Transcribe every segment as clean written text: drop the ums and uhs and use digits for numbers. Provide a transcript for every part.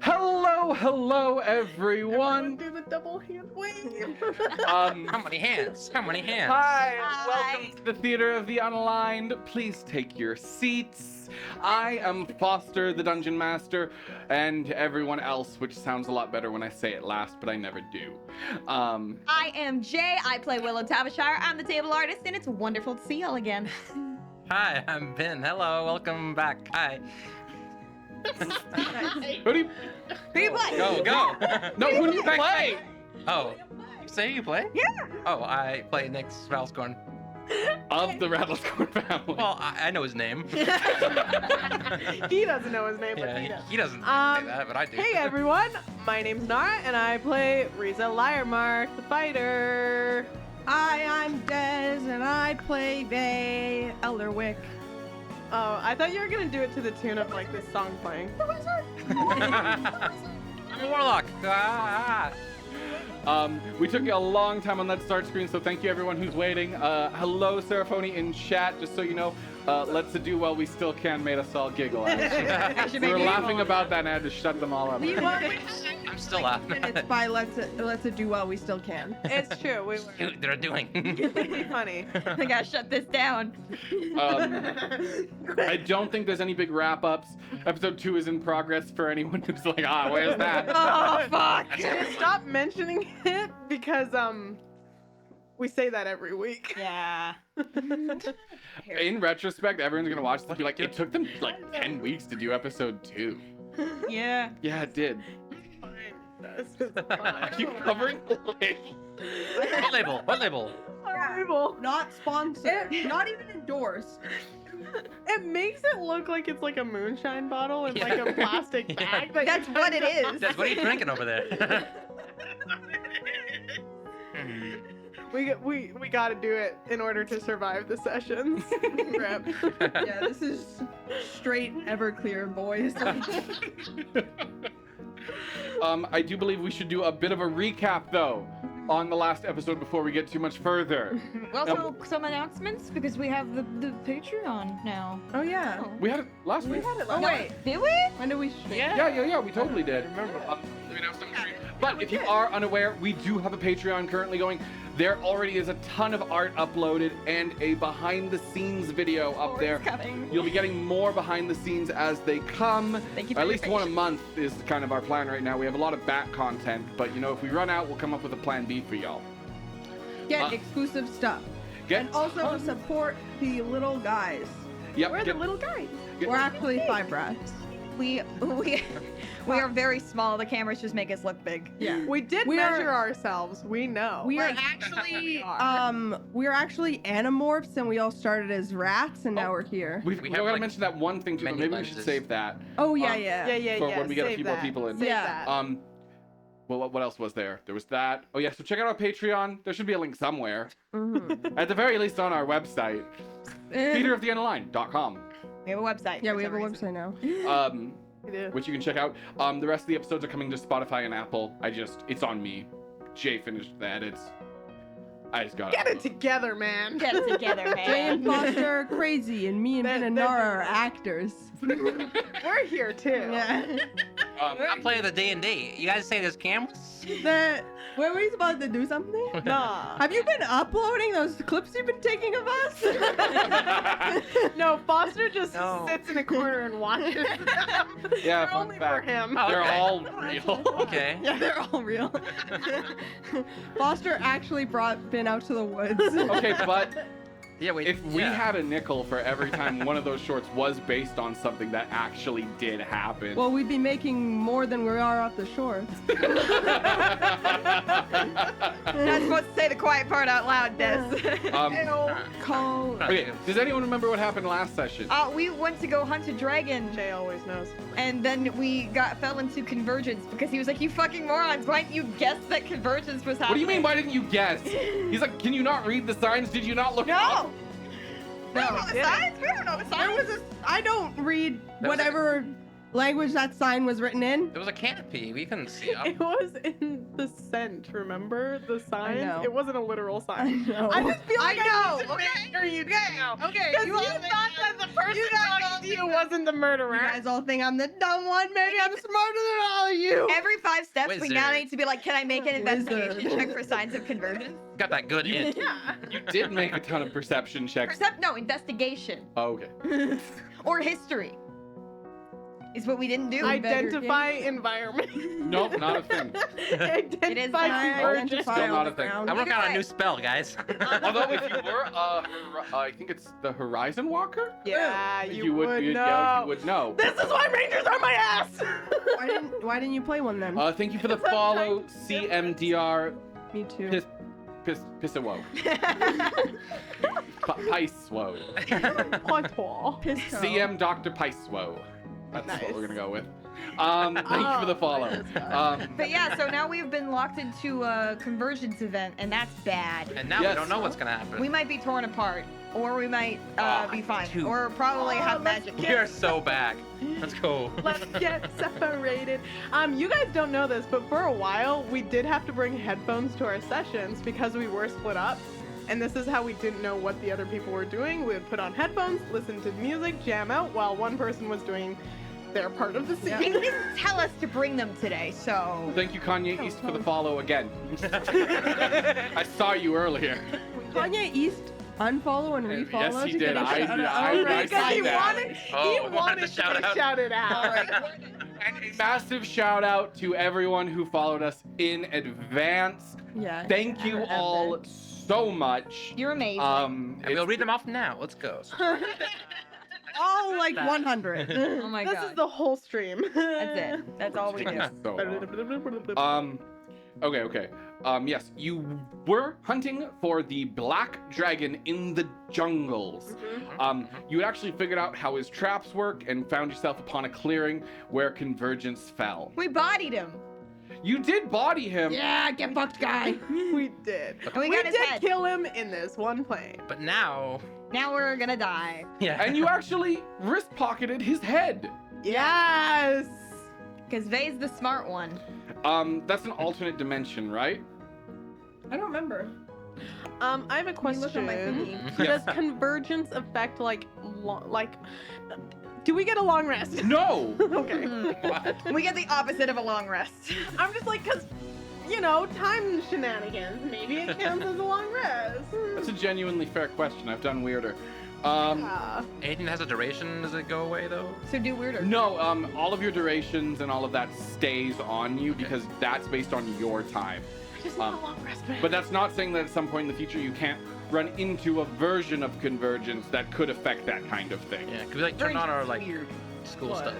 Hello, everyone. Do the double hand wave. How many hands? How many hands? Hi, welcome to the Theater of the Unaligned. Please take your seats. I am Foster, the Dungeon Master, and everyone else, which sounds a lot better when I say it last, but I never do. I am Jay. I play Willow Tavishire. I'm the table artist, and it's wonderful to see y'all again. Hi, I'm Ben. Hello, welcome back. Hi. Who do you... Who you play? Go. No, who do you play? Oh, you say you play? Yeah. Oh, I play Nick's Valscorn. Of the Rattlescorn family. Well, I know his name. He doesn't know his name, but he does. He doesn't say that, but I do. Hey everyone, my name's Nara, and I play Riza Liarmark, the fighter. Hi, I'm Dez, and I play Vay Elderwick. Oh, I thought you were gonna do it to the tune of like this song playing. I'm a warlock. We took a long time on that start screen, so thank you everyone who's waiting. Hello, Seraphony in chat. Just so you know, Let's Do While We Still Can made us all giggle. We were laughing about that and I had to shut them all up. I'm still laughing. It's by Let's Do While We Still Can. It's true. We were. Dude, they're doing. Pretty funny. I gotta shut this down. I don't think there's any big wrap-ups. Episode 2 is in progress for anyone who's like, where's that? Oh, fuck. Stop mentioning it because we say that every week. Yeah. In retrospect, everyone's gonna watch this and be like, it took them like 10 weeks to do episode 2. Yeah. Yeah, it did. This is fine. Are you covering the label? What label? Horrible. Not sponsored. Not even endorsed. It makes it look like it's like a moonshine bottle in like a plastic bag. that That's you what it is. That's what are you drinking over there? We got to do it in order to survive the sessions. Rip. Yeah, this is straight Everclear, boys. I do believe we should do a bit of a recap though on the last episode before we get too much further. Well, so some announcements because we have the Patreon now. Oh, yeah. Oh. We had it last We week. had it Oh, last wait. Did we? When do we stream? Yeah, we totally did. We announced on the stream. But if you are unaware, we do have a Patreon currently going. There already is a ton of art uploaded and a behind-the-scenes video up there. Coming. You'll be getting more behind the scenes as they come. Thank you for At your least one a patience. month is kind of our plan right now. We have a lot of back content, but you know, if we run out, we'll come up with a plan B for y'all. Get exclusive stuff. Get And also support the little guys. Yep. We're get, the little guys. get- We're actually 5 rats. We are very small. The cameras just make us look big. Yeah. We did We are- measure ourselves. We know. We are Like, actually we we're actually animorphs, and we all started as rats, and now we're here. we We got have, to like, mention that one thing too, but many maybe we should lenses. save that. Oh yeah, Um, yeah. For when we get a save few more that. people in. Save Yeah. that. Well, what else was there? There was that. Oh yeah, so check out our Patreon. There should be a link somewhere. Mhm. At the very least on our website, theateroftheunaligned.com, We have a website. Yeah, for we have some a reason. website now. We do. which you can check out. The rest of the episodes are coming to Spotify and Apple. It's on me. Jay finished the edits. I just got Get it together, man. Get it together, man. Jay and Foster are crazy, and me and Ben and Nara are actors. We're here too. Yeah. I'm playing the D&D. You guys say there's cameras? Were we supposed to do something? Nah. Have you been uploading those clips you've been taking of us? No, Foster just No. sits in a corner and watches them. Yeah, They're fun only fact. for him. Oh, They're okay. all real. Okay. Yeah, they're all real. Foster actually brought Ben out to the woods. Okay, but Yeah, wait. if we had a nickel for every time one of those shorts was based on something that actually did happen. Well, we'd be making more than we are off the shorts. Not supposed to say the quiet part out loud, Des. Call. Okay, does anyone remember what happened last session? We went to go hunt a dragon, Jay always knows. and then we fell into Convergence because he was like, "You fucking morons! Why didn't you guess that Convergence was happening?" What do you mean, why didn't you guess? He's like, can you not read the signs? Did you not look No. up? We don't know the didn't. signs. We don't know the There signs. was a. I don't read There was a- whatever language that sign was written in. There was a canopy. We couldn't see up. It was in the scent, remember? The signs? know. It wasn't a literal I sign. know. I just feel like I know, need to okay? make sure you Okay, know. okay. Because You you all thought that the person You guys talking all to you think wasn't the murderer. You guys all think I'm the dumb one. Maybe I'm smarter than all of you. Every 5 steps, we now Wizard. need to be like, can I make an investigation Wizard. check for signs of convergence? Got that good it. Yeah. You did make a ton of perception checks. No, investigation. Oh, okay. Or history. Is what we didn't do. Identify environment. Nope, not a thing. Identify convergence. Still not a thing. I'm working on a new spell, guys. Although if you were, I think it's the Horizon Walker. Yeah, you would know. Yeah, you would know. This is why Rangers are my ass. Why didn't you play one then? Thank you for the follow, CMDR. Me too. Pissawo. Picewo. Poitol. CM Dr. Picewo. That's Nice. what we're gonna go with. Thank you for the follow. But yeah, so now we've been locked into a convergence event, and that's bad. And now Yes. we don't know what's gonna happen. We might be torn apart, or we might be fine, dude. or probably have let's magic. We are so back. Let's go. Let's get separated. You guys don't know this, but for a while we did have to bring headphones to our sessions because we were split up. And this is how we didn't know what the other people were doing. We would put on headphones, listen to music, jam out while one person was doing their part of the They scene. didn't tell us to bring them today, so. Thank you, Kanye East, for the follow again. I saw you earlier. Kanye East unfollow and refollow. Yes, he to did. get a I shout did. out. I Right, because see he that. wanted, Oh, he we wanted wanted to to shout get out. shouted out. And a massive shout out to everyone who followed us in advance. Yeah. Thank you all so much. You're amazing. And we'll read them off now. Let's go. All like 100. Oh my This god. is the whole stream. That's it. That's all we do. So long. Okay. Yes, you were hunting for the black dragon in the jungles. You had actually figured out how his traps work and found yourself upon a clearing where Convergence fell. We bodied him. You did body him. Yeah, get fucked, guy. We did. And we We got his did head. kill him in this one plane. But now, Now we're gonna die. yeah. And you actually wrist pocketed his head. Yes. Because Vay's the smart one. That's an alternate dimension, right? I don't remember. I have a Can you look question. at my thingy? Yes. Does convergence affect do we get a long rest? No. Okay. What? We get the opposite of a long rest. I'm just like, cause, time shenanigans. Maybe it counts as a long rest. That's a genuinely fair question. I've done weirder. Aiden has a duration. Does it go away though? So do weirder. No, all of your durations and all of that stays on you because that's based on your time. I just need a long rest, man. But that's not saying that at some point in the future you can't run into a version of Convergence that could affect that kind of thing. Yeah, could we turn on our school What? stuff?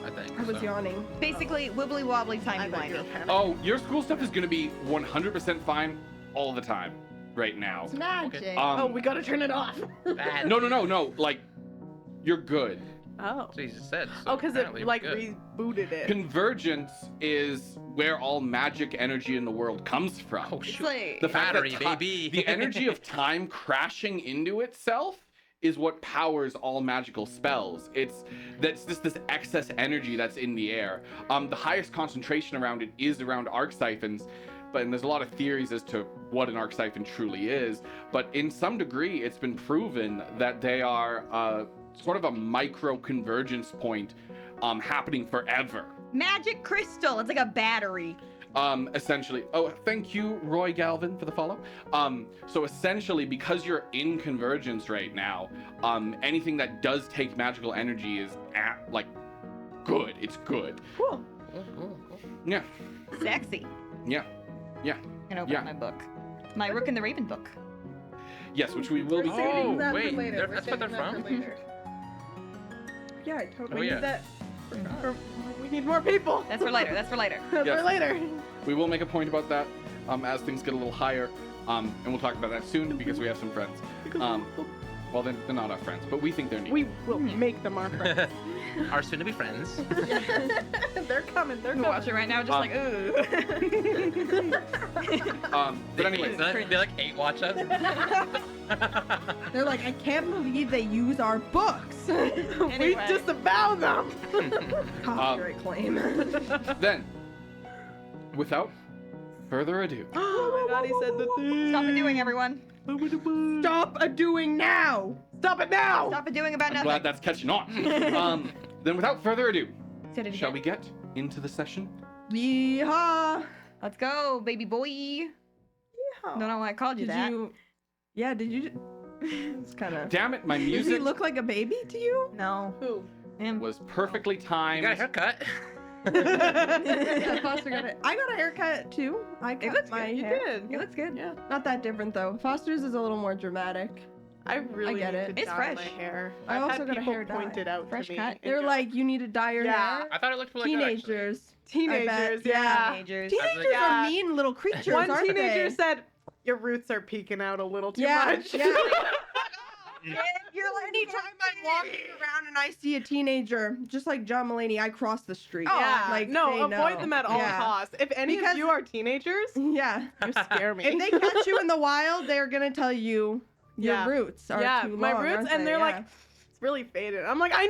I think. I was so. yawning. Basically, wibbly wobbly, I timey thought you were wimey. panicking. Oh, your school stuff is going to be 100% fine all the time right now. It's magic. Oh, we gotta turn it off. Bad. No. Like, you're good. Oh. Jesus said. So Oh, because it apparently good. rebooted it. Convergence is where all magic energy in the world comes from. Oh It's shoot. like, The fact Battery, that baby. the energy of time crashing into itself is what powers all magical spells. That's just this excess energy that's in the air. The highest concentration around it is around arc siphons, and there's a lot of theories as to what an arc siphon truly is. But in some degree, it's been proven that they are sort of a micro convergence point happening forever. magic crystal. It's like a battery. Essentially, thank you, Roy Galvin, for the follow. So essentially, because you're in Convergence right now, anything that does take magical energy is good. It's good. Cool. Yeah, Sexy. yeah, I'm gonna open my book. My Rook and the Raven book. yes, which we will be. We're saving Oh, that wait, for later. there- We're that's what they're saving that for from? later. Yeah, I totally. Oh, We yeah. need that. We need more people. That's for later. That's for later. That's Yes. for later. We will make a point about that as things get a little higher, and we'll talk about that soon because we have some friends. Well, they're not our friends, but we think they're neat. We will make them our friends. Our soon-to-be friends. They're coming. They're I'm coming. watching right now, just like, ooh. But anyway, They like hate watch us. They're like, I can't believe they use our books. We Anyway. disavow them. Copyright claim. then, without further ado, Oh my god, he said the thing. Stop it doing, everyone. Stop a-doing now! Stop it now! Stop it doing about I'm nothing. glad that's catching on. Then without further ado, Said it shall again. we get into the session? Yeehaw! Let's go, baby boy. Don't know why I called you Did that. you... Yeah, did you... It's kind of... Damn it, my Does he music look like a baby to you? No. Who? Him. was perfectly You timed. got a haircut? Yeah, Foster got it. I got a haircut too. I cut looks my good. You hair. did. It looks good. Yeah. Not that different though. Foster's is a little more dramatic. I really get need it. to It's dye fresh. my hair. I I've also had got a people hair dye. point it out Fresh to me. cut. and They're go, like, you need to dye your Yeah. hair. I thought it looked really good, actually. Teenagers. teenagers, bet, yeah. Teenagers. Teenagers Yeah. are mean little creatures, One aren't teenager they? said, "Your roots are peeking out a little too Yeah, much." yeah. You're like, anytime I'm walking around and I see a teenager, just like John Mulaney, I cross the street. Oh, yeah. Like, No, they avoid know. them at all Yeah. costs. If any Because- of you are teenagers, Yeah. you scare me. If they catch you in the wild, they're gonna tell you your Yeah. roots are yeah, too my long, roots, aren't and they? they're Yeah. like, it's really faded. I'm like, I oh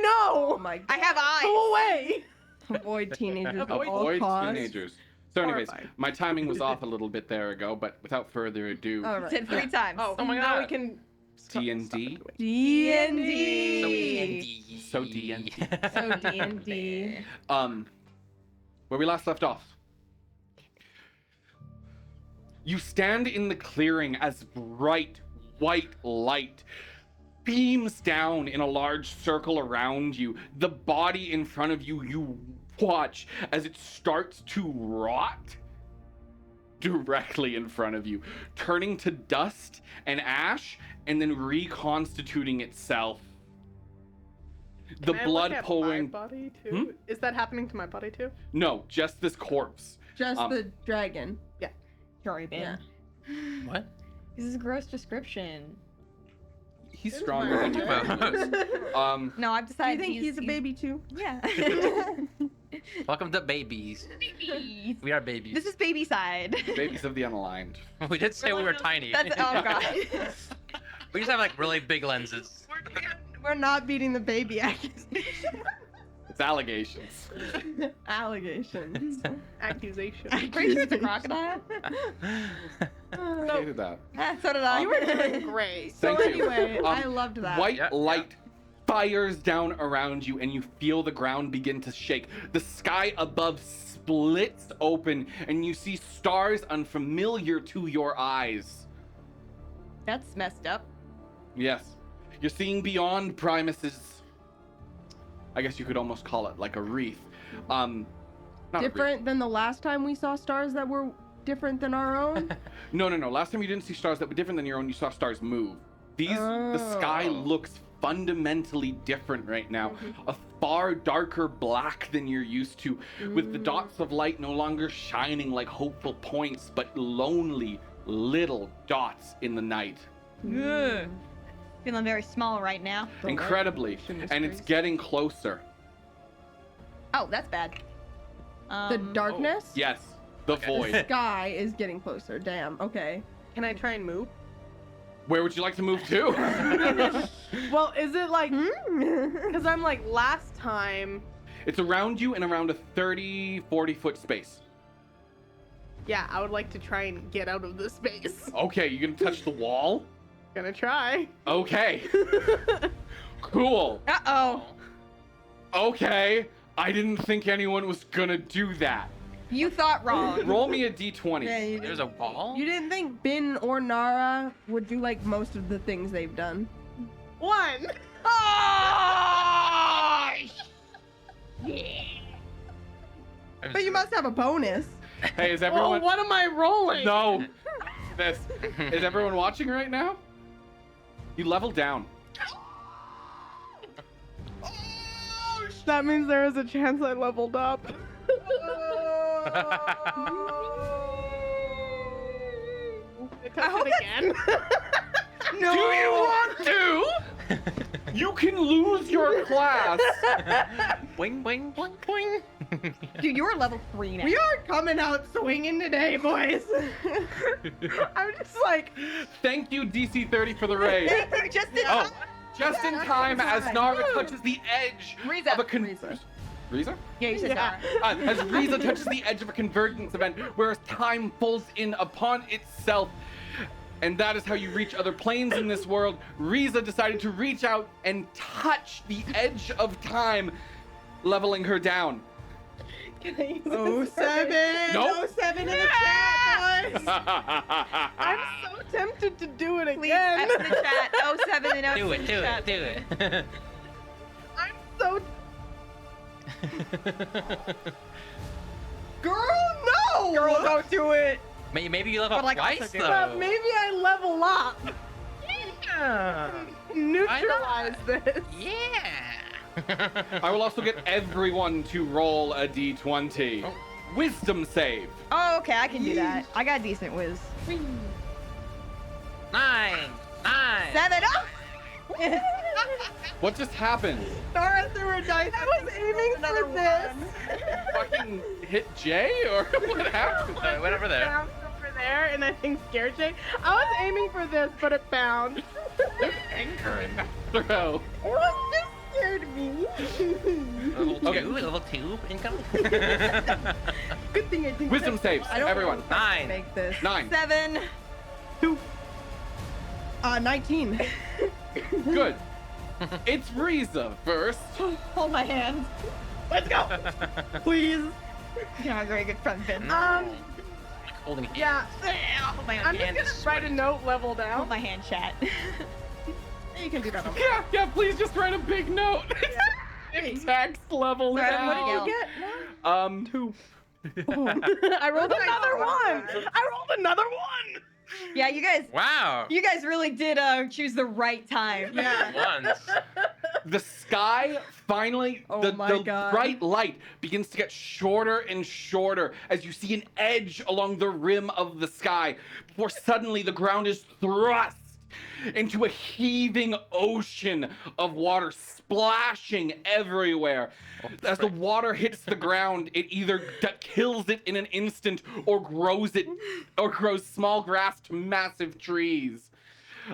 know. my god. I have eyes. Go away. Avoid teenagers at all Avoid costs. teenagers. So anyways, Horrifying. my timing was off a little bit there ago, but without further ado, All right. Said 3 times. Oh, Oh my now we God. can. D&D. D&D. So D&D. So D&D. Where we last left off. You stand in the clearing as bright white light beams down in a large circle around you. The body in front of you, you watch as it starts to rot directly in front of you, turning to dust and ash and then reconstituting itself. The Can I blood look at pouring. My body too. Is that happening to my body too? No, just this corpse. Just the dragon. Sorry, Ben. Yeah. What? This is a gross description. He's It's stronger than you. fine. Both. No, I've Do you decided think he's a baby too? Yeah. Welcome to babies. Babies. We are babies. This is baby side. Babies of the Unaligned. We did say we were tiny. That's oh god. We just have like really big lenses. We're not beating the baby accusation. It's allegations. Allegations. Accusation. Pretty sure it's a crocodile. Okay with that. So did I. You were doing great. So Thank you. anyway, I loved that. White Yeah, light fires down around you, and you feel the ground begin to shake. The sky above splits open, and you see stars unfamiliar to your eyes. That's messed up. Yes, you're seeing beyond Primus's. I guess you could almost call it like a wreath. Not a wreath. Different than the last time we saw stars that were different than our own? No. Last time you didn't see stars that were different than your own. You saw stars move. The sky Oh. looks fundamentally different right now. A far darker black than you're used to, with the dots of light no longer shining like hopeful points, but lonely little dots in the night. Ugh. Feeling very small right now. Incredibly, and it's getting closer. Oh, that's bad. The darkness? Yes, the void. Sky is getting closer. Damn. Okay. Can I try and move? Where would you like to move to? Well, is it like? Hmm? Because I'm like last time. It's around you in around a 30-40 foot space. Yeah, I would like to try and get out of this space. Okay, you gonna touch the wall? Gonna try. Okay. Cool. Uh-oh. Okay. I didn't think anyone was gonna do that. You thought wrong. Roll me a d20. Yeah, you, There's a wall? you didn't think Bin or Nara would do like most of the things they've done. 1. But you must have a bonus. Hey, is Well, everyone? what am I rolling? No. This. Is everyone watching right now? You leveled down. That means there is a chance I leveled up. I hope it again. Do you want to? You can lose your class. Boing, boing, boing, boing. Dude, you're level 3 now. We are coming out swinging today, boys. I'm just like, Thank you, DC 30, for the raid. Just in Oh, time. just in time as Nara touches the edge Riza. of a Riza. Riza? Yeah, you said Yeah. Nara. As Riza touches the edge of a convergence event, whereas time folds in upon itself, And that is how you reach other planes in this world. Riza decided to reach out and touch the edge of time, leveling her down. Can I use Oh, this? 7. Nope. Oh, 7 in the chat, boys. I'm so tempted to do it Please, again. F in the chat. 07 and 07 Do it, in do the it, chat. do it. I'm so. Girl, no. Girl, don't do it. Maybe you level But, up like, also twice, do- though. But maybe I level up. Yeah. Neutralize this. Yeah. I will also get everyone to roll a d20. Oh. Wisdom save. Oh, okay, I can do that. I got decent whiz. 9. 7. Oh! What just happened? Nara threw her dice. I was aiming for this. Fucking hit Jay or what happened? Went over there. Bounced over there, and I think scared Jay. I was aiming for this, but it bounced. There's anger in that throw. It was just scared me. Level 2, Okay. level 2 income. Good thing I didn't. Wisdom saves, I don't everyone. know if I can 9. Make this. 9. 7. 19. Good. It's Riza first. Hold my hand. Let's go. Please. You're not a very good friend, Finn. Holding hands. Yeah. Hold my I'm hand. just gonna write a note level down. Hold my hand, chat. You can do that. Yeah, please just write a big note. Exact level Sorry, down. what did You get 2. I rolled another one. I rolled another one. Yeah, you guys Wow. really did choose the right time. Yeah. Once. The sky finally, Oh the my God. bright light begins to get shorter and shorter as you see an edge along the rim of the sky before suddenly the ground is thrust into a heaving ocean of water splashing everywhere. As the water hits the ground, it either kills it in an instant or grows small grass to massive trees.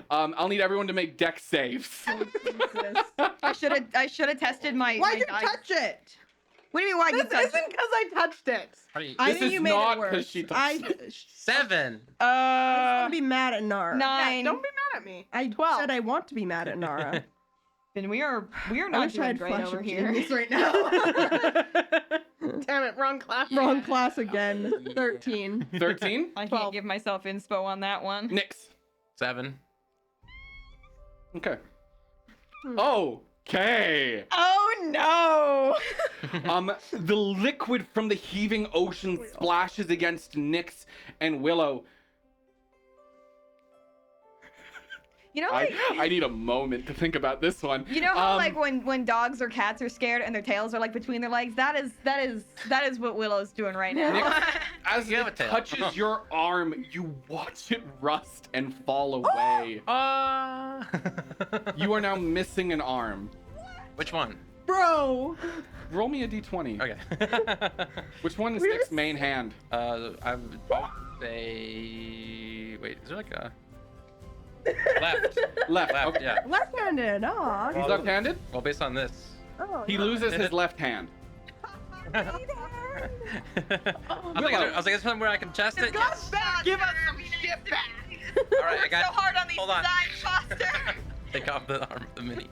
I'll need everyone to make dex saves. I should have tested my. Why'd my you dice. touch it? What do you mean? Why This you touched isn't because I touched it. How do you- I This think is you made not it 'cause worse. she touched I 7. I'm gonna be mad at Nara. 9. Yeah, don't be mad at me. I 12. said I want to be mad at Nara. Then we are I not wish I doing had great flash over of here. genius right now. Damn it, wrong class. Wrong class again. Yeah. 13. 13? I 12. can't give myself inspo on that one. Nix. 7. Okay. Okay. Oh no! The liquid from the heaving ocean splashes against Nyx and Willow. You know, like, I need a moment to think about this one. you know how like when dogs or cats are scared and their tails are like between their legs. That is what Willow's doing right now. Nyx, as You have a it tail. touches your arm, you watch it rust and fall away. You are now missing an arm. Which one? Bro. Roll me a d20. Okay. Which one is We Nick's were- main hand? I would say. Wait, is there like a. Left. Left. Left, Okay. yeah. Left-handed. Oh. He's left-handed? Well, based on this. Oh. He loses his left hand. I was like, is this one where I can test it? Yes. back. Give us some shit back. All right, I got. so hard on these Hold on. designs, Foster. Take off the arm of the mini.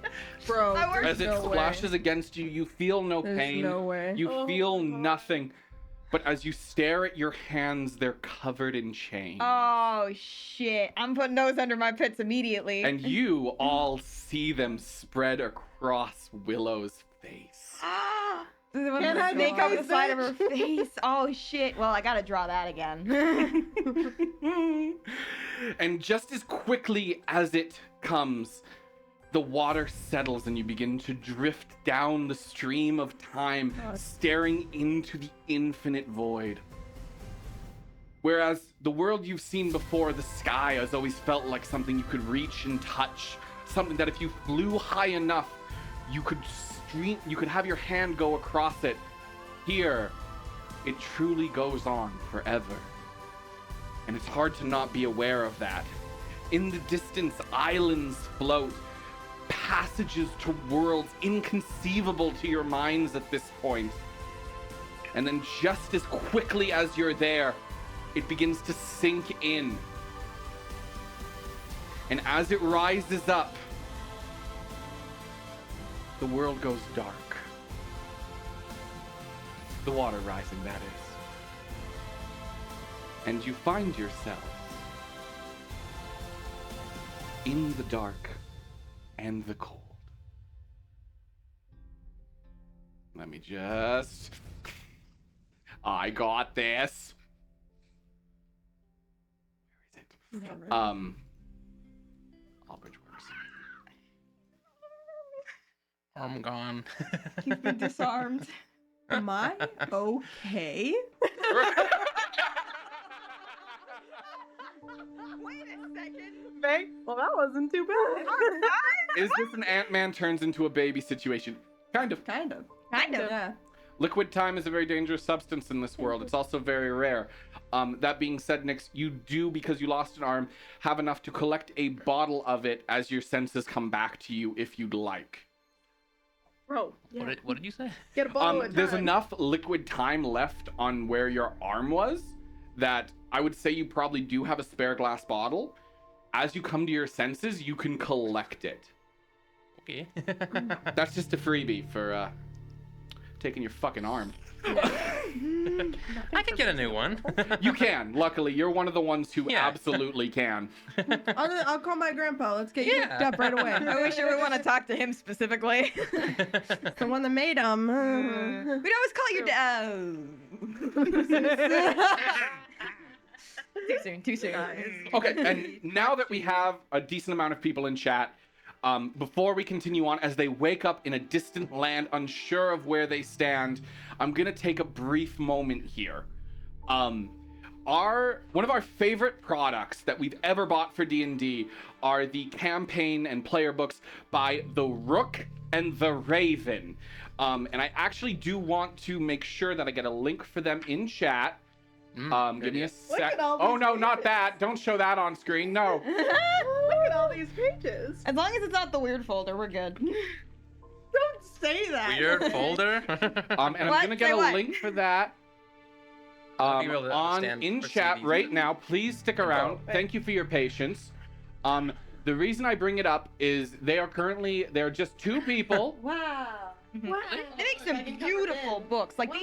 Bro. I worked- As it no way. splashes against you, you feel no There's pain. no way. You Oh feel my God. nothing. But as you stare at your hands, they're covered in chains. Oh shit! I'm putting those under my pits immediately. And you all see them spread across Willow's face. This is when Can the I snake up face the side of it? her face. Oh shit! Well, I gotta draw that again. And just as quickly as it comes, the water settles and you begin to drift down the stream of time, staring into the infinite void. Whereas the world you've seen before, the sky, has always felt like something you could reach and touch, something that if you flew high enough, you could have your hand go across it. Here, it truly goes on forever. And it's hard to not be aware of that. In the distance, islands float, passages to worlds inconceivable to your minds at this point. And then just as quickly as you're there, it begins to sink in. And as it rises up, the world goes dark. The water rising, that is. And you find yourselves in the dark and the cold. Let me just... I got this. Where is it? Albridge works. I'm gone. You've been disarmed. Am I okay? Wait a second. Well, that wasn't too bad. Is this an Ant-Man turns into a baby situation? Kind of. Kind of. Kind of. Yeah. Liquid time is a very dangerous substance in this world. It's also very rare. That being said, Nyx, you do, because you lost an arm, have enough to collect a bottle of it as your senses come back to you if you'd like. Bro, yeah. What did you say? Get a bottle of There's time. enough liquid time left on where your arm was that I would say you probably do have a spare glass bottle. As you come to your senses, you can collect it. Okay. That's just a freebie for taking your fucking arm. I could get a new one. You can. Luckily, you're one of the ones who Yeah. absolutely can. I'll call my grandpa. Let's get you Yeah. hooked up right away. I wish I would want to talk to him specifically. The one that made him. We'd always call you Too soon. Okay, and now that we have a decent amount of people in chat, before we continue on, as they wake up in a distant land, unsure of where they stand, I'm gonna take a brief moment here. One of our favorite products that we've ever bought for D&D are the campaign and player books by the Rook and the Raven. And I actually do want to make sure that I get a link for them in chat. Give me a Look sec. at all Oh these no, not pages. that. Don't show that on screen. No. Look at all these pages. As long as it's not the weird folder, we're good. Don't say that. Weird folder. And I'm What? gonna get Say a what? link for that. I'll be able to On understand in for chat CDs. right now. Please stick around. Thank you for your patience. The reason I bring it up is they're just two people. Wow. They make some beautiful books. Like we've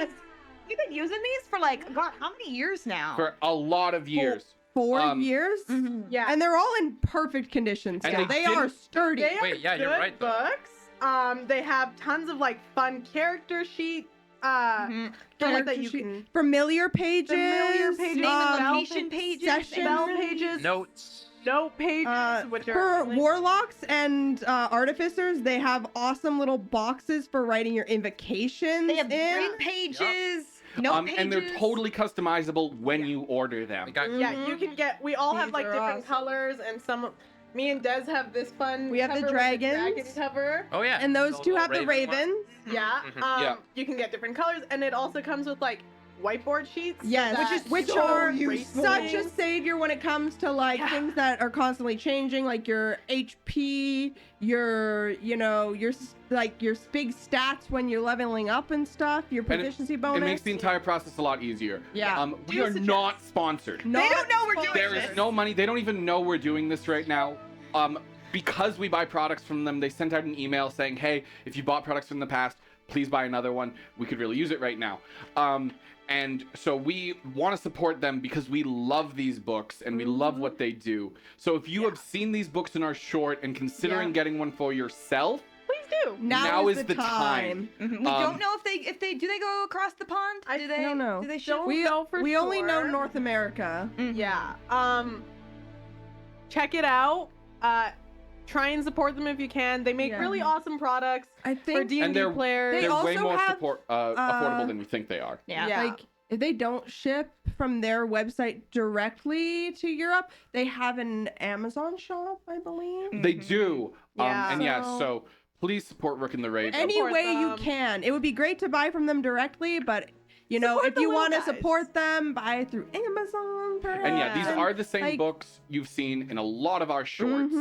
been using these for like, God, how many years now? For a lot of years. 4 years. Mhm. Yeah. And they're all in perfect condition. And Still. they They are didn't- sturdy. They are Wait, yeah, you're good right, though. books. They have tons of like fun character sheet. Mhm. That you can Familiar pages. Familiar pages, Name and spell location pages. sessions. spell pages, Notes. note pages, which for are warlocks and artificers, they have awesome little boxes for writing your invocations They have in. green pages. No pages. And they're totally customizable when you order them. We got yeah. You can get. We all have These like are different awesome. colors, and some. Me and Des have this fun. We have the cover with dragons. dragon cover. Oh yeah. And those two little have the raven one. ravens. Yeah. Mhm. Yeah. You can get different colors, and it also comes with like whiteboard sheets. Yes, which so are useful. such a savior when it comes to like Yeah. things that are constantly changing, like your HP, your your big stats when you're leveling up and stuff, your And proficiency bonus. It makes the entire process a lot easier. Yeah. We Do are suggest- not sponsored. They don't know we're doing There this. is no money. They don't even know we're doing this right now. Because we buy products from them, they sent out an email saying, hey, if you bought products from the past, please buy another one. We could really use it right now. And so we want to support them because we love these books and we love what they do. So if you have seen these books and are short and considering Yeah. getting one for yourself, Please do. now is is the time. Mhm. We don't know if they do they go across the pond? I Do they? don't know. Do they Don't ship? We know for we only know sure. North America. Yeah. Check it out. Try and support them if you can. They make Yeah. really awesome products I for think D&D and they're players. they're way also more have, affordable than we think they are. Yeah. Yeah. like if they don't ship from their website directly to Europe, they have an Amazon shop, I believe. They do. Yeah. And yeah, So- so please support Rook and the Raven. Any Support way you them. can. It would be great to buy from them directly, but You know, Support if the you little want to guys. support them, buy it through Amazon, perhaps. And yeah, these are the same Like- books you've seen in a lot of our shorts,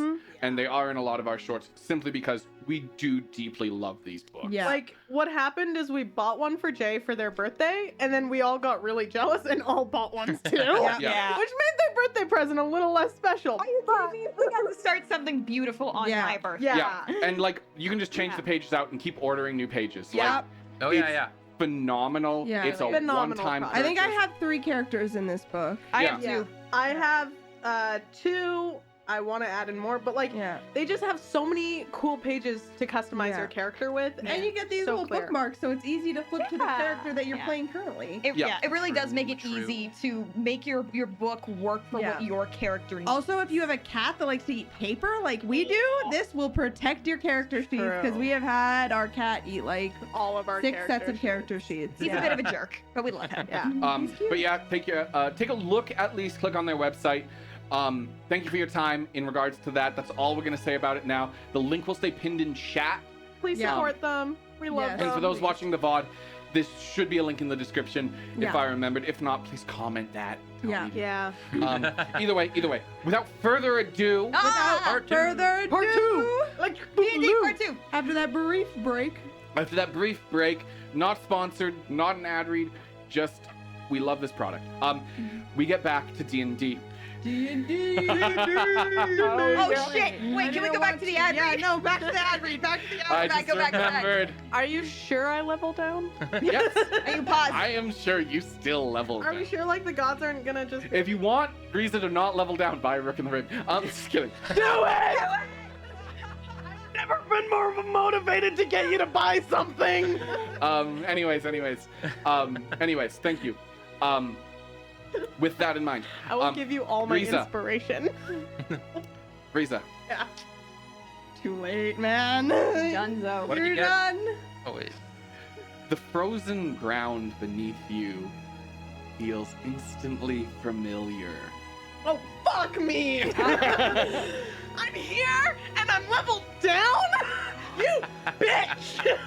and they are in a lot of our shorts simply because we do deeply love these books. Yeah. Like, what happened is we bought one for Jay for their birthday, and then we all got really jealous and all bought ones too. Yeah. Which made their birthday present a little less special. Are you kidding me? We got to start something beautiful on Yeah. my birthday. Yeah. And like you can just change Yeah. the pages out and keep ordering new pages. Yeah. Like, Oh yeah, It's- yeah. phenomenal. Yeah. It's a Phenomenal one-time product. I think I purchase. have 3 characters in this book. I Yeah. have Yeah. two. I have 2. I want to add in more, but like Yeah. they just have so many cool pages to customize Yeah. your character with. And you get these so little clear. bookmarks, so it's easy to flip to the Yeah. character that you're Yeah. playing currently. Yeah. It really does make it True. easy to make your book work for Yeah. what your character needs. Also, if you have a cat that likes to eat paper like we do, this will protect your character sheets because True. we have had our cat eat like all of our 6 sets of characters. character sheets. He's a bit of a jerk, but we love him. Yeah. But yeah, take a look at least. Click on their website. Thank you for your time in regards to that. That's all we're gonna say about it now. The link will stay pinned in chat. Please Yeah. support them. We love Yes. them. And for those watching the VOD, this should be a link in the description if Yeah. I remembered. If not, please comment that. Yeah. Yeah. Either way. Without further ado, Ah! Part two. Further ado, Part 2. Like D&D part 2. after that brief break, after that brief break, not sponsored, not an ad read, just we love this product. We get back to D&D. D&D. Oh shit! Wait, can we go back to the ad read? Yeah, no, back to the ad read. Back to the ad I read. just go back. remembered. Are you sure I level down? Yes, Are you paused? I am sure you still leveled. Are we sure like the gods aren't gonna just If you want reason to not level down, buy Rook in the Ring. Just kidding. do it? Never been more motivated to get you to buy something. Anyways, thank you. With that in mind, I will give you all my Riza. inspiration. Riza, Yeah. Too late, man. Dunzo. What did You're you get? done. Oh wait. the frozen ground beneath you feels instantly familiar. Oh fuck me! I'm here and I'm leveled down. You bitch!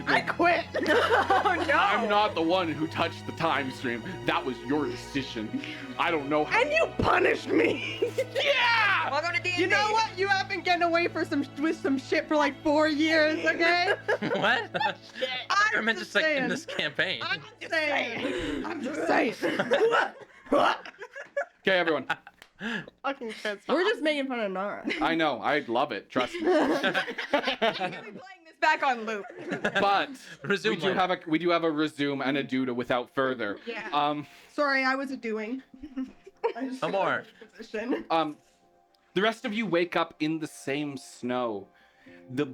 I quit. Oh no! I'm not the one who touched the time stream. That was your decision. I don't know how. And you punished me. Yeah! Welcome to D&D. You know what? You have been getting away with some shit for like 4 years, okay? What? You're meant to just say in saying. this campaign. I'm just saying. I'm just saying. Okay, everyone. Fucking shit. We're just making fun of Nara. I know. I love it. Trust me. We're gonna be playing this back on loop. But Resume later. we do have a resume and a do to without further. Yeah. Sorry, I was a doing. I just No more. Position. The rest of you wake up in the same snow. The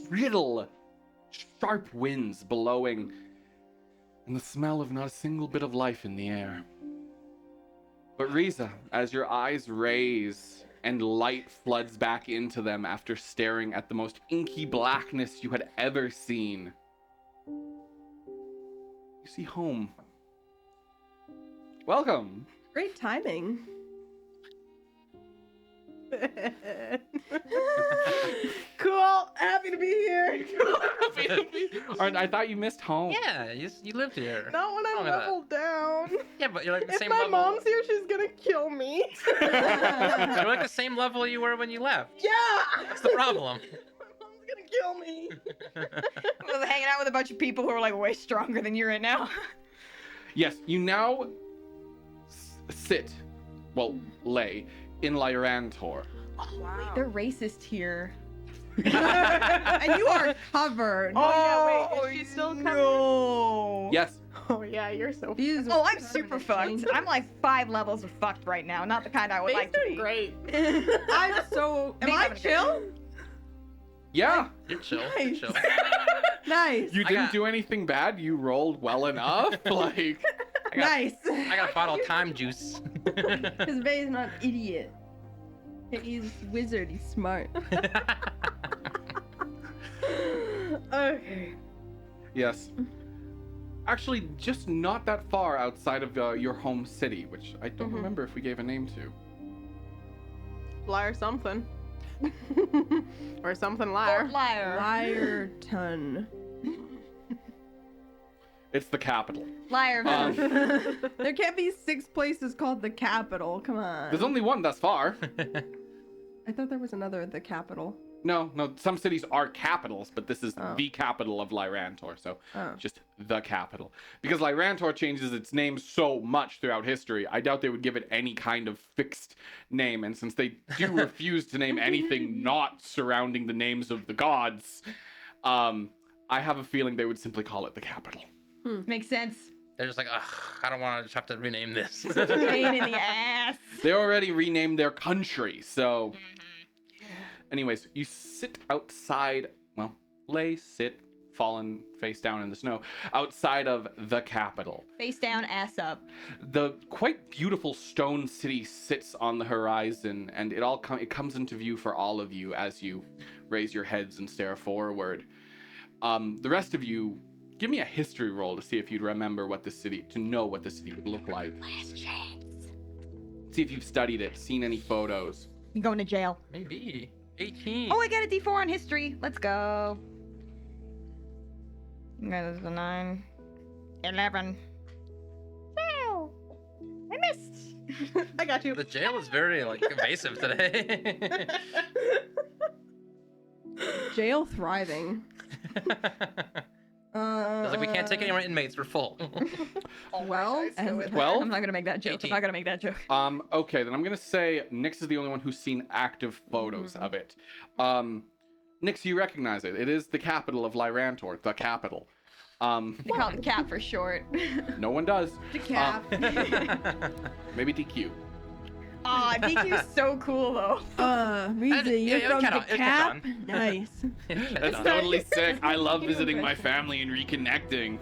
brittle, sharp winds blowing, and the smell of not a single bit of life in the air. But Riza, as your eyes raise and light floods back into them after staring at the most inky blackness you had ever seen, you see home. Welcome. Great timing. Cool. Happy to be here. I thought you missed home. Yeah, you lived here. Not when I'm Wrong with that? leveled down. Yeah, but you're like the If same my level. mom's here, she's gonna kill me. You're like the same level you were when you left. Yeah. That's the problem. My mom's gonna kill me. I was hanging out with a bunch of people who are like way stronger than you right now. Yes, you now lay in Lyrantor. They're racist here. And you are covered. Oh, yeah, wait. Is she still covered? No. Yes. Oh, yeah, you're so These Oh, are I'm super fucked. I'm like 5 levels of fucked right now. Not the kind I would Faye's like to doing be. great. I'm so. Am Being I having a good chill? Yeah. You're chill. Nice. Chill. Nice. You I didn't got- do anything bad. You rolled well enough. Like, Nice. I got a bottle of time juice. Because Vay's not an idiot. He's wizard. He's smart. Okay. yes. Actually, just not that far outside of your home city, which I don't remember if we gave a name to. Liar something. Or something liar. Fort Liar. Liar ton. It's the capital. Liar. There can't be 6 places called the capital. Come on. There's only one thus far. I thought there was another, the capital. No, some cities are capitals, but this is Oh. the capital of Lyrantor, so Oh. just the capital. Because Lyrantor changes its name so much throughout history, I doubt they would give it any kind of fixed name, and since they do refuse to name anything not surrounding the names of the gods, I have a feeling they would simply call it the capital. Makes sense. They're just like, ugh, I don't want to just have to rename this. Pain in the ass. They already renamed their country, so... Anyways, you sit outside, well, sit, fallen face down in the snow, outside of the capital. Face down, ass up. The quite beautiful stone city sits on the horizon, and it comes into view for all of you as you raise your heads and stare forward. The rest of you, give me a history roll to see if you'd remember to know what the city would look like. Last chance. See if you've studied it, seen any photos. You going to jail. Maybe. 18. Oh, I got a D4 on history. Let's go. There's a 9. 11. Wow. I missed. I got you. The jail is very, like, evasive today. Jail thriving. I was like, we can't take any more inmates. We're full. Well, Well, I'm not gonna make that joke. 18. I'm not gonna make that joke. Okay, then I'm gonna say Nyx is the only one who's seen active photos of it. Nyx, you recognize it. It is the capital of Lyrantor, the capital. They call it the cap for short. No one does. the cap. Maybe DQ. Aw, DQ's so cool though. Riza, you're it'll from catch the on, it'll cap? catch Nice. That's totally sick. I love visiting my family and reconnecting.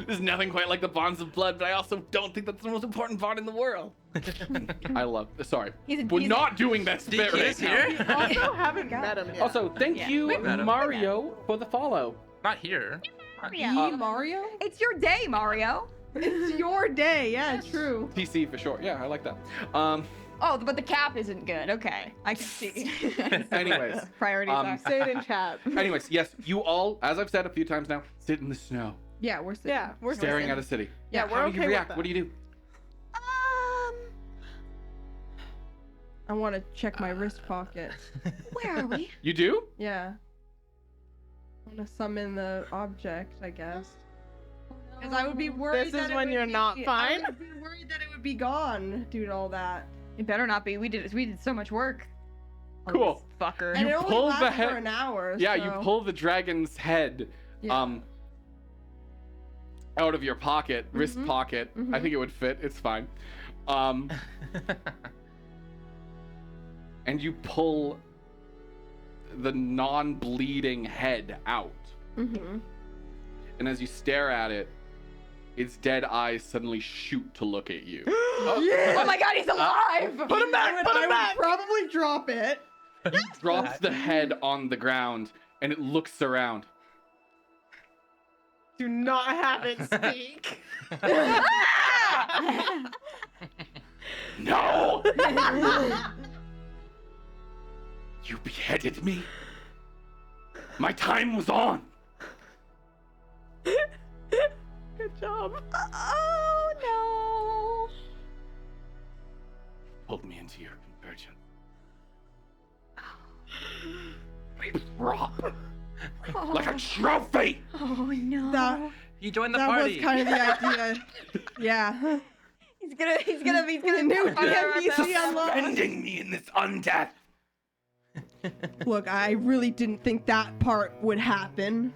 There's nothing quite like the bonds of blood, but I also don't think that's the most important bond in the world. I love. Sorry, we're not doing this bit DQ right is here? now. Also haven't met him yet. Also, thank Yeah. you, Wait, madam. Mario, for the follow. Not here. Mario. Mario? It's your day, Mario. It's your day. Yeah, true. PC for short. Yeah, I like that. Oh, but the cap isn't good. Okay, I can see. Anyways, Priorities are. Say it in chat. anyways, yes, you all, as I've said a few times now, sit in the snow, Yeah, we're sitting. Yeah, we're staring sitting. at a city. Yeah, we're How do okay you with react? that. What do you do? I want to check my wrist pocket. Where are we? You do? Yeah. I want to summon the object, I guess. Because I would be worried. This that is it when would you're not be- fine? I would be worried that it would be gone due to all that. It better not be. We did so much work. on Cool. this fucker. And You it only pull the lasted head- for an hour. Yeah, so... you pull the dragon's head, Yeah. out of your pocket, wrist Mhm. pocket. I Mhm. think it would fit. It's fine. And you pull the non-bleeding head out. Mm-hmm. And as you stare at it, its dead eyes suddenly shoot to look at you. Oh my god, he's alive! Put him back! Put him back! I would probably drop it. He drops the head on the ground and it looks around. Do not have it speak. No! You beheaded me? My time was on! Good job. Oh Pulled me into your convergence. We drop no! like a trophy! Oh no! That, You joined the that party. was kind of the idea. Yeah. He's gonna New put our DMPC bells. unlocked. Suspending me in this undeath! Look, I really didn't think that part would happen.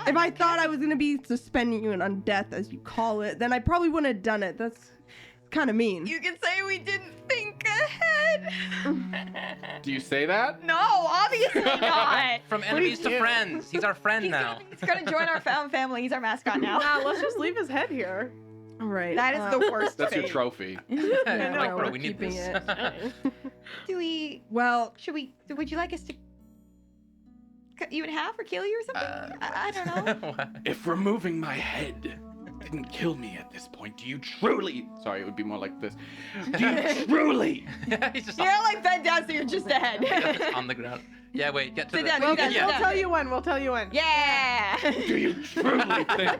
If I thought I was gonna be suspending you in undeath, as you call it, then I probably wouldn't have done it. That's kind of mean. You can say we didn't think ahead. Do you say that? No, obviously not. From enemies to do? friends. He's our friend now. He's gonna join our found family. He's our mascot now. Nah, let's just leave his head here. All right. That is the worst. That's your fate. trophy. I'm like, know, bro, we're we need keeping this. it. Do we? Well, Would you like us to cut you in half or kill you or something? I don't know. What? If removing my head didn't kill me at this point, do you truly... Sorry, it would be more like this. Do you truly... He's just You're not like bent down, so you're just a head. on the ground. Yeah, wait, get to Sit the... down, We'll, you guys we'll sit down. tell you when. We'll tell you when. Yeah. Do you truly think?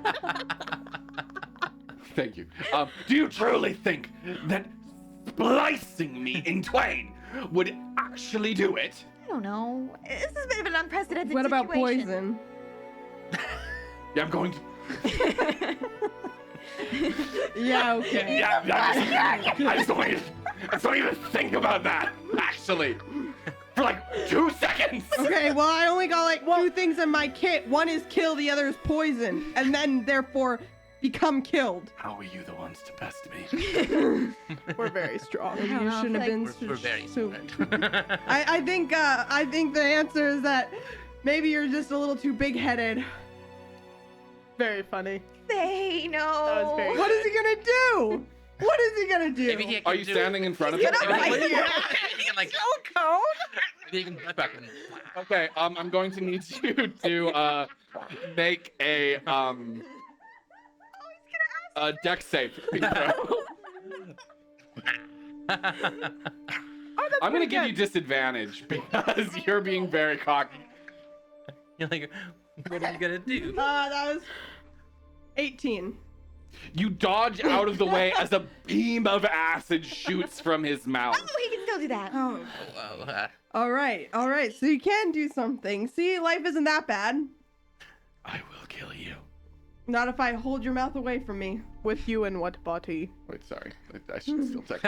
Thank you. Do you truly think that splicing me in twain would actually do it? I don't know. This is a bit of an unprecedented What about situation. poison? Yeah, I'm going to. Yeah, okay. Yeah, I just don't even think about that. Actually, for like 2 seconds. Okay, well, I only got like 2 things in my kit. One is kill, the other is poison, and then therefore become killed. How are you the ones to best me? We're very strong. You don't know, shouldn't have like- been We're very so. smart. I think the answer is that maybe you're just a little too big-headed. Very funny. Say no. That was very- What is he gonna do? What is he gonna do? Maybe he can Are you do- standing in front of Get him? up Maybe right he here. can like... Maybe he can press back and... Okay, I'm going to need you to make a deck save. I'm gonna give you disadvantage because you're being very cocky. You're like, what are you gonna do? That was 18. You dodge out of the way as a beam of acid shoots from his mouth. Oh, he can still do that. Oh. Well, All right. So you can do something. See, life isn't that bad. I will kill you. Not if I hold your mouth away from me. With you in what body? Wait, sorry. I should still text.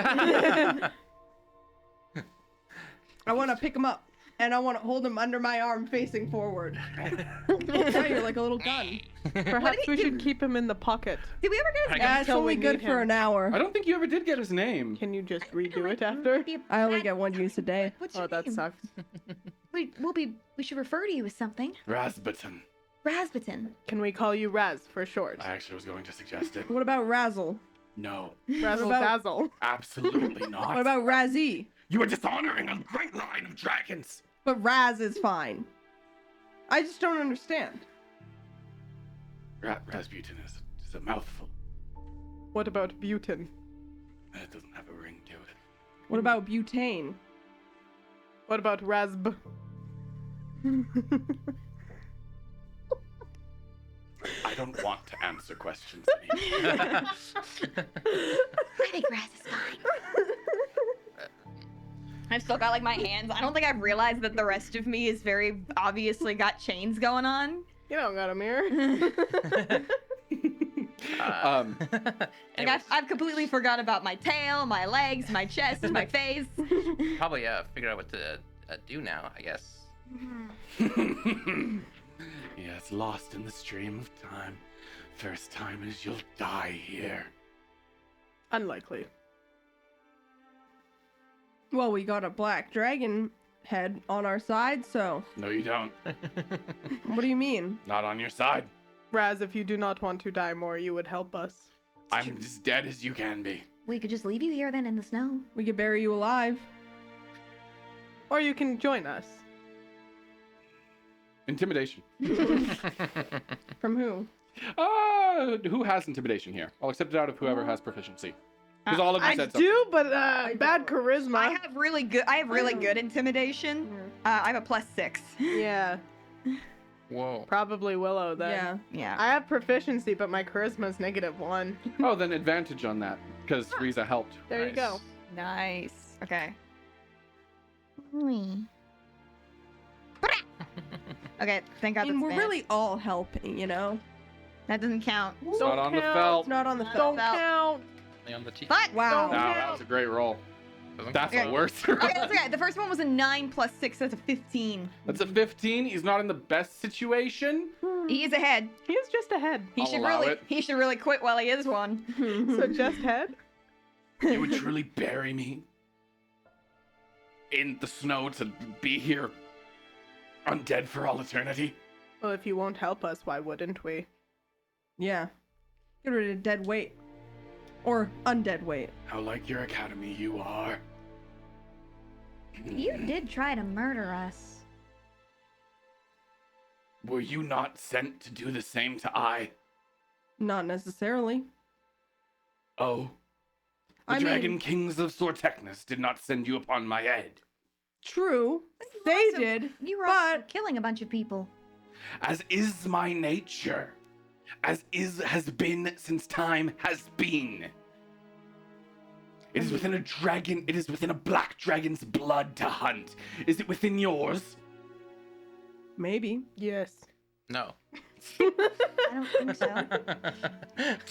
I want to pick him up, and I want to hold him under my arm facing forward. Yeah, you're like a little gun. Perhaps we should keep him in the pocket. Did we ever get his Yeah, it's Until we only good need for him. an hour. I don't think you ever did get his name. Can you just redo it after? I only get 1 use a day. What's Oh, your that name? sucks. We should refer to you as something. Rasputin. Rasputin. Can we call you Raz for short? I actually was going to suggest it. What about Razzle? No, Razzle about- dazzle. absolutely not. What about Razzie? You are dishonoring a great line of dragons. But Raz is fine. I just don't understand. Rasputin is a mouthful. What about butane? It doesn't have a ring to it. What about butane? What about rasb? I don't want to answer questions anymore. I think Raz is fine. I've still got like my hands. I don't think I've realized that the rest of me is very obviously got chains going on. You don't got a mirror. Like I've completely forgot about my tail, my legs, my chest, my face. Probably figure out what to do now, I guess. Yes, lost in the stream of time. First time is you'll die here. Unlikely. Well, we got a black dragon head on our side, so No, you don't. what do you mean? Not on your side. Raz, if you do not want to die more, you would help us. I'm as dead as you can be. We could just leave you here then in the snow. We could bury you alive. Or you can join us. Intimidation. From who? Who has intimidation here? I'll accept it out of whoever has proficiency. Because all of you I said something. do, but bad charisma. I have really good intimidation. I have a +6. Yeah, Whoa. probably Willow then. Yeah. Yeah. I have proficiency, but my charisma's -1. Oh, then advantage on that. Because Riza helped. There you go. Nice. Okay. Okay, thank I God mean, that's we're bad. really all helping, you know? That doesn't count. It's Don't not on the count. felt. It's not on the No. felt. Don't count. Only on the teeth. But Wow. No, that was a great roll. Doesn't That's Okay. a worse okay, that's okay. The first one was a 9 + 6, so that's a 15. That's a 15. He's not in the best situation. He is ahead. He is just ahead. He I'll should allow really it. he should really quit while he is one. So just head. You would truly bury me in the snow to be here undead for all eternity? Well, if you won't help us, why wouldn't we? Yeah. Get rid of dead weight. Or undead weight. How like your academy you are. You did try to murder us. Were you not sent to do the same to I? Not necessarily. Oh. The I Dragon mean- Kings of Sortechnus did not send you upon my head. True, You were they also- did, You were also but killing a bunch of people. As is my nature. As is has been since time has been. It is within a dragon, it is within a black dragon's blood to hunt. Is it within yours? maybe. Yes. No. I don't think so.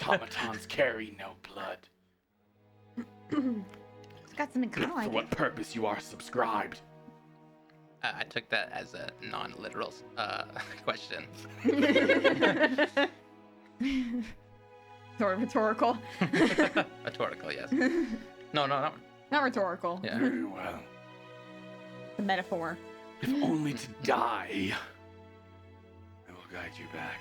Automatons carry no blood. It's got something kind of For like what purpose you are subscribed? I took that as a non-literal question. Sort of rhetorical. Rhetorical, yes. No, not. Not rhetorical. Yeah. Very well. The metaphor. If only to die. I will guide you back.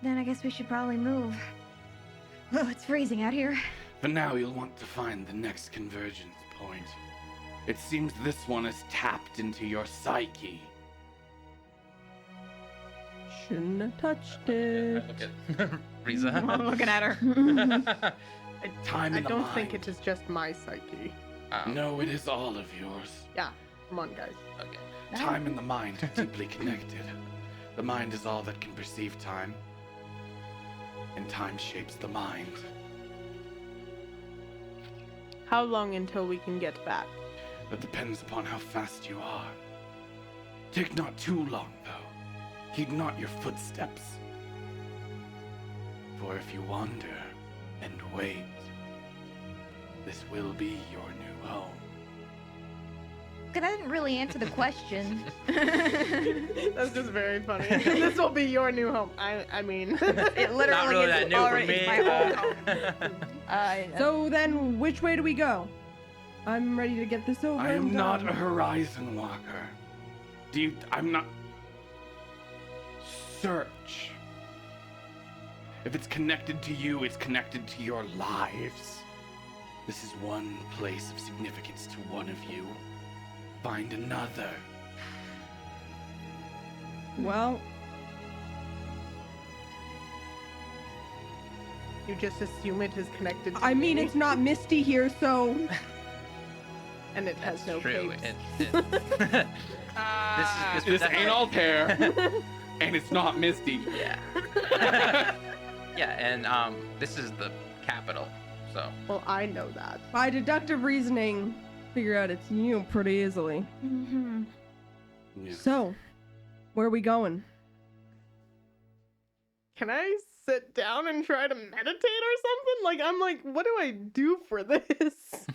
Then I guess we should probably move. Oh, it's freezing out here. For now, you'll want to find the next convergence point. It seems this one has tapped into your psyche. Shouldn't have touched it. Look at Riza. I'm looking at her. Time I in the don't mind. think it is just my psyche. No, it is all of yours. Yeah. Come on, guys. Okay. Time and the mind are deeply connected. The mind is all that can perceive time. And time shapes the mind. How long until we can get back? That depends upon how fast you are. Take not too long, though. Heed not your footsteps. For if you wander and wait, this will be your new home. But I didn't really answer the question. That's just very funny. This will be your new home. I mean, It literally Not really is that new for already me. my old home. So then, which way do we go? I'm ready to get this over. I am and not done. a horizon walker. I'm not. Search. If it's connected to you, it's connected to your lives. This is one place of significance to one of you. Find another. Well, you just assume it is connected to I mean, me, it's not Misty here, so and it has no True. capes. This ain't Altair, and it's not Misty. Yeah. Yeah, and this is the capital, so. Well, I know that. by deductive reasoning, figure out it's you pretty easily. Mm-hmm. Yeah. So, where are we going? Can I sit down and try to meditate or something? Like, I'm like, what do I do for this?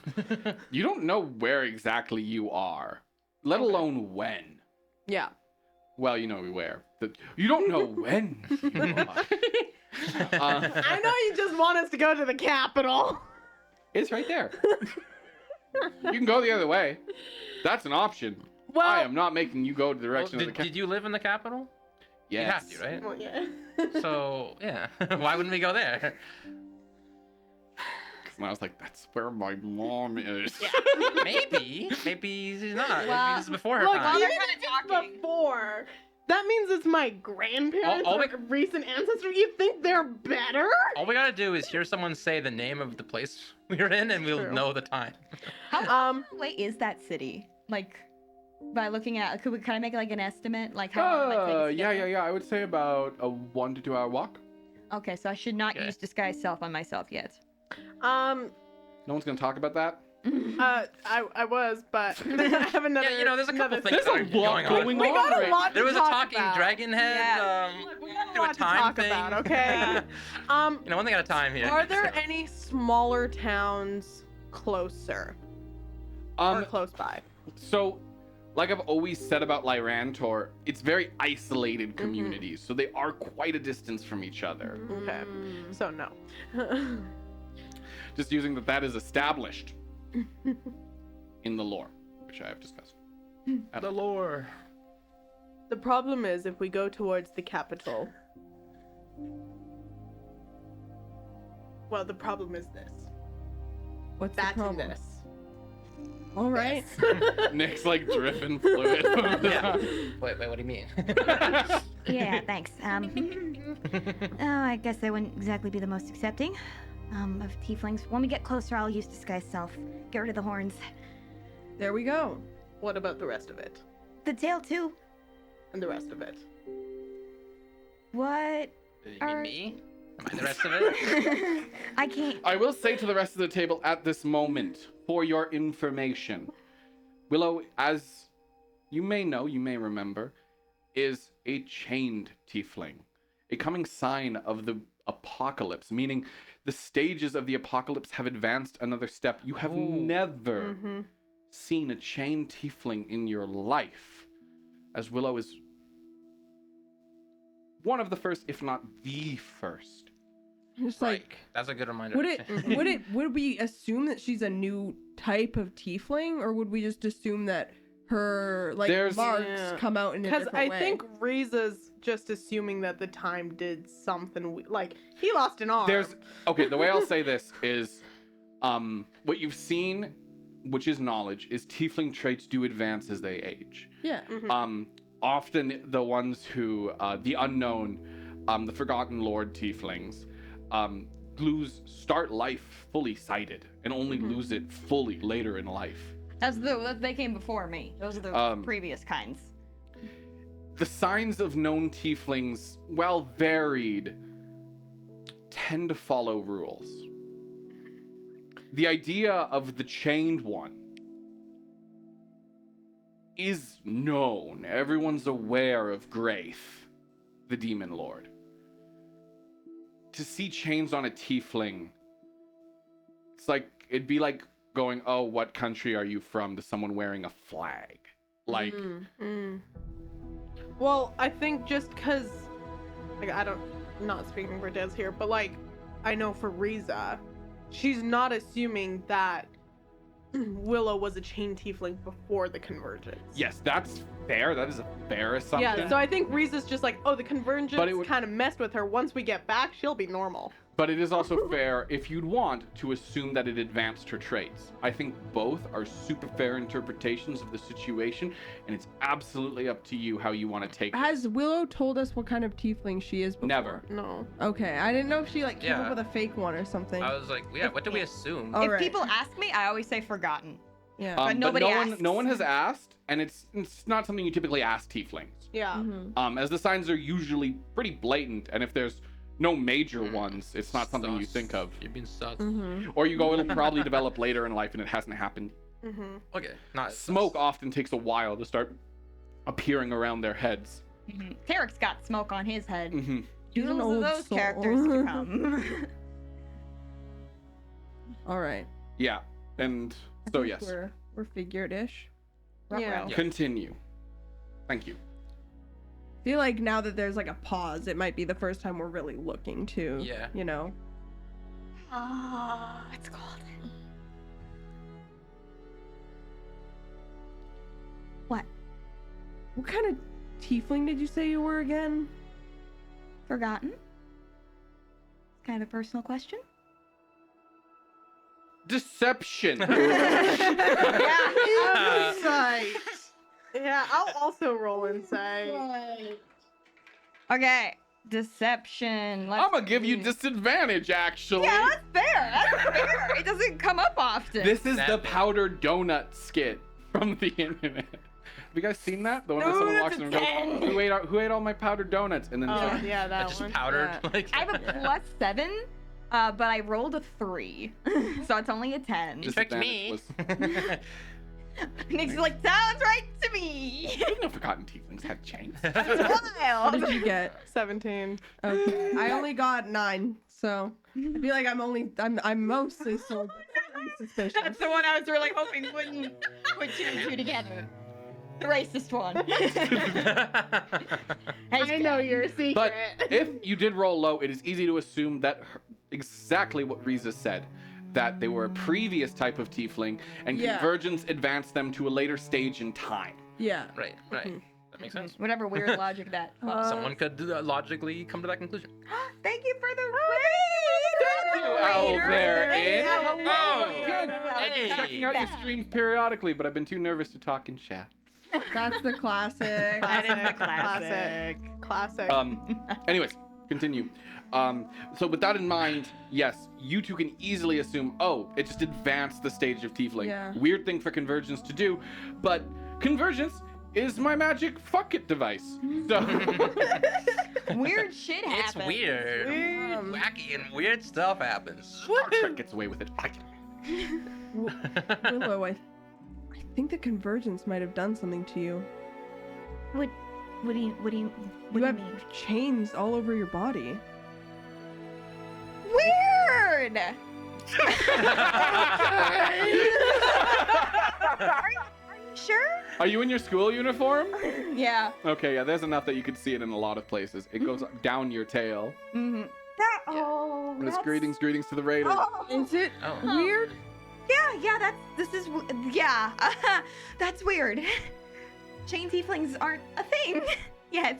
You don't know where exactly you are, let alone when. Yeah. Well, you know where. You don't know when you are. I know you just want us to go to the capital. It's right there. You can go the other way. That's an option. Well, I am not making you go to the Well, direction of the did you live in the capital? Yes. You have to, right? Well, yeah. So, yeah. Why wouldn't we go there? And I was like, that's where my mom is. Maybe. Maybe he's not. Well, Maybe he's before her Look, time. even they're if kinda it's talking. before, that means it's my grandparents All or we- recent ancestors. You think they're better? All we gotta do is hear someone say the name of the place we're in, and we'll True. know the time. How far away is that city? Like, by looking at, could we kind of make like an estimate? Like how long it might take us to get there? Yeah. I would say about a 1 to 2 hour walk. Okay, so I should not Okay. use disguise self on myself yet. No one's gonna talk about that. I was, but I have another. Yeah, you know, there's a couple another- things There's that a are lot going on. going We on got a right lot There to was a talk talking about. dragon head. Yeah. Look, we got a do a lot to time talk thing. about, okay? You know, one thing at a time here. Are there any smaller towns closer or close by? So, like I've always said about Lyrantor, it's very isolated communities, so they are quite a distance from each other. Okay, so no. Just using that is established in the lore, which I have discussed. The lore. The problem is if we go towards the capital. Well, the problem is this. What's That's the in problem? this. All right. Nick's like dripping fluid. Yeah. Wait, what do you mean? Yeah, thanks. Oh, I guess they wouldn't exactly be the most accepting. of tieflings. When we get closer, I'll use disguise self. Get rid of the horns. There we go. What about the rest of it? The tail too. And the rest of it? What? You mean me? Am I the rest of it? I can't. I will say to the rest of the table at this moment, for your information, Willow, as you may know, you may remember, is a chained tiefling, a coming sign of the apocalypse, meaning the stages of the apocalypse have advanced another step. You have never seen a chained tiefling in your life, as Willow is one of the first, if not the first. Just Right. like, That's a good reminder. would we assume that she's a new type of tiefling, or would we just assume that her marks come out in a different way? Because I think Riza's just assuming that the time did something. Like, he lost an arm. Okay, the way I'll say this is, what you've seen, which is knowledge, is tiefling traits do advance as they age. Yeah. Often the ones who, the unknown, the Forgotten Lord tieflings, start life fully sighted and only lose it fully later in life. They came before me. Those are the previous kinds. The signs of known tieflings, while varied, tend to follow rules. The idea of the chained one is known. Everyone's aware of Graith, the demon lord. To see chains on a tiefling, it'd be like going, oh, what country are you from, to someone wearing a flag. Like, Well, I think just because, not speaking for Des here, but I know for Riza, she's not assuming that Willow was a chain tiefling before the convergence. yes, that's fair. That is a fair assumption. Yeah, so I think Riza's just like, oh, the convergence kind of messed with her. Once we get back, she'll be normal. But it is also fair, if you'd want, to assume that it advanced her traits. I think both are super fair interpretations of the situation, and it's absolutely up to you how you want to take it. Has Willow told us what kind of tiefling she is before? Never. No. Okay, I didn't know if she came Yeah. up with a fake one or something. I was like, yeah, what do we assume? All If right. people ask me, I always say forgotten. Yeah. But nobody asks. no one has asked, and it's not something you typically ask tieflings. Yeah. As the signs are usually pretty blatant, and if there's no major ones, it's not something you Sus. think of. You've been sus. Or you go, it'll probably develop later in life and it hasn't happened. Okay, not Smoke often takes a while to start appearing around their heads. Tarek's got smoke on his head. He's an Doodles of old those soul. characters to come. All right. Yeah, and so yes, We're figured-ish. Yeah. Yeah. continue. Thank you. I feel like now that there's a pause, it might be the first time we're really looking to, Yeah. It's called. What? What kind of tiefling did you say you were again? Forgotten? Kind of a personal question. Deception. Insight. Yeah, I'll also roll insight. Okay, deception. I'm gonna give you disadvantage, actually. Yeah, that's fair. That's fair. It doesn't come up often. This is the That- powdered donut skit from the internet. Have you guys seen that? The one where No, someone that's walks in and a goes, 10. who ate all my powdered donuts? And then it's Oh, like, yeah, that just one. powdered. Yeah. Like I have a +7, but I rolled a 3, so it's only a 10. you tricked me. Disadvantage Nick's like, sounds right to me. no Forgotten tieflings had chains. That's What wild. did you get? 17. Okay. I only got 9, so I feel like I'm mostly so suspicious. That's the one I was really hoping wouldn't put 2 and 2 together. The racist one. I know your secret. But if you did roll low, it is easy to assume that exactly what Riza said, that they were a previous type of tiefling, and Yeah. Convergence advanced them to a later stage in time. Yeah. right. That makes sense. Whatever weird logic that. Someone could logically come to that conclusion. Thank you for the Thank you, Owl Bear Inn. Hello. Good. Hey. Checking out your streams periodically, but I've been too nervous to talk in chat. That's the classic. That is the Classic. Classic. Anyways, continue. So with that in mind, yes, you two can easily assume, oh, it just advanced the stage of Tiefling. Yeah. Weird thing for Convergence to do, but Convergence is my magic fuck it device. So Weird shit It's happens. weird. Wacky and weird stuff happens. Star Trek gets away with it. Willow, I think the Convergence might have done something to you. What do you You have mean? chains all over your body. Weird. Are you sure? Are you in your school uniform? Yeah. Okay, yeah, there's enough that you could see it in a lot of places. It goes down your tail. Mm-hmm. Oh. And it's that's- greetings to the raiders. Oh. Is it Oh. weird? Yeah. Yeah. That's weird. Chain tieflings aren't a thing. Yeah,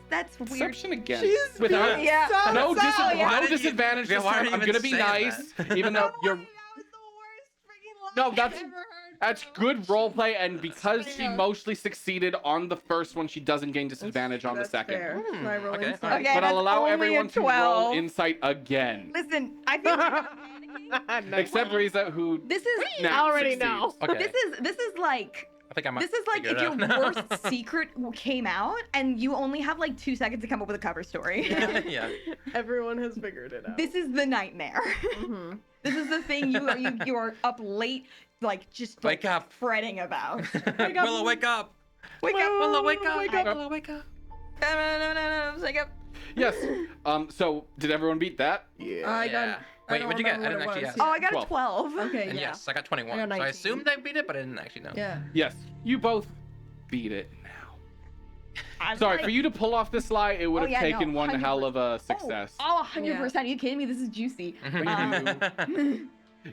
that's weird. Deception again. She's Without being Yeah. so no, sad. Why no did you- disadvantage yeah, this why time. are you I'm even gonna be saying nice, even though you're. That was the worst freaking line No, that's- I've ever heard. That's good roleplay, and because she mostly succeeded on the first one, she doesn't gain disadvantage on the That's second. fair. Can I roll Okay. insight? Okay. But I'll that's allow only a everyone to roll 12. insight again, Listen, I think Nice. except Riza, who this is now I already succeeds. know. Okay. this is like I think I might. this is like figure if it your out now. worst secret came out and you only have like 2 seconds to come up with a cover story. Yeah. Everyone has figured it out. This is the nightmare. Mhm. This is the thing you are up late, like just like, Wake up. fretting about. Willow, wake up. Wake up, Willow, wake up. Wake up. Willow, wake up. No, wake up. Yes. So did everyone beat that? Yeah. I got. Yeah. I Wait, don't what'd you get? I remember didn't what it actually was. Oh, I got 12. a 12. Okay, And yeah. yes, I got 21. I got So I 19. assumed I beat it, but I didn't actually know. Yeah. Yes. You both beat it now. I'm Sorry, like- for you to pull off this lie, it would Oh, have yeah, taken no, one 100%. hell of a success. Oh, 100%. Are you kidding me? This is juicy.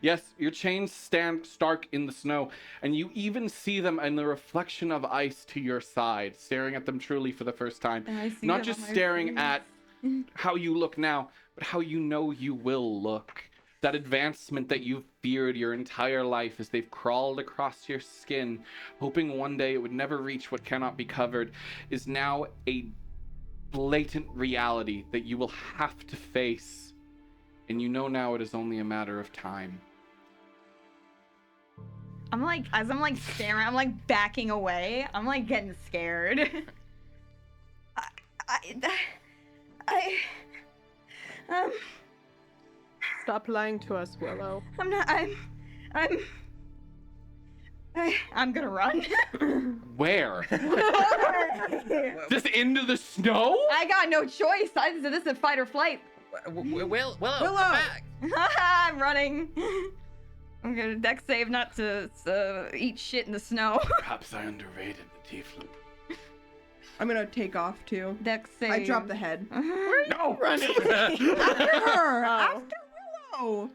Yes, your chains stand stark in the snow, and you even see them in the reflection of ice to your side, staring at them truly for the first time. And I see Not them just on my staring face. at how you look now, but how you know you will look. That advancement that you've feared your entire life as they've crawled across your skin, hoping one day it would never reach what cannot be covered, is now a blatant reality that you will have to face. And you know now it is only a matter of time. I'm like, as I'm like staring, I'm like backing away. I'm like getting scared. Stop lying to us, Willow. I'm not, I'm gonna run. Where? Just into the snow? I got no choice. This is fight or flight. Willow, Willow. come back. I'm running. I'm gonna deck save not to eat shit in the snow. Perhaps I underrated the tiefling. I'm gonna take off too. Deck save. I dropped the head. No! Running. After her! Oh. After Willow!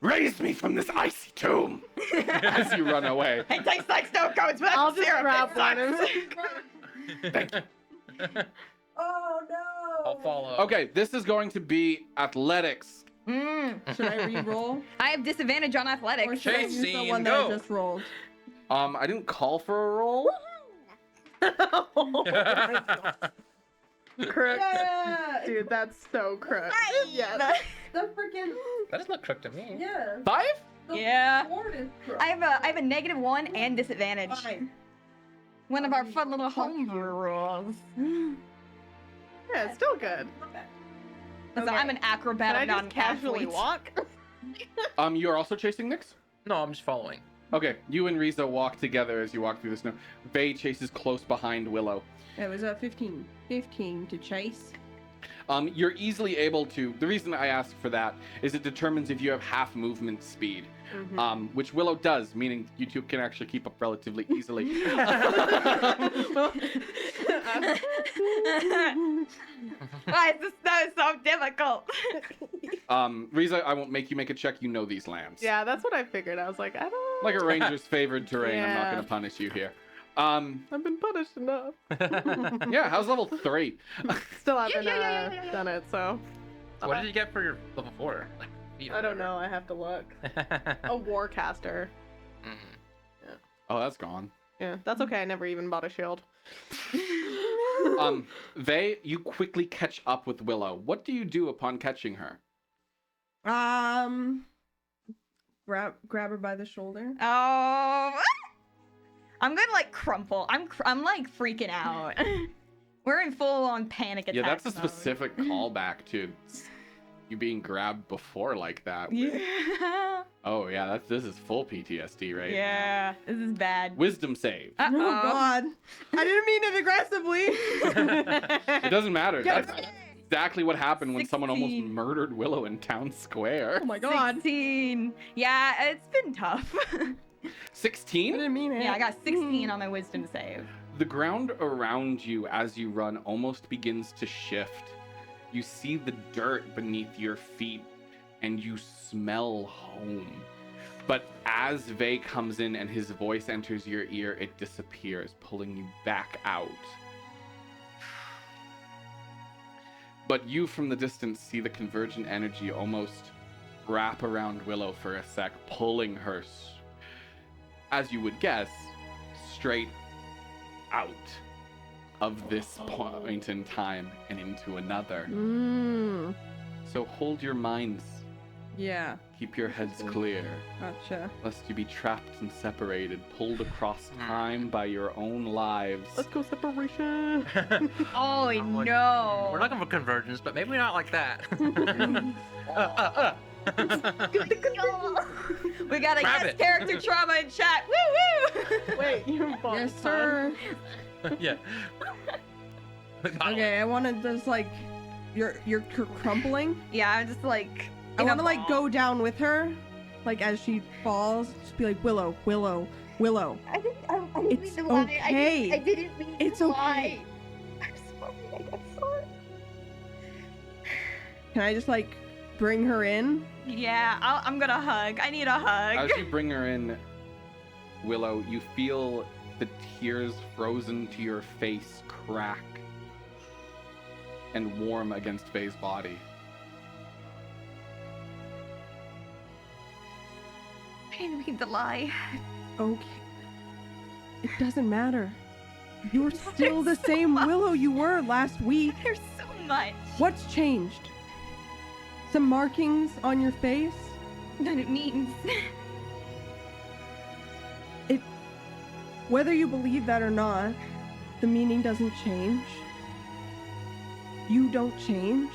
Raise me from this icy tomb! As you run away. It tastes like snow cones, but I'll that's just syrup. grab It one sucks. and Thank you. Oh no! I'll follow. Okay, this is going to be athletics. Should I re-roll? I have disadvantage on Or athletics. should I use the Chasing, one that I go. just rolled? I didn't call for a roll. crook. Yeah! Dude, that's so crook. Yeah, the freaking. That doesn't look crooked to me. Yeah. 5? The Yeah. board is crooked. I have a -1 and disadvantage. Fine. One of our fun little homebrew rules. Yeah, it's still good. So Okay. I'm an acrobat, Can I I'm just not casually walk? You are also chasing Nyx? No, I'm just following. Okay, you and Riza walk together as you walk through the snow. Vey chases close behind Willow. It was a 15. 15 to chase. You're easily able to. The reason I ask for that is it determines if you have half movement speed, which Willow does, meaning you two can actually keep up relatively easily. Why is this so difficult? Riza, I won't make you make a check. You know these lands. Yeah, that's what I figured. I was like, I don't. Like a ranger's favored terrain. I'm not Yeah. going to punish you here. I've been punished enough. Yeah, how's level 3? Still haven't yeah. done it, so. What did you get for your level 4? Like, feet or I don't know. I have to look. whatever? A warcaster. Oh, that's gone. Yeah, that's okay. I never even bought a shield. You quickly catch up with Willow. What do you do upon catching her? Grab her by the shoulder. Oh, I'm gonna like crumple. I'm like freaking out. We're in full on panic attack. Yeah, that's a mode. specific callback to you being grabbed before like that. Yeah. Oh yeah, this is full PTSD, right? Yeah, this is bad. Wisdom save. Oh God! I didn't mean it aggressively. It doesn't matter. Yeah. That's exactly what happened when someone almost 16. murdered Willow in town square. Oh my God! 16. Yeah, it's been tough. I 16? didn't mean it. Yeah, I got 16 on my wisdom save. The ground around you as you run almost begins to shift. You see the dirt beneath your feet and you smell home. But as Vey comes in and his voice enters your ear, it disappears, pulling you back out. But you from the distance see the convergent energy almost wrap around Willow for a sec, pulling her, as you would guess, straight out of this point in time and into another. So hold your minds. Yeah. Keep your heads clear, Gotcha. lest you be trapped and separated, pulled across time by your own lives. Let's go separation. Oh I'm like, no. We're looking for convergence, but maybe not like that. We got a Grab guest it. character trauma in chat. Woo woo. Wait, you bought Yes, sir. Yeah. Okay, I want to just like, you're crumpling. Yeah, I'm just like. I in a want to like ball. go down with her, like as she falls. Just be like Willow, Willow, Willow. I didn't It's mean to lie. okay. I didn't mean It's to okay. lie. I'm sorry. I'm sorry. Can I just like bring her in? Yeah, I'm gonna hug. I need a hug. As you bring her in, Willow, you feel the tears frozen to your face crack and warm against Vey's body. I didn't mean to lie. Okay. It doesn't matter. You're still the same Willow you were last week. There's so much What's changed? Some markings on your face? that it means. Whether you believe that or not, the meaning doesn't change. You don't change.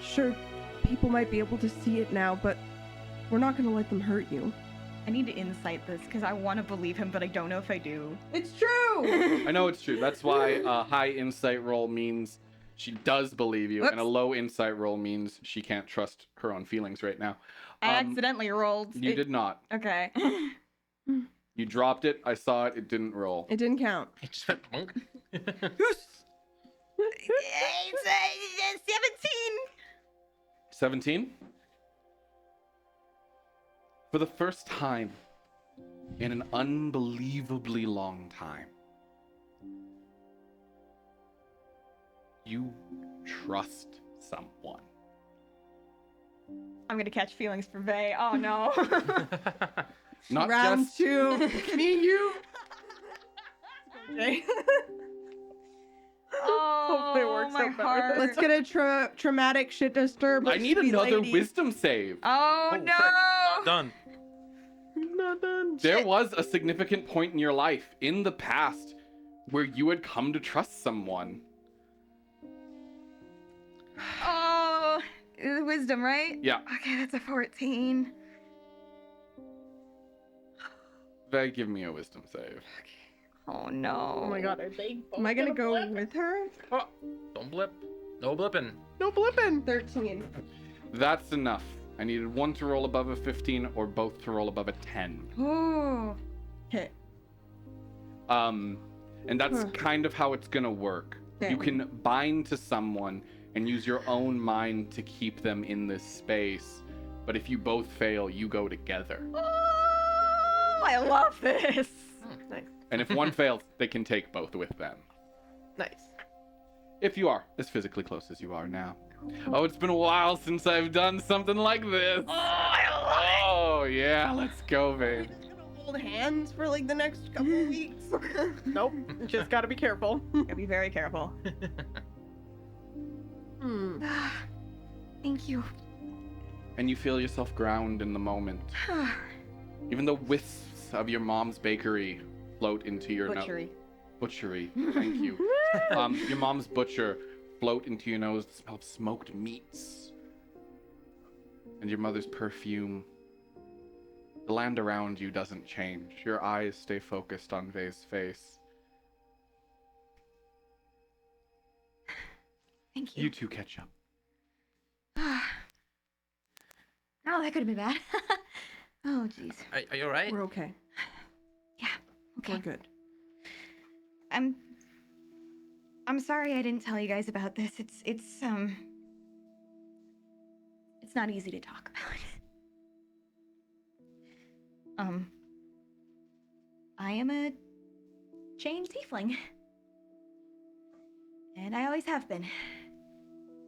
Sure, people might be able to see it now, but we're not gonna let them hurt you. I need to insight this because I want to believe him, but I don't know if I do. It's true! I know it's true. That's why a high insight roll means she does believe you, and a Whoops. low insight roll means she can't trust her own feelings right now. I accidentally rolled. You did not. Okay. You dropped it. I saw it. It didn't roll. It didn't count. It just went bonk. It's 17. 17? For the first time in an unbelievably long time, you trust someone. I'm gonna catch feelings for Vey. Oh no. Not Round just 2. Me and you. Okay. Oh, Hopefully it works my out better. heart. Let's get a traumatic shit disturb. I need sweet another lady. wisdom save. Oh, frick. no. Not done. Not done. There was a significant point in your life in the past where you had come to trust someone. Oh, wisdom, right? Yeah. Okay, that's a 14. Vey, give me a wisdom save. Oh no. Oh my god, are they both Am I gonna go blip? with her? Oh, don't blip. No blipping. No blipping. 13. That's enough. I needed one to roll above a 15 or both to roll above a 10. Ooh. Okay. And that's kind of how it's gonna work. Okay. You can bind to someone and use your own mind to keep them in this space. But if you both fail, you go together. Oh, I love this. Nice. And if one fails, they can take both with them. Nice. If you are as physically close as you are now. Oh, it's been a while since I've done something like this. Oh, I love Oh, yeah, let's go, babe. hold hands for like the next couple of weeks? Nope. Just gotta be careful. Gotta be very careful. Thank you. And you feel yourself ground in the moment. Even the wisps of your mom's bakery float into your Butchery. Butchery. Thank you. Your mom's butcher float into your nose, the smell of smoked meats. And your mother's perfume. The land around you doesn't change. Your eyes stay focused on Vay's face. Thank you. You two catch up. Oh, that could have been bad. Oh, jeez. Are you alright? We're okay. Yeah. Okay. We're good. I'm sorry I didn't tell you guys about this. It's not easy to talk about. I am a chained tiefling. And I always have been.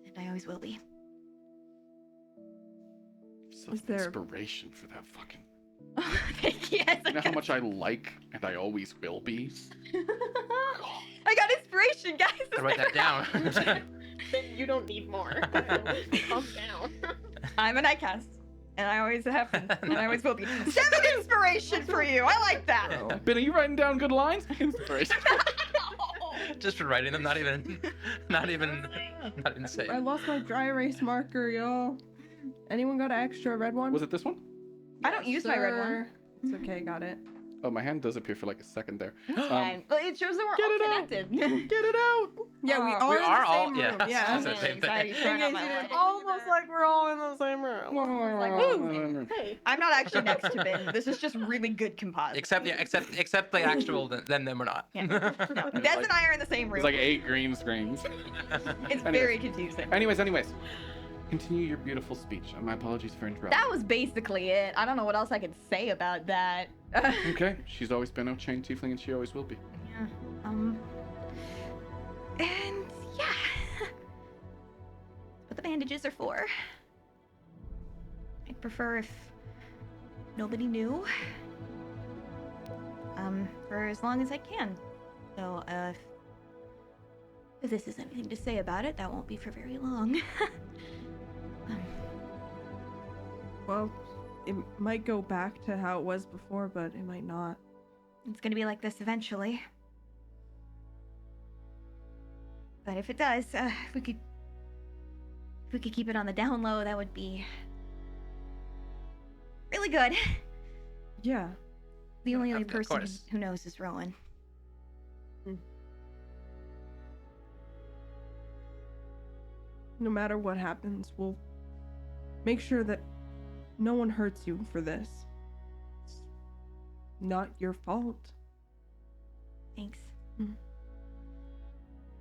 And I always will be. So Is there- inspiration for that fucking. Yes, You know how much I like and I always will be? I got inspiration, guys. I write that down. You don't need more. Calm down. I'm an ICAST, and I always have been, and I always will be. 7 inspiration for you. I like that. Ben, are you writing down good lines? Inspiration. Just for writing them, not even saying. I lost my dry erase marker, y'all. Anyone got an extra red one? Was it this one? I don't use my red one. Sir. It's okay, got it. Oh, my hand does appear for like a second there. And it shows that we're Get it all out. connected. Get it out. Yeah, we We are in are the all- same yeah. room. Yeah. Yeah. That's the same thing. Anxiety turned on my In case you life. didn't- Almost like we're all in the same room. Hey. I'm not actually next to Ben. This is just really good composite. Except the actual. Then we're not. Yeah. No, Des and I are in the same room. It's like 8 green screens. It's Anyways. very confusing. Anyways. Continue your beautiful speech. My apologies for interrupting. That was basically it. I don't know what else I could say about that. Okay, she's always been a chained tiefling and she always will be. Yeah. And yeah. What the bandages are for. I'd prefer if nobody knew. For as long as I can. So, if this is anything to say about it, that won't be for very long. Well, it might go back to how it was before, but it might not. It's gonna be like this eventually. But if it does, if we could keep it on the down low, that would be really good. Yeah. The only other Of person course. who knows is Rowan. No matter what happens, we'll make sure that no one hurts you for this. It's not your fault. Thanks.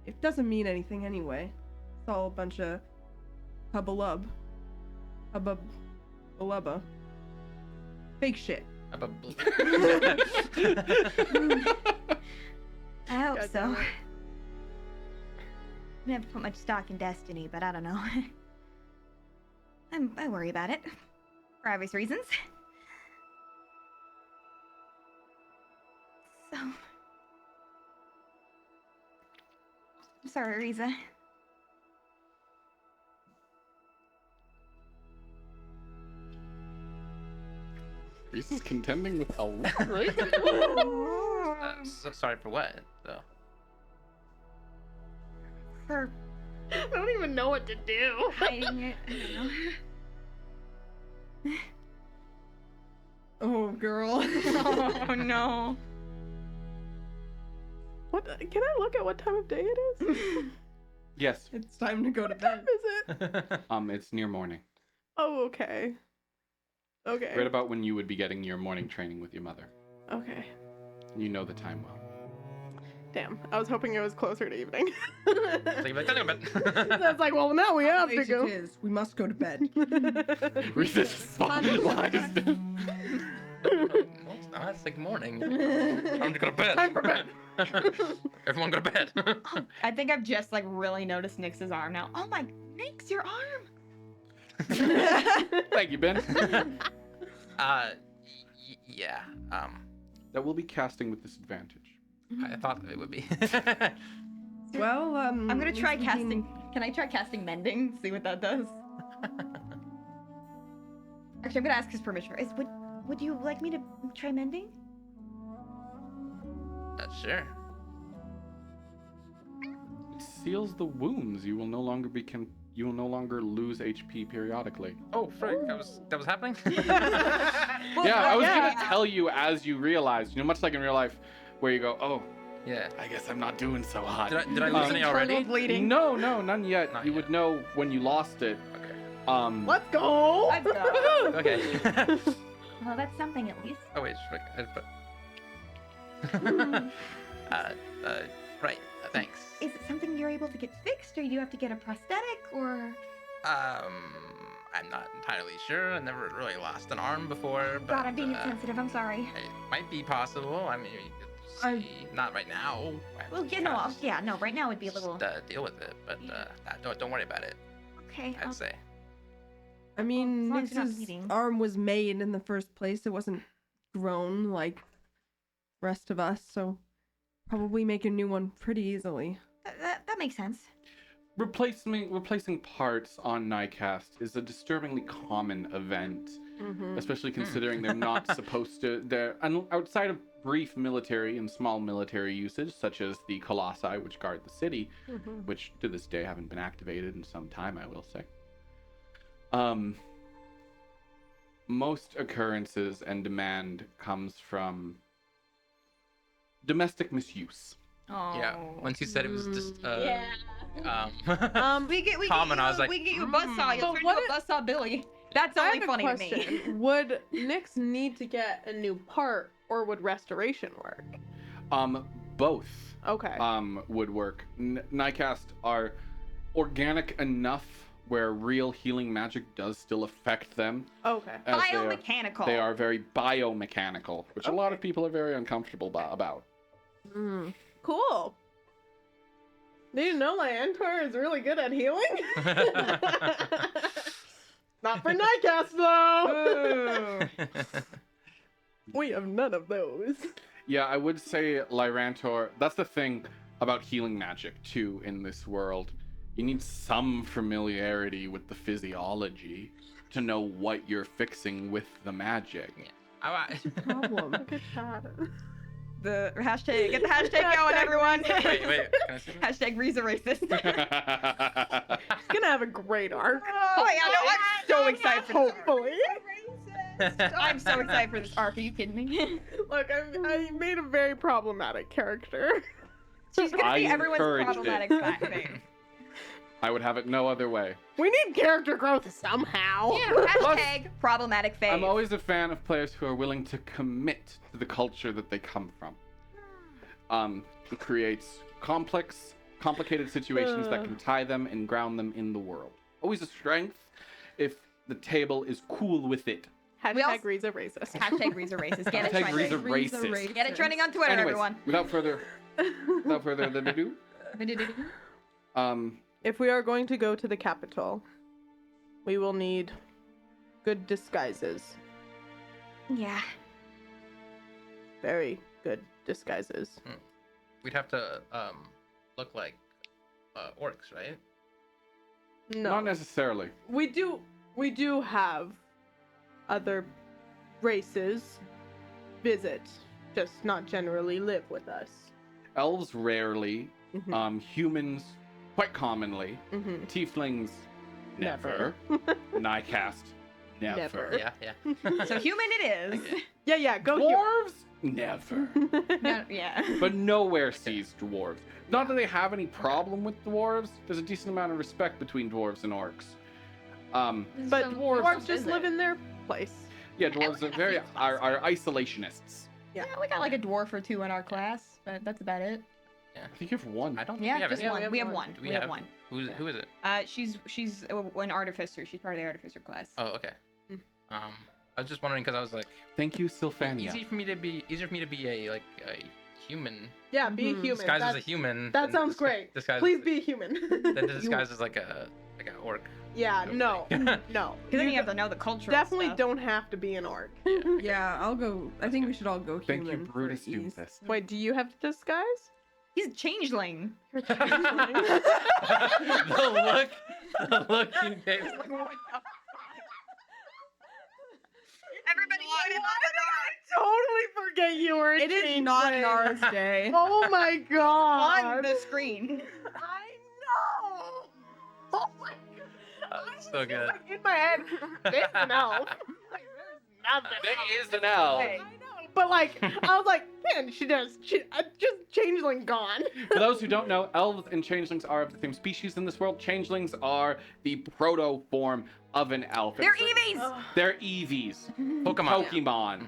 It doesn't mean anything anyway. It's all a bunch of hubbalub. Hubbub. Fake shit. I hope God so. damn it. I never put much stock in destiny, but I don't know. I worry about it. For obvious reasons. So... I'm sorry, Riza. Reese is contending with a lot, right? So sorry for what, though? For I don't even know what to do. hiding it. I don't know. Oh, girl. Oh no. What? Can I look at what time of day it is? Yes. It's time to go to bed. Is it? It's near morning. Oh, okay. Okay. Right about when you would be getting your morning training with your mother. Okay. You know the time well. Damn. I was hoping it was closer to evening. So you're like, "Tell me about it." That's like, well, now we have to go. It is. We must go to bed. Reese is fine. Well, it's like morning. Time to go to bed. Time for bed. Everyone go to bed. I think I've just like really noticed Nyx's arm now. Oh my, Nyx, your arm. Thank you, Ben. Yeah. that will be casting with disadvantage. I thought it would be. Well, I'm gonna try we casting. Can I try casting mending? See what that does. Actually, I'm gonna ask his permission. Would you like me to try mending? Sure. It seals the wounds. You will no longer lose HP periodically. Oh, frick! That was happening. I was gonna tell you as you realized. Much like in real life, where you go, oh, Yeah. I guess I'm not doing so hot. Did I lose any already? Bleeding. No, none yet. Not you yet. would know when you lost it. Okay. Let's go. Let's go. Okay. Well, that's something at least. Oh wait, frick. Right. Thanks. Is it something you're able to get fixed, or you have to get a prosthetic, or? I'm not entirely sure. I never really lost an arm before, but God, I'm being insensitive. I'm sorry. it might be possible. I mean, you could see. Not right now. Well, no. Right now would be a little. Just, deal with it, but don't worry about it. Okay. I'd say. I mean, as long as you're not Nix's bleeding. arm was made in the first place. It wasn't grown like the rest of us, so probably make a new one pretty easily. That makes sense. Replacing parts on Nycast is a disturbingly common event, especially considering they're not supposed to. Outside of brief military and small military usage, such as the Colossi, which guard the city, which to this day haven't been activated in some time, I will say. Most occurrences and demand comes from domestic misuse. Oh. Yeah. Once you said it was just We get common, I was like, we get you a buzzsaw. You But turn what into a buzzsaw Billy. That's I only have a funny to me. question. Would Nyx need to get a new part, or would restoration work? Both. Okay. Would work. Nycast are organic enough where real healing magic does still affect them. Okay. as Biomechanical. They are very biomechanical, which a lot of people are very uncomfortable about. Cool. Did you know Lyantor is really good at healing? Not for Nycast, though. We have none of those. Yeah, I would say Lyrantor. That's the thing about healing magic, too, in this world. You need some familiarity with the physiology to know what you're fixing with the magic. Problem. Look at that. The hashtag. Get the hashtag going, everyone. wait. Can I see that? Hashtag Reese racist. He's gonna have a great arc. Oh yeah, no, I'm so excited for this arc. Hopefully. I'm so excited for this arc. Are you kidding me? Look, I made a very problematic character. She's gonna I be everyone's encouraged it. problematic fag. I would have it no other way. We need character growth somehow. Hashtag problematic phase. I'm always a fan of players who are willing to commit to the culture that they come from. It creates complicated situations that can tie them and ground them in the world. Always a strength if the table is cool with it. We also- Hashtag Reza racist. Hashtag Reese racist. Get it Hashtag trending. Reza racist. Get it trending on Twitter, Anyways, everyone. without further ado, If we are going to go to the capital, we will need good disguises. Yeah. Very good disguises. We'd have to look like orcs, right? No. not necessarily. We do have other races visit, just not generally live with us. Elves rarely, humans quite commonly, Mm-hmm. tieflings never, Nycast never. Never. Yeah. So human it is. Yeah, go here. Dwarves never. No, yeah. But nowhere sees dwarves. Not that they have any problem with dwarves. There's a decent amount of respect between dwarves and orcs. But So dwarves just live in their place. Yeah, dwarves are isolationists. Yeah, we got like a dwarf or two in our class, but that's about it. I think you have one. I don't think Yeah, we have just any. one. We have one. Do We have one. Who is it? She's an artificer. She's part of the artificer class. Oh, okay. I was just wondering because I was like, Thank you, Sylphania. easier for me to be a human. Yeah, be Mhm. human. Disguised as a human. That than sounds great. Disguised Please be human. Then disguised as like a orc. Yeah, no. Because then you have to know the culture. Definitely don't have to be an orc. Yeah, I'll go. I think we should all go Thank human. you, for Brutus, ease. Doomfist. Wait, do you have to disguise? He's a changeling. The look he gave. Everybody Totally forget you were a It is not changeling. Nara's day. Oh my god. on the screen. I know. Oh my god. That's so good. Like, in my head, there's an elf. Like, there's nothing. There is an elf. I know. But like, I was like, man, she just changeling gone. For those who don't know, elves and changelings are of the same species in this world. Changelings are the proto form of an elf. They're Eevees. They're Eevees. Pokemon.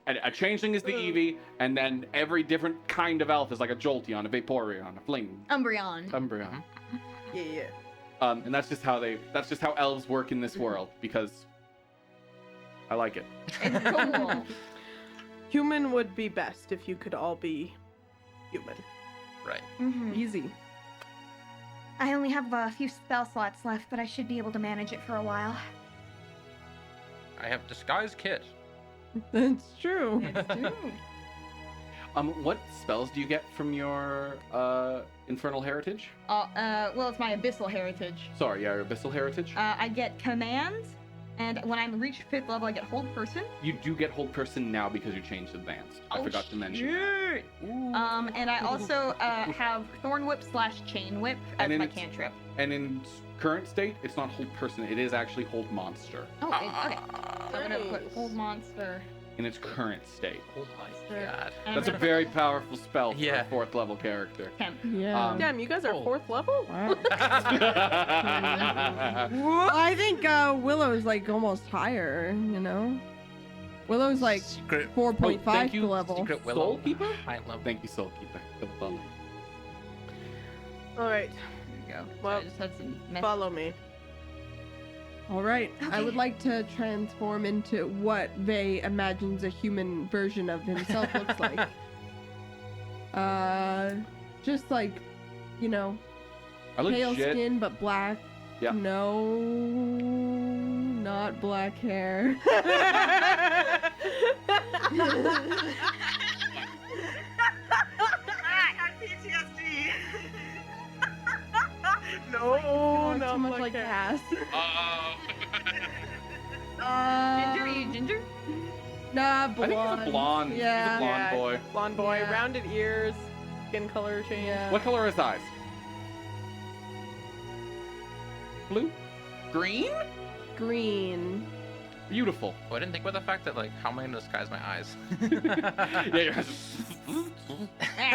A changeling is the Eevee, and then every different kind of elf is like a Jolteon, a Vaporeon, a Fling, Umbreon. Umbreon. Yeah. And that's just how elves work in this world, because I like it. It's cool. Human would be best if you could all be human. Right. Easy. I only have a few spell slots left, but I should be able to manage it for a while. I have disguise kit. That's true. What spells do you get from your infernal heritage? Well, it's my abyssal heritage. Sorry, yeah, your abyssal heritage. I get commands, and when I'm reached 5th level, I get hold person. You do get hold person now because you changed advanced. I forgot to mention. Shit. And I also have thorn whip / chain whip as And my it's- cantrip. And in current state, it's not hold person. It is actually hold monster Oh, okay. So I'm gonna put Nice. hold monster. in its current state. Oh my god. And That's a I'm very powerful spell for Yeah. a 4th level character. temp. Yeah. Damn, you guys are Oh. 4th level? Wow. I think Willow's like almost higher, you know? Willow's like Secret 4.5 thank you, level. Secret Willow. Soulkeeper? High level. Thank you, Soulkeeper. For the follow. Alright, There you go. Well, I just had some mess. follow me. All right. I would Okay. like to transform into what Vey imagines a human version of himself looks like. Just like, you know, I pale legit. skin but black. Yeah. No, not black hair. No, Oh, not too much like hair. ass. Ginger, are you ginger? Nah, I blonde. think he's a blonde. Yeah. He's a blonde Yeah. boy. Blonde boy, Yeah. rounded ears, skin color change. Yeah. What color are his eyes? Blue? Green? Green. Beautiful. Oh, I didn't think about the fact that, like, how am I gonna disguise my eyes? Yeah, your eyes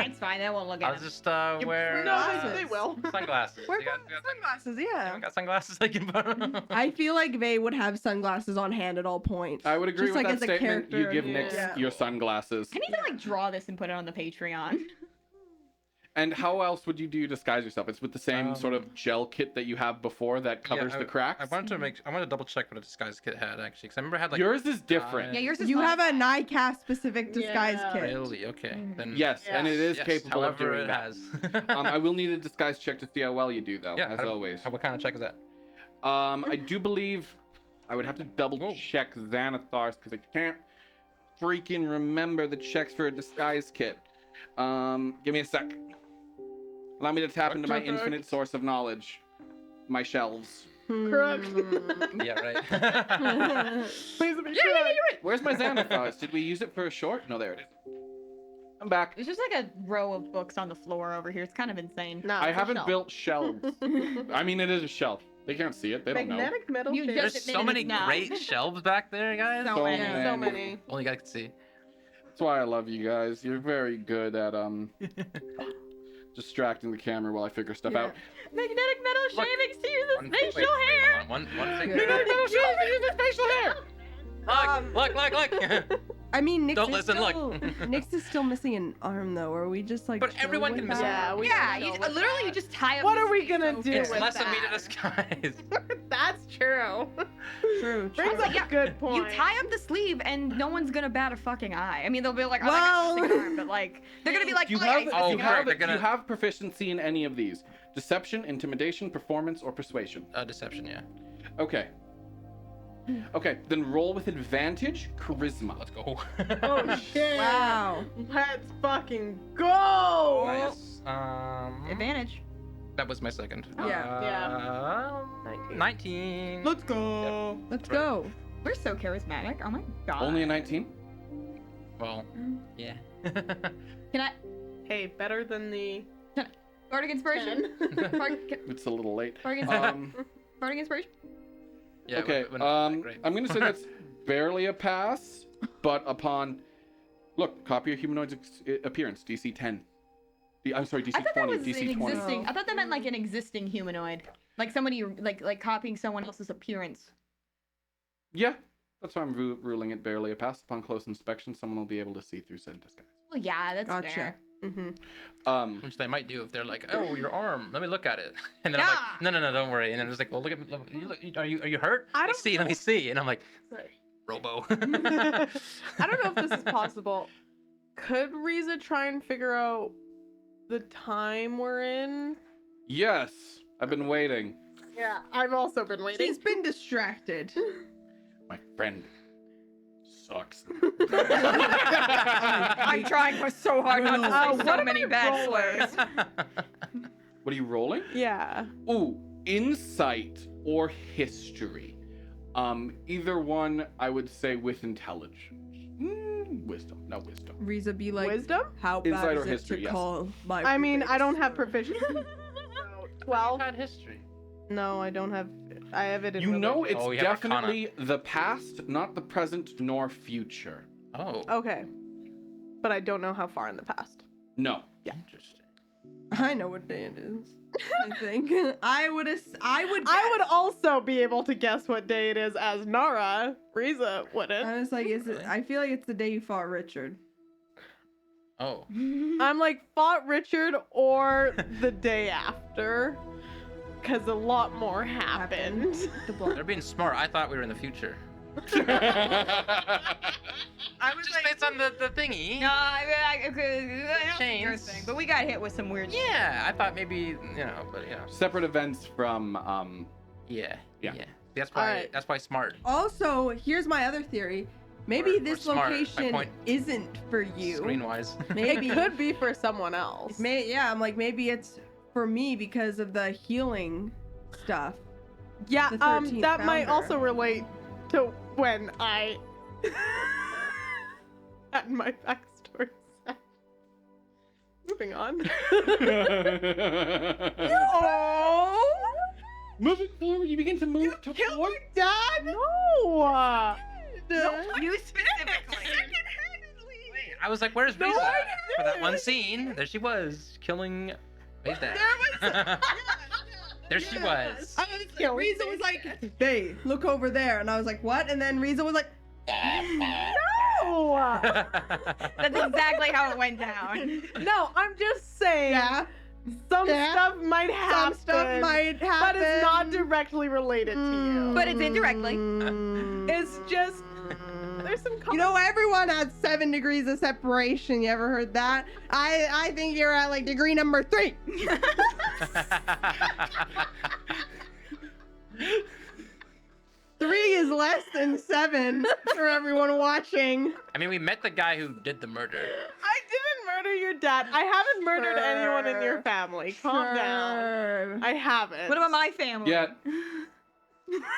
It's fine. They won't look I'll at it. just wear No, glasses. they will. sunglasses. Wear You got sunglasses, you yeah. got sunglasses I can put on? I feel like Vey would have sunglasses on hand at all points. I would agree Just with like that as a statement. You character, give yeah. Nyx Yeah. your sunglasses. I need to like draw this and put it on the Patreon. And how else would you do disguise yourself? It's with the same sort of gel kit that you have before that covers the cracks. I wanted to double check what a disguise kit had actually, because I remember I had like. Yours is different. Yeah, yours is You not- have a NICAS specific disguise Yeah. kit. Really? Okay. Then. Yes, and it is Yes, capable of however doing it that. has. I will need a disguise check to see how well you do, though, Yeah. as always. What kind of check is that? I do believe I would have to double check Xanathar's because I can't freaking remember the checks for a disguise kit. Give me a sec. Allow me to tap into my Correct. infinite source of knowledge. My shelves. Correct. Yeah, right. Please be Yeah, correct. you're right. Where's my Xanathar's? Did we use it for a short? No, there it is. I'm back. There's just like a row of books on the floor over here. It's kind of insane. No, I it's a haven't shelf. built shelves. I mean, it is a shelf. They can't see it. They don't know. Magnetic metal You shape. just- There's admitted so many it's not. great shelves back there, guys. So So many. many. So many. Only you guys can see. That's why I love you guys. You're very good at distracting the camera while I figure stuff Yeah. out. Magnetic metal Look. shavings to use One- as facial wait, hair. One thing. Magnetic metal shavings to use as facial hair. Look! Look! I mean, Nyx Don't is listen, look. still, Nyx is still missing an arm, though. Are we just like? But chill everyone with can miss that? an arm. Yeah, Yeah, we you can literally you just tie up. What the are we sleeve gonna so do It's with less a that? meat of disguise. That's true. True. Brings true. up a good point. You tie up the sleeve and no one's gonna bat a fucking eye. I mean, they'll be like, oh, Well- that guy's missing an arm, but like, they're gonna be like, Do you oh, yeah, have, he's Oh, do you missing an correct, arm. have, they're do you gonna- have proficiency in any of these? Deception, intimidation, performance, or persuasion? Deception, yeah. Okay. Okay, then roll with advantage, charisma. Let's go. Oh shit! Wow. Let's fucking go! Nice. Advantage. That was my second. Yeah. 19. Let's go. Let's Right. go. We're so charismatic. Oh my god. Only a 19? Well, yeah. Can I Hey, better than the bardic inspiration? 10. It's a little late. Bardic bardic inspiration. Yeah. Okay, great. I'm gonna say that's barely a pass, but upon... Look, copy a humanoid's appearance, DC 10. I'm sorry, DC I thought that 20, was DC an 20. existing. I thought that meant like an existing humanoid, like somebody like copying someone else's appearance. Yeah, that's why I'm ruling it barely a pass. Upon close inspection, someone will be able to see through said disguise. Well, yeah, that's Gotcha. fair. Mm-hmm. Which they might do if they're like, "Oh, your arm. Let me look at it." And then Yeah. I'm like, "No, don't worry." And then it's like, "Well, look at you look, are you hurt? I Let me don't see. Let me see." And I'm like, Sorry. "Robo." I don't know if this is possible. Could Riza try and figure out the time we're in? Yes, I've been waiting. Yeah, I've also been waiting. He's been distracted. My friend sucks. I'm trying so hard not to say what so am many I bad rolling? slurs. What are you rolling? Yeah. Ooh, insight or history. Either one, I would say with intelligence. Wisdom, no wisdom. Riza be like, Wisdom? how bad Insight is or it history, to yes. call my I mean, I don't roommates? have proficiency. So, 12? Bad history. No, I don't have. I have it in You know religion. it's Oh, you have Arcana. definitely the past, not the present nor future. Oh. Okay. But I don't know how far in the past. No. Interesting. I know what day it is. I think I would. I would also be able to guess what day it is as Nara. Riza wouldn't. I was like, is it? I feel like it's the day you fought Richard. Oh. I'm like, fought Richard or the day after. Because a lot more happened. The block. They're being smart. I thought we were in the future. I was Just based on the thingy. no, I don't think you're a Chains. thing, but we got hit with some weird. Yeah, I thought maybe but Separate events from yeah. Yeah. That's why. Alright. That's why smart. Also, here's my other theory. Maybe Or this smart, my location point. isn't for you. Screen wise. Maybe It could be for someone else. Yeah, I'm like, maybe it's for me because of the healing stuff. Yeah, the 13th that might founder. also relate to when I had my backstory set. Moving on. Moving forward, you begin to move toward. Dad? No! You specifically. Wait, I was like, "Where's No, Riza?" I For that one didn't. scene, there she was, killing his dad. There she was. Riza was like, hey, look over there. And I was like, what? And then Riza was like, No! That's exactly how it went down. No, I'm just saying. yeah, Some Yeah. stuff might happen. some stuff might happen. But it's not directly related to you. But it's indirectly. It's just there's some. You know, everyone has 7 degrees of separation. You ever heard that? I think you're at like degree number 3. 3 is less than 7 for everyone watching. I mean, we met the guy who did the murder. I didn't murder your dad. I haven't murdered anyone in your Sure. family. Calm down. Sure. I haven't. What about my family? Yeah.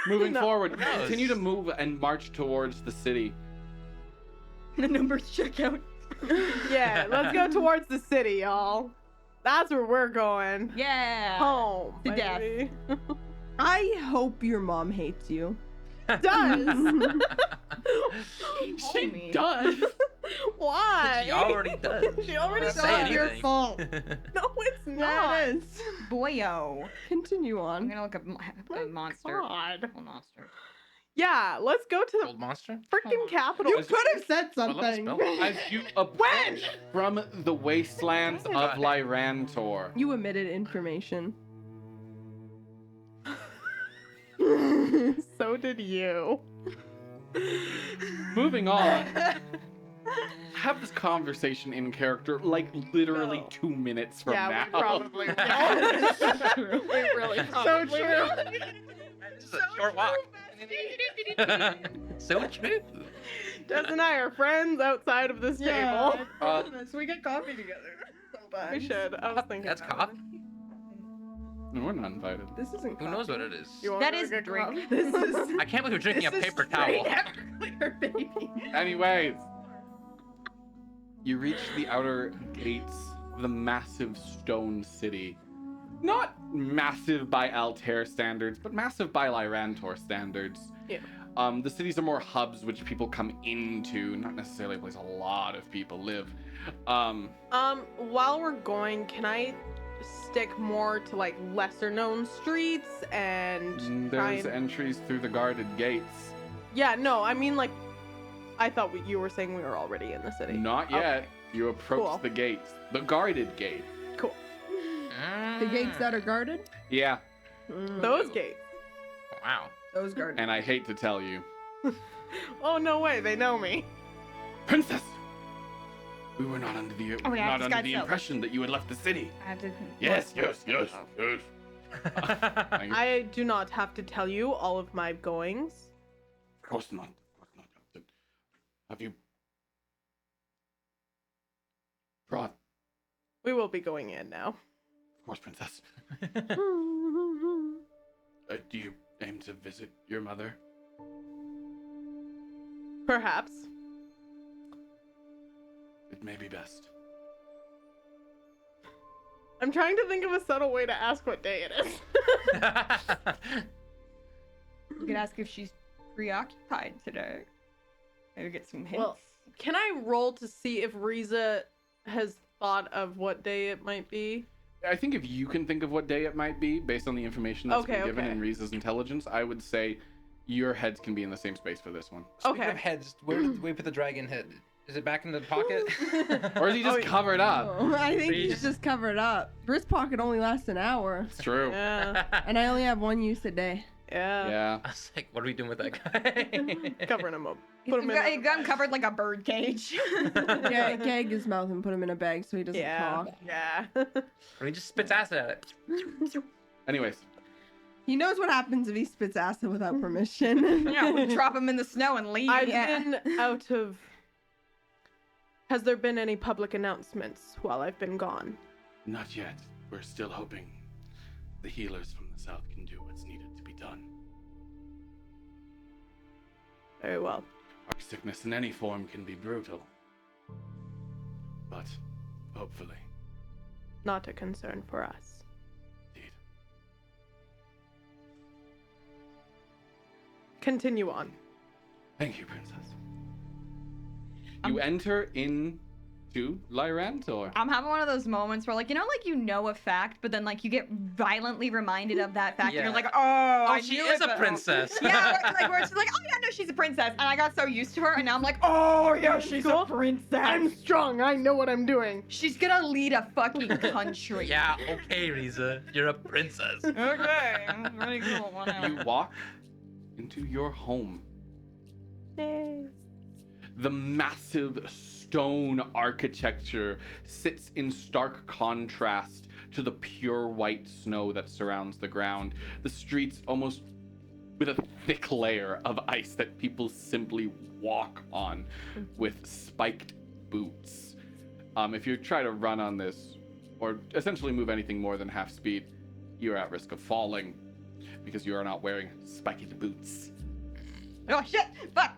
Moving No. forward, Who knows? continue to move and march towards the city. The numbers check out. Yeah, let's go towards the city, y'all. That's where we're going. Yeah. Home. To death. baby. I hope your mom hates you. Does. She does. Why? She already does. She already Doesn't does. say It's your anything. fault. No, it's Yeah, not. it is. Boyo. Continue I'm on. gonna look up a monster. God. A monster. Yeah, let's go to the Old monster? freaking capital. You could have said Well, let's something. spell. As you approach from the wastelands of Lyrantor, You omitted information. So did you. moving on, have this conversation in character like literally 2 minutes from Yeah, now. we probably. Yeah. We really probably. This is a short walk. So true. Des and I are friends outside of this table. So we get coffee together. We should. I was thinking. That's about it. coffee. No, we're not invited. This isn't. Who knows what it is? You want That to is get a drink? gross. This is. I can't believe we're drinking a paper towel. Everclear, baby. Anyways, you reach the outer gates of the massive stone city. Not massive by Altair standards, but massive by Lyrantor standards. Yeah. The cities are more hubs which people come into, not necessarily a place a lot of people live. While we're going, can I stick more to like lesser known streets and try There's and... entries through the guarded gates. Yeah, no, I mean like I thought you were saying we were already in the city. Not yet. Okay. You approach Cool. the gates. The guarded gate. Cool. The gates that are guarded. Yeah, Those gates. Wow. Those guarded. and I hate to tell you. Oh no way, they know me. Princess! We were not under the, Oh, yeah, not under Scott the Silk. impression that you had left the city. I have to. Yes. Thank you. I do not have to tell you all of my goings. Of course not. Captain. Have you brought? We will be going in now. Of course, Princess. Do you aim to visit your mother? Perhaps. It may be best. I'm trying to think of a subtle way to ask what day it is. You could ask if she's preoccupied today. Maybe get some hints. Well, can I roll to see if Riza has thought of what day it might be? I think if you can think of what day it might be, based on the information that's been given Okay. in Riza's intelligence, I would say your heads can be in the same space for this one. Speaking Okay. of heads, where did we put the dragon head? Is it back in the pocket? Or is he just covered up? Oh, I think Please. he's just covered up. Wrist pocket only lasts an hour, It's true. Yeah. and I only have one use a day. Yeah. Yeah. I was like, what are we doing with that guy? Covering him up. Put him He in. got him covered like a bird cage. Gag his mouth and put him in a bag so he doesn't Yeah. talk. Yeah. Or he just spits acid at it. Anyways, He knows what happens if he spits acid without permission. Yeah, we'll drop him in the snow and leave. I've Yeah. been out of. Has there been any public announcements while I've been gone? not yet. We're still hoping the healers from the south can do what's needed to be done. Very well. Our sickness in any form can be brutal. But, hopefully, Not a concern for us. indeed. Continue on. Thank you, Princess. You enter into Lyrantor. I'm having one of those moments where, like, you know a fact, but then, like, you get violently reminded of that fact, and Yeah. you're like, oh, I she knew is it, a but- princess. Yeah, like, where it's like, oh, yeah, no, she's a princess. And I got so used to her, and now I'm like, oh, yeah, she's a princess. I'm strong. I know what I'm doing. She's gonna lead a fucking country. Yeah, okay, Riza. You're a princess. Okay. Really cool. Whatever. You walk into your home. The massive stone architecture sits in stark contrast to the pure white snow that surrounds the ground. The streets almost with a thick layer of ice that people simply walk on with spiked boots. If you try to run on this, or essentially move anything more than half speed, you're at risk of falling because you are not wearing spiky boots. Oh, shit. Fuck.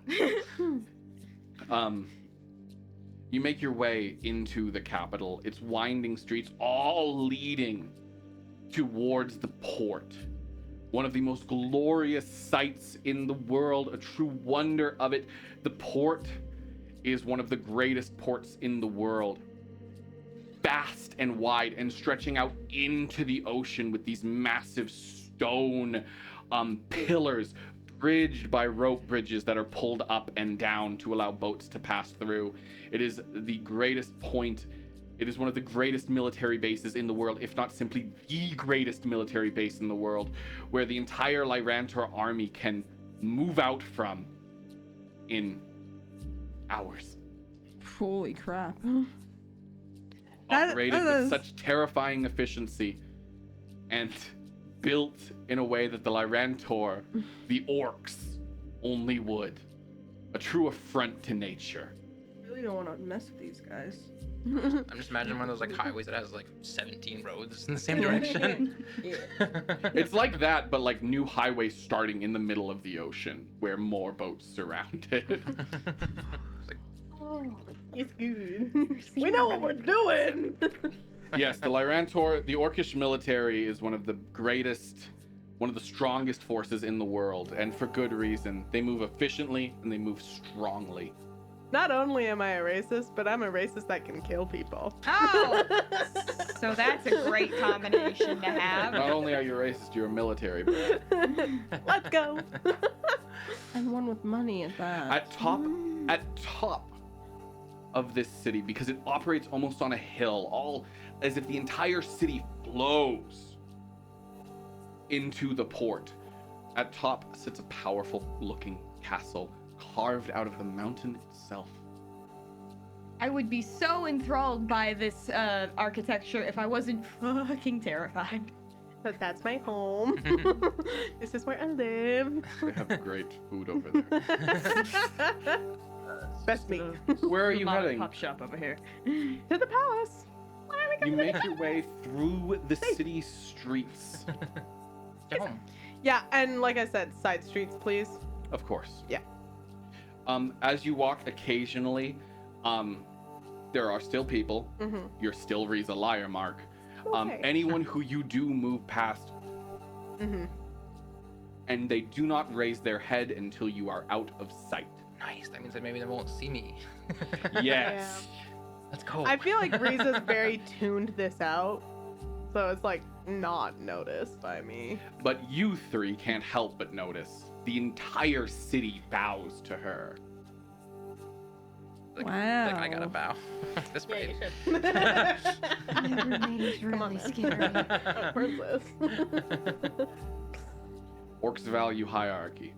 You make your way into the capital. Its winding streets all leading towards the port. One of the most glorious sights in the world, a true wonder of it. The port is one of the greatest ports in the world. Vast and wide and stretching out into the ocean with these massive stone pillars bridged by rope bridges that are pulled up and down to allow boats to pass through. It is the greatest point. It is one of the greatest military bases in the world, if not simply the greatest military base in the world, where the entire Lyrantor army can move out from in hours. Holy crap. Operated with such terrifying efficiency and built in a way that the Lyrantor, the orcs, only would. A true affront to nature. I really don't want to mess with these guys. I'm just imagining one of those like highways that has like 17 roads in the same direction. It's like that, but like new highways starting in the middle of the ocean where more boats surround it. It's good. We know what we're doing. Yes, the Lyrantor, the Orcish military is one of the greatest, one of the strongest forces in the world, and for good reason. They move efficiently and they move strongly. Not only am I a racist, but I'm a racist that can kill people. Oh, so that's a great combination to have. Not only are you racist, you're a military brat. Let's go. And one with money at that. At top of this city, because it operates almost on a hill, all as if the entire city flows into the port. At top sits a powerful looking castle carved out of the mountain itself. I would be so enthralled by this architecture if I wasn't fucking terrified. But that's my home. This is where I live. They have great food over there. Best me. Where are you heading? Pop shop over here. To the palace. Why are we You going make your way through the city streets. Get home. Yeah, and like I said, side streets, please. Of course. Yeah. As you walk occasionally, there are still people. Mm-hmm. You're still Riza Liarmark. Okay. Anyone who you do move past, Mm-hmm. and they do not raise their head until you are out of sight. Nice. That means that maybe they won't see me. Yes. Let's go. I feel like Riza's very tuned this out, so it's like not noticed by me. But you three can't help but notice. The entire city bows to her. Like, Wow. Like I gotta bow. This way. Everybody's Come on, really man. scary. Where's this? Orcs value hierarchy,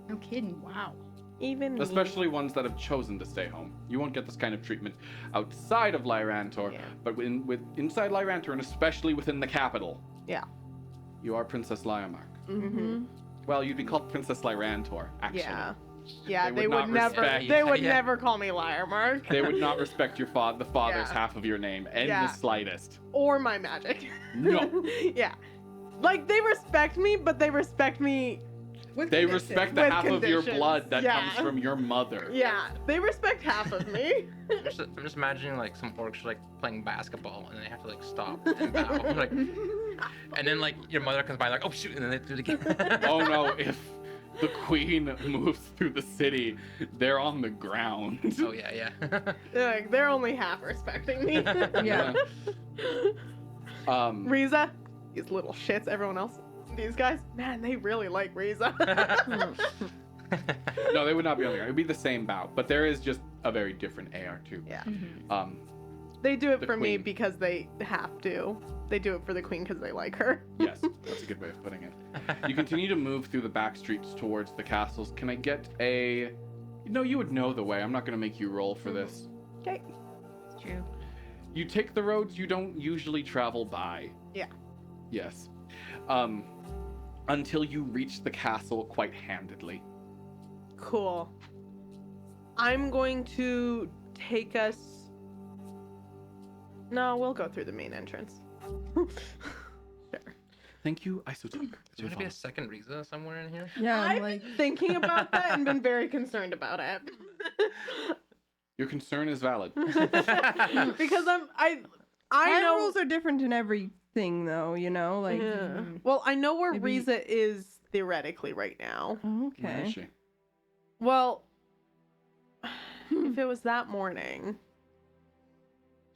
No kidding. Wow. Even me. especially ones that have chosen to stay home. You won't get this kind of treatment outside of Lyrantor, Yeah. but inside Lyrantor, and especially within the capital, Yeah. you are Princess Liarmark. Mm-hmm. Well, you'd be called Princess Lyrantor, actually. Yeah. Yeah, They they would would not never. respect- They would Yeah. never call me liar, Mark. They would not respect your the father's Yeah. half of your name, in Yeah. the slightest. Or my magic. No. Yeah. Like they respect me, but they respect me. They respect the With half of your conditions. blood that Yeah. comes from your mother. Yeah, they respect half of me. I'm just imagining like some orcs like playing basketball and they have to like stop and bow. Like, and then like your mother comes by like, oh shoot, and then they do it again. Oh no, if the queen moves through the city, they're on the ground. Oh yeah, yeah. They're only half respecting me. Yeah. Riza, these little shits. Everyone else, these guys, man, they really like Riza. No, they would not be on the ground. It would be the same bow, but there is just a very different AR too. Yeah. Um, They do it The for me queen. because they have to. They do it for the queen because they like her. yes, that's a good way of putting it. You continue to move through the back streets towards the castles. Can I get a... No, you would know the way. I'm not going to make you roll for this. Okay. It's true. You take the roads you don't usually travel by. Yeah. Yes. Until you reach the castle quite handedly. Cool. I'm going to take us. No, we'll go through the main entrance. Sure. Thank you, Isotope. Is there gonna be a second Riza somewhere in here? Yeah, I'm I'm like, thinking about that and been very concerned about it. Your concern is valid. Because I our know rules are different in everything, though. You know, like. Yeah. Well, I know where Maybe- Riza is theoretically right now. Oh, Where is okay. she? Well, if it was that morning,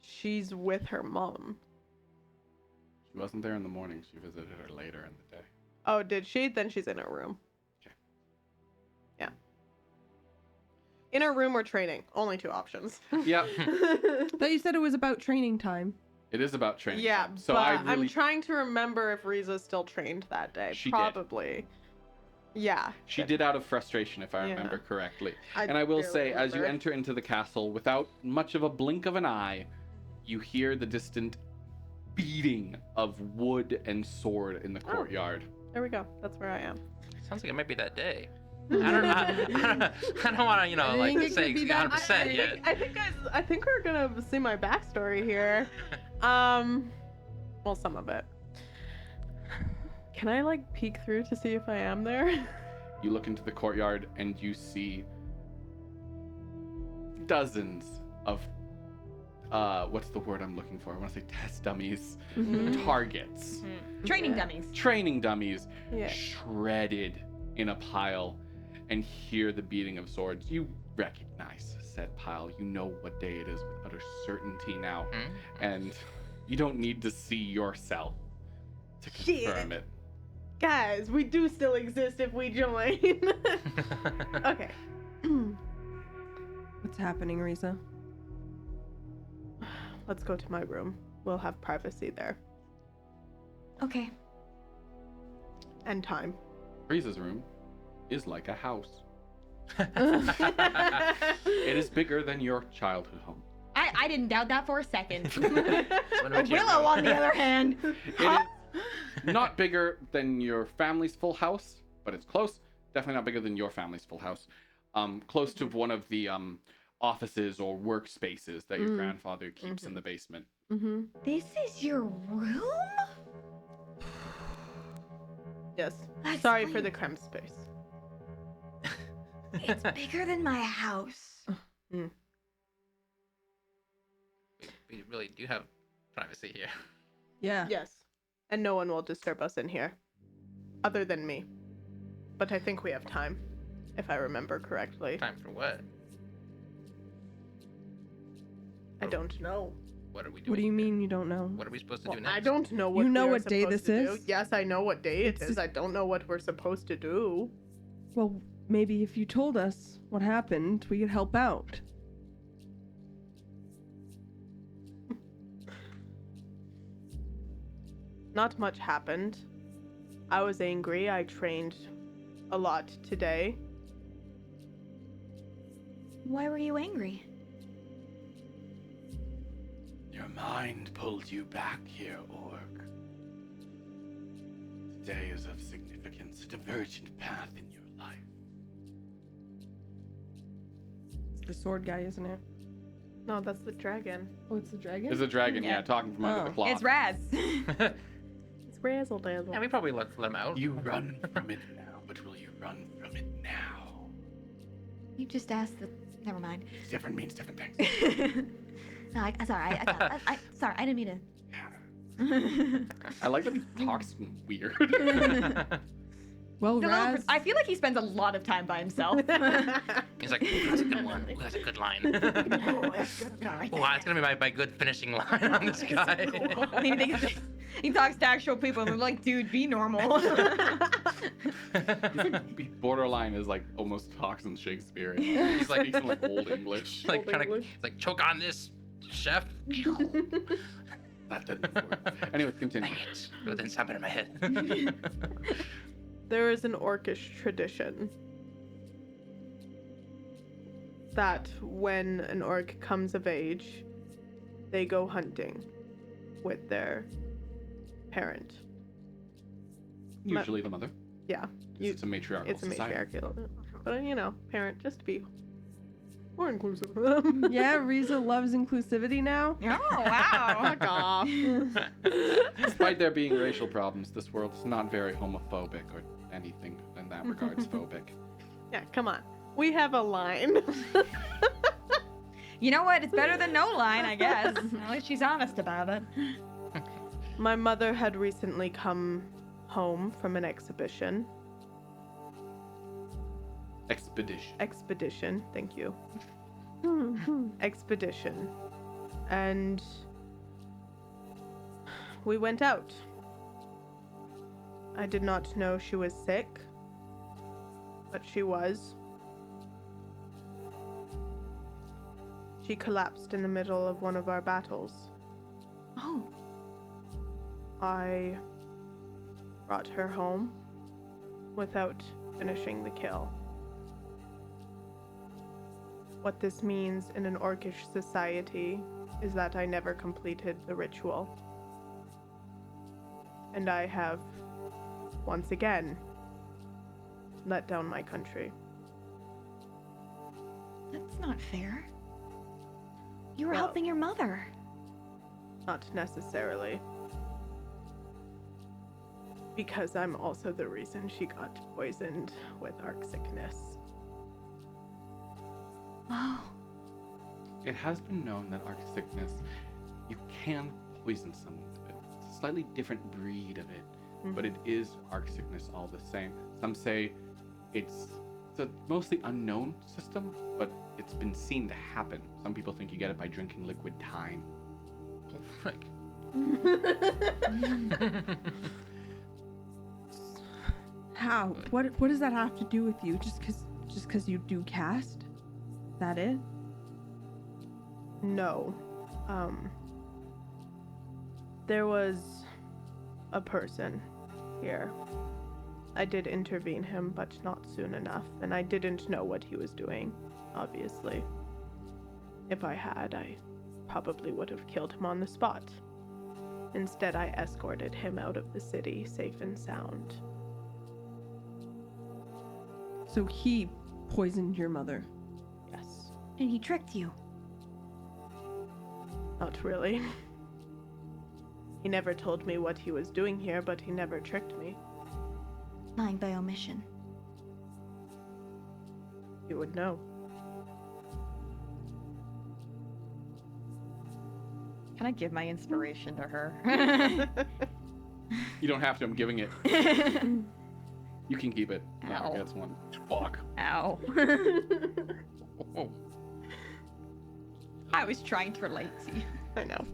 she's with her mom. She wasn't there in the morning. She visited her later in the day. Oh, did she? Then she's in her room. Okay. Inner room or training? Only 2 options. Yep. Thought you said it was about training time. It is about training. Yeah, time. So but I really I'm trying to remember if Riza still trained that day. She did. Probably. Yeah. She did out of frustration, if I Yeah. remember correctly. I And I will barely say, as you remember. enter into the castle, without much of a blink of an eye, you hear the distant beating of wood and sword in the Oh. courtyard. There we go. That's where I am. Sounds like it might be that day. I don't want to, you know, I like think it say could be that 100% yet. I think guys, I think we're gonna see my backstory here. Well, some of it. Can I like peek through to see if I am there? You look into the courtyard and you see dozens of what's the word I'm looking for? I want to say test dummies, targets, Training Yeah. dummies. training dummies, Yeah. shredded in a pile, and hear the beating of swords. You recognize said pile. You know what day it is with utter certainty now, and you don't need to see yourself to confirm it. Guys, we do still exist if we join. Okay. What's happening, Riza? Let's go to my room. We'll have privacy there. Okay. And time. Riza's room is like a house. It is bigger than your childhood home. I didn't doubt that for a second. When we came Willow, out. on the other hand. It is not bigger than your family's full house, but it's close. Definitely not bigger than your family's full house. Close to one of the offices or workspaces that your grandfather keeps in the basement. Mm-hmm. This is your room? Yes. That's Sorry for weird. the cramped space. It's bigger than my house. We really do have privacy here. Yeah. Yes. And no one will disturb us in here. Other than me. But I think we have time. If I remember correctly. Time for what? I don't know. What are we doing? What do you mean you don't know? What are we supposed to Well, do next? I don't know what You know we are what day supposed this to is? do. Yes, I know what day it It's- is. I don't know what we're supposed to do. Well, maybe if you told us what happened, we could help out. Not much happened. I was angry. I trained a lot today. Why were you angry? Your mind pulled you back here, Orc. Today is of significance, a divergent path in your life. It's the sword guy, isn't it? No, that's the dragon. Oh, it's the dragon? There's a dragon, Yeah. talking from under Oh. the cloth. It's Raz. It's Razzle Dazzle. Yeah, we probably let them out. You run from it now, but will you run from it now? You just asked the. Never mind. Different means different things. No, sorry. Sorry, I didn't mean to. I like that he talks weird. Well, He's a little- Raz, I feel like he spends a lot lot of time by himself. He's like, "Ooh, that's a good one. Ooh, that's a good line. Oh, that's good. All right. Wow, it's gonna be my good finishing line on this guy. He talks to actual people and they're like, dude, be normal. Borderline is like almost talks in Shakespeare. He's like, Speaks in like old English. like Old trying to, English. he's like, choke on this, chef. That didn't work. Anyway, continue. Dang it. But then something in my head. There is an orcish tradition that when an orc comes of age, they go hunting with their parent. Usually the mother. Yeah, 'cause you- it's a matriarchal it's a society. matriarchal. But you know, parent, just to be more inclusive. yeah, Riza loves inclusivity now. Oh, wow. Fuck off. Despite there being racial problems, this world is not very homophobic or anything in that regards phobic. Yeah, come on. We have a line. You know what? It's better than no line, I guess. At least she's honest about it. My mother had recently come home from an exhibition. Expedition, thank you. Expedition. And we went out. I did not know she was sick, but she was. She collapsed in the middle of one of our battles. Oh, I brought her home without finishing the kill. What this means in an orcish society is that I never completed the ritual. And I have, once again, let down my country. that's not fair. You were Well- helping your mother. Not necessarily. Because I'm also the reason she got poisoned with arc sickness. Oh, It has been known that arc sickness, you can poison someone with it. It's a slightly different breed of it, but it is arc sickness all the same. Some say it's a mostly unknown system, but it's been seen to happen. Some people think you get it by drinking liquid time. Like, How? What does that have to do with you? Just cause you do cast? Is that it? No. There was a person here. I did intervene him, but not soon enough, and I didn't know what he was doing, obviously. If I had, I probably would have killed him on the spot. Instead, I escorted him out of the city, safe and sound. So he poisoned your mother. Yes. and he tricked you. Not really. He never told me what he was doing here, but he never tricked me. Lying by omission. You would know. Can I give my inspiration to her? You don't have to. I'm giving it. You can keep it. Ow. No, that's one. Fuck. Ow. Oh, I was trying to relate to you. I know.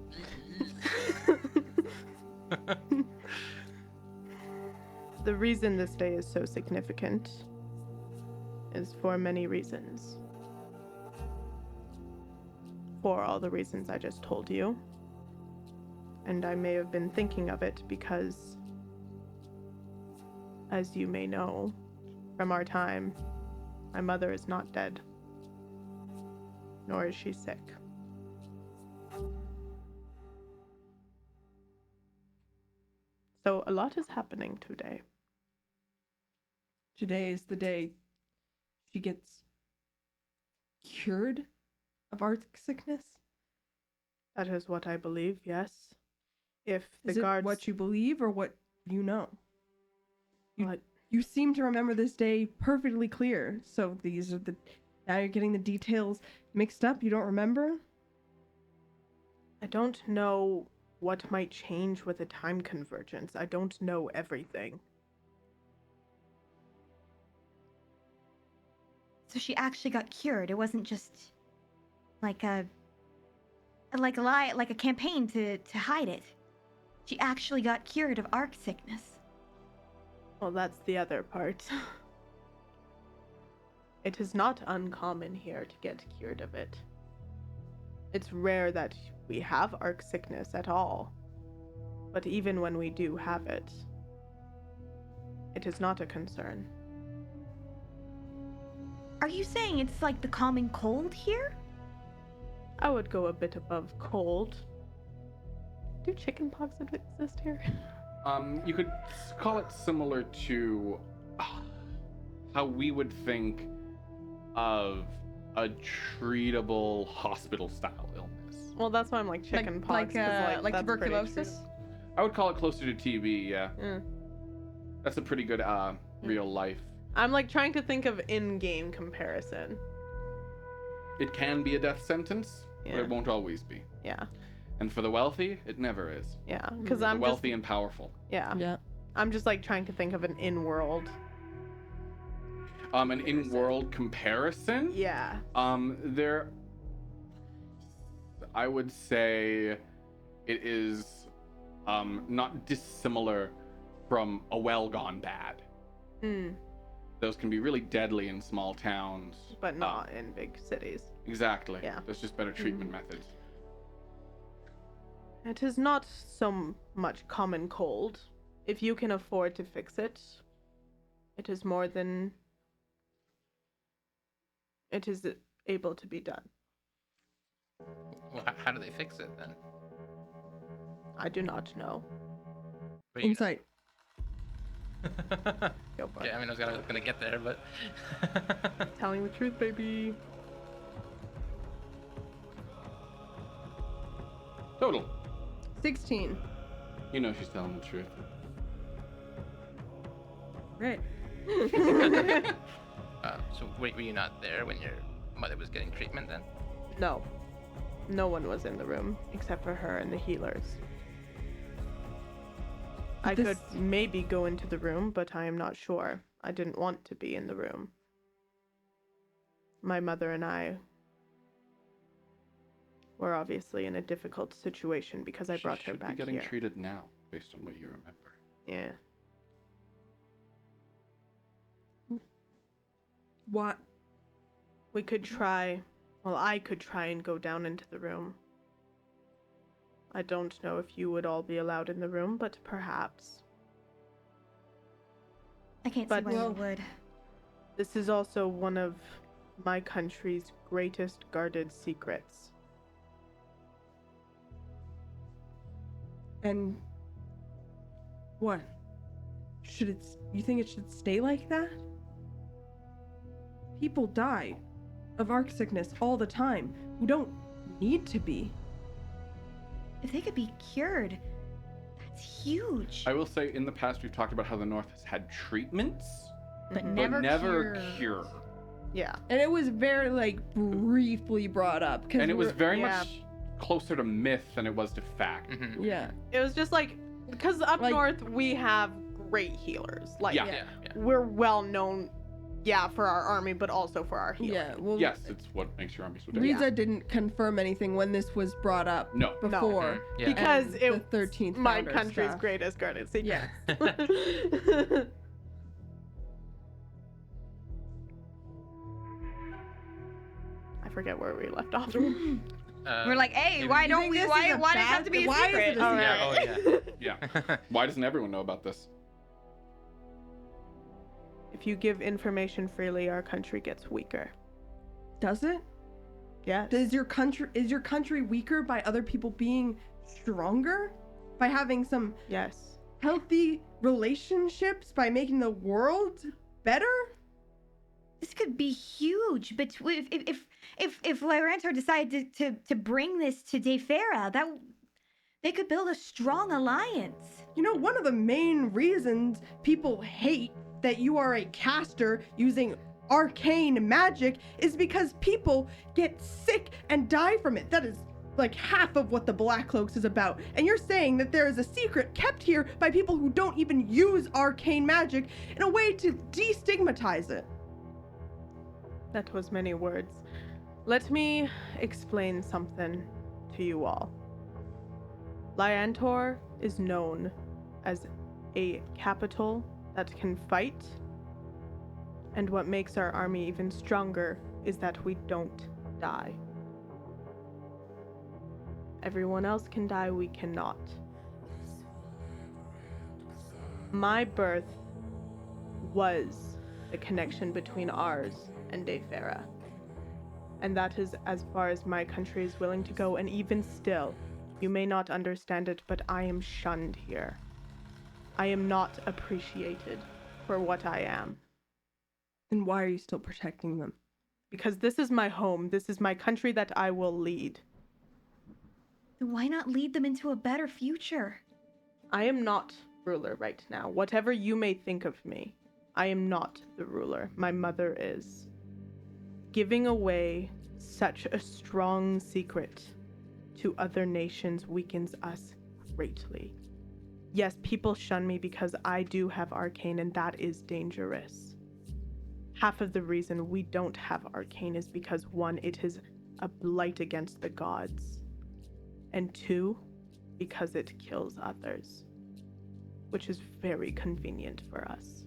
The reason this day is so significant is for many reasons. For all the reasons I just told you. And I may have been thinking of it because, as you may know from our time, my mother is not dead. Nor is she sick. So a lot is happening today. Today is the day she gets cured of arc sickness. That is what I believe, yes. If the Is it guards... what you believe or what you know? What? You seem to remember this day perfectly clear. So these are the... Now you're getting the details mixed up. You don't remember? I don't know what might change with a time convergence. I don't know everything. So she actually got cured. It wasn't just like a lie, like a campaign to hide it. She actually got cured of arc sickness. Well, that's the other part. It is not uncommon here to get cured of it. It's rare that we have arc sickness at all. But even when we do have it, it is not a concern. Are you saying it's like the common cold here? I would go a bit above cold. Do chickenpox exist here? You could call it similar to how we would think of a treatable hospital-style illness. Well, that's why I'm like chickenpox. like that's pretty tuberculosis? treatable. I would call it closer to TB, yeah. Mm. That's a pretty good real life. I'm like trying to think of in-game comparison. It can be a death sentence, but Yeah. it won't always be. Yeah, And for the wealthy, it never is. yeah. Because The I'm wealthy and powerful. yeah. I'm just like trying to think of an in-world. An in-world comparison. Yeah. There. I would say it is not dissimilar from a well gone bad. Hmm. those can be really deadly in small towns. But not in big cities. Exactly. Yeah. There's just better treatment methods. It is not so much common cold. If you can afford to fix it, it is more than it is able to be done. Well, how do they fix it then? I do not know. But you- Insight. Go for Yeah, it. I mean, I was gonna get there, but Telling the truth, baby. Total. 16. You know she's telling the truth. Right. so wait, were you not there when your mother was getting treatment then? No. No one was in the room except for her and the healers. I This- could maybe go into the room, but I am not sure. I didn't want to be in the room. My mother and I were obviously in a difficult situation because I She brought her should back be getting here. treated now, based on what you remember. Yeah. What? We could try. Well, I could try and go down into the room. I don't know if you would all be allowed in the room, but perhaps. I can't But- see why Well- you would. This is also one of my country's greatest guarded secrets. And what? Should it? You think it should stay like that? People die of arc sickness all the time who don't need to be. If they could be cured, that's huge. I will say, in the past, we've talked about how the North has had treatments, but Mhm. never, but never cured. cure. Yeah. And it was very briefly brought up because And it was very Yeah. much closer to myth than it was to fact. Mm-hmm. yeah. It was just like, because up Like- north we have great healers. Like, Yeah. Yeah. we're well known, for our army, but also for our healing. Yeah. Well, Yes, it's what makes your army so different. Riza didn't confirm anything when this was brought up No. before. Mhm. Yeah. Because And it the 13th my founder country's stuff. greatest guarded secret. Yeah. I forget where we left off. We're like, hey, maybe- why You don't think we? this is Why a does it bad- have to be a why is secret? it a All secret? Yeah. right. Oh yeah. Yeah. Why doesn't everyone know about this? If you give information freely, our country gets weaker. Does it? Yes. Is your country weaker by other people being stronger? By having some Yes. healthy relationships? By making the world better? This could be huge. But if Lyrantor decided to bring this to Defera, that they could build a strong alliance. You know, one of the main reasons people hate that you are a caster using arcane magic is because people get sick and die from it. That is like half of what the Black Cloaks is about. And you're saying that there is a secret kept here by people who don't even use arcane magic in a way to destigmatize it. That was many words. Let me explain something to you all. Lyantor is known as a capital that can fight, and what makes our army even stronger is that we don't die. Everyone else can die, we cannot. My birth was the connection between ours and Defera. And that is as far as my country is willing to go, and even still, you may not understand it, but I am shunned here. I am not appreciated for what I am. And why are you still protecting them? Because this is my home, this is my country that I will lead. Then why not lead them into a better future? I am not ruler right now. Whatever you may think of me, I am not the ruler. My mother is. Giving away such a strong secret to other nations weakens us greatly. Yes, people shun me because I do have arcane, and that is dangerous. Half of the reason we don't have arcane is because 1, it is a blight against the gods, and 2, because it kills others, which is very convenient for us.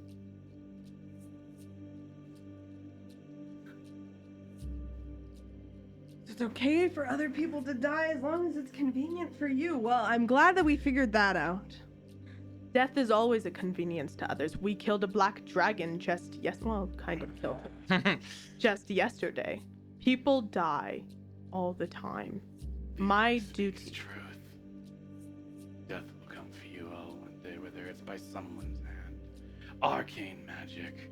It's okay for other people to die as long as it's convenient for you. Well, I'm glad that we figured that out. Death is always a convenience to others. We killed a black dragon kind of killed him. Just yesterday. People die all the time. My duty. Truth. Death will come for you all one day, whether it's by someone's hand, arcane magic,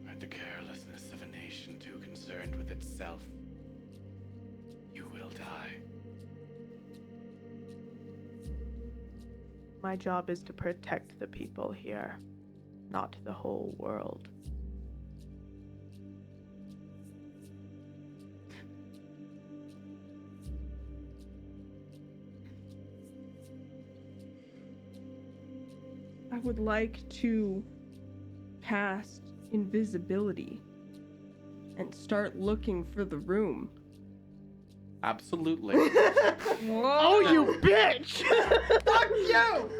or the carelessness of a nation too concerned with itself. You will die. My job is to protect the people here, not the whole world. I would like to cast invisibility and start looking for the room. Absolutely. Oh, you bitch! Fuck you!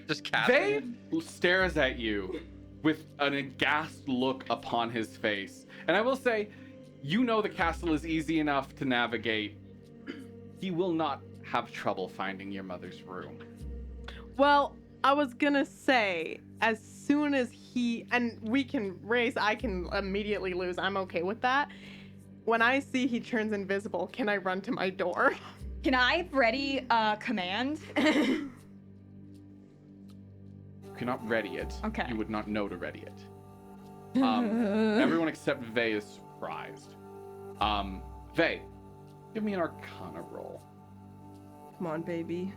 Just cast. Vay stares at you with an aghast look upon his face. And I will say, you know the castle is easy enough to navigate. He will not have trouble finding your mother's room. Well, I was gonna say, as soon as and we can race, I can immediately lose. I'm okay with that. When I see he turns invisible, can I run to my door? Can I ready command? You cannot ready it. Okay. You would not know to ready it. Everyone except Vay is surprised. Vay, give me an Arcana roll. Come on, baby.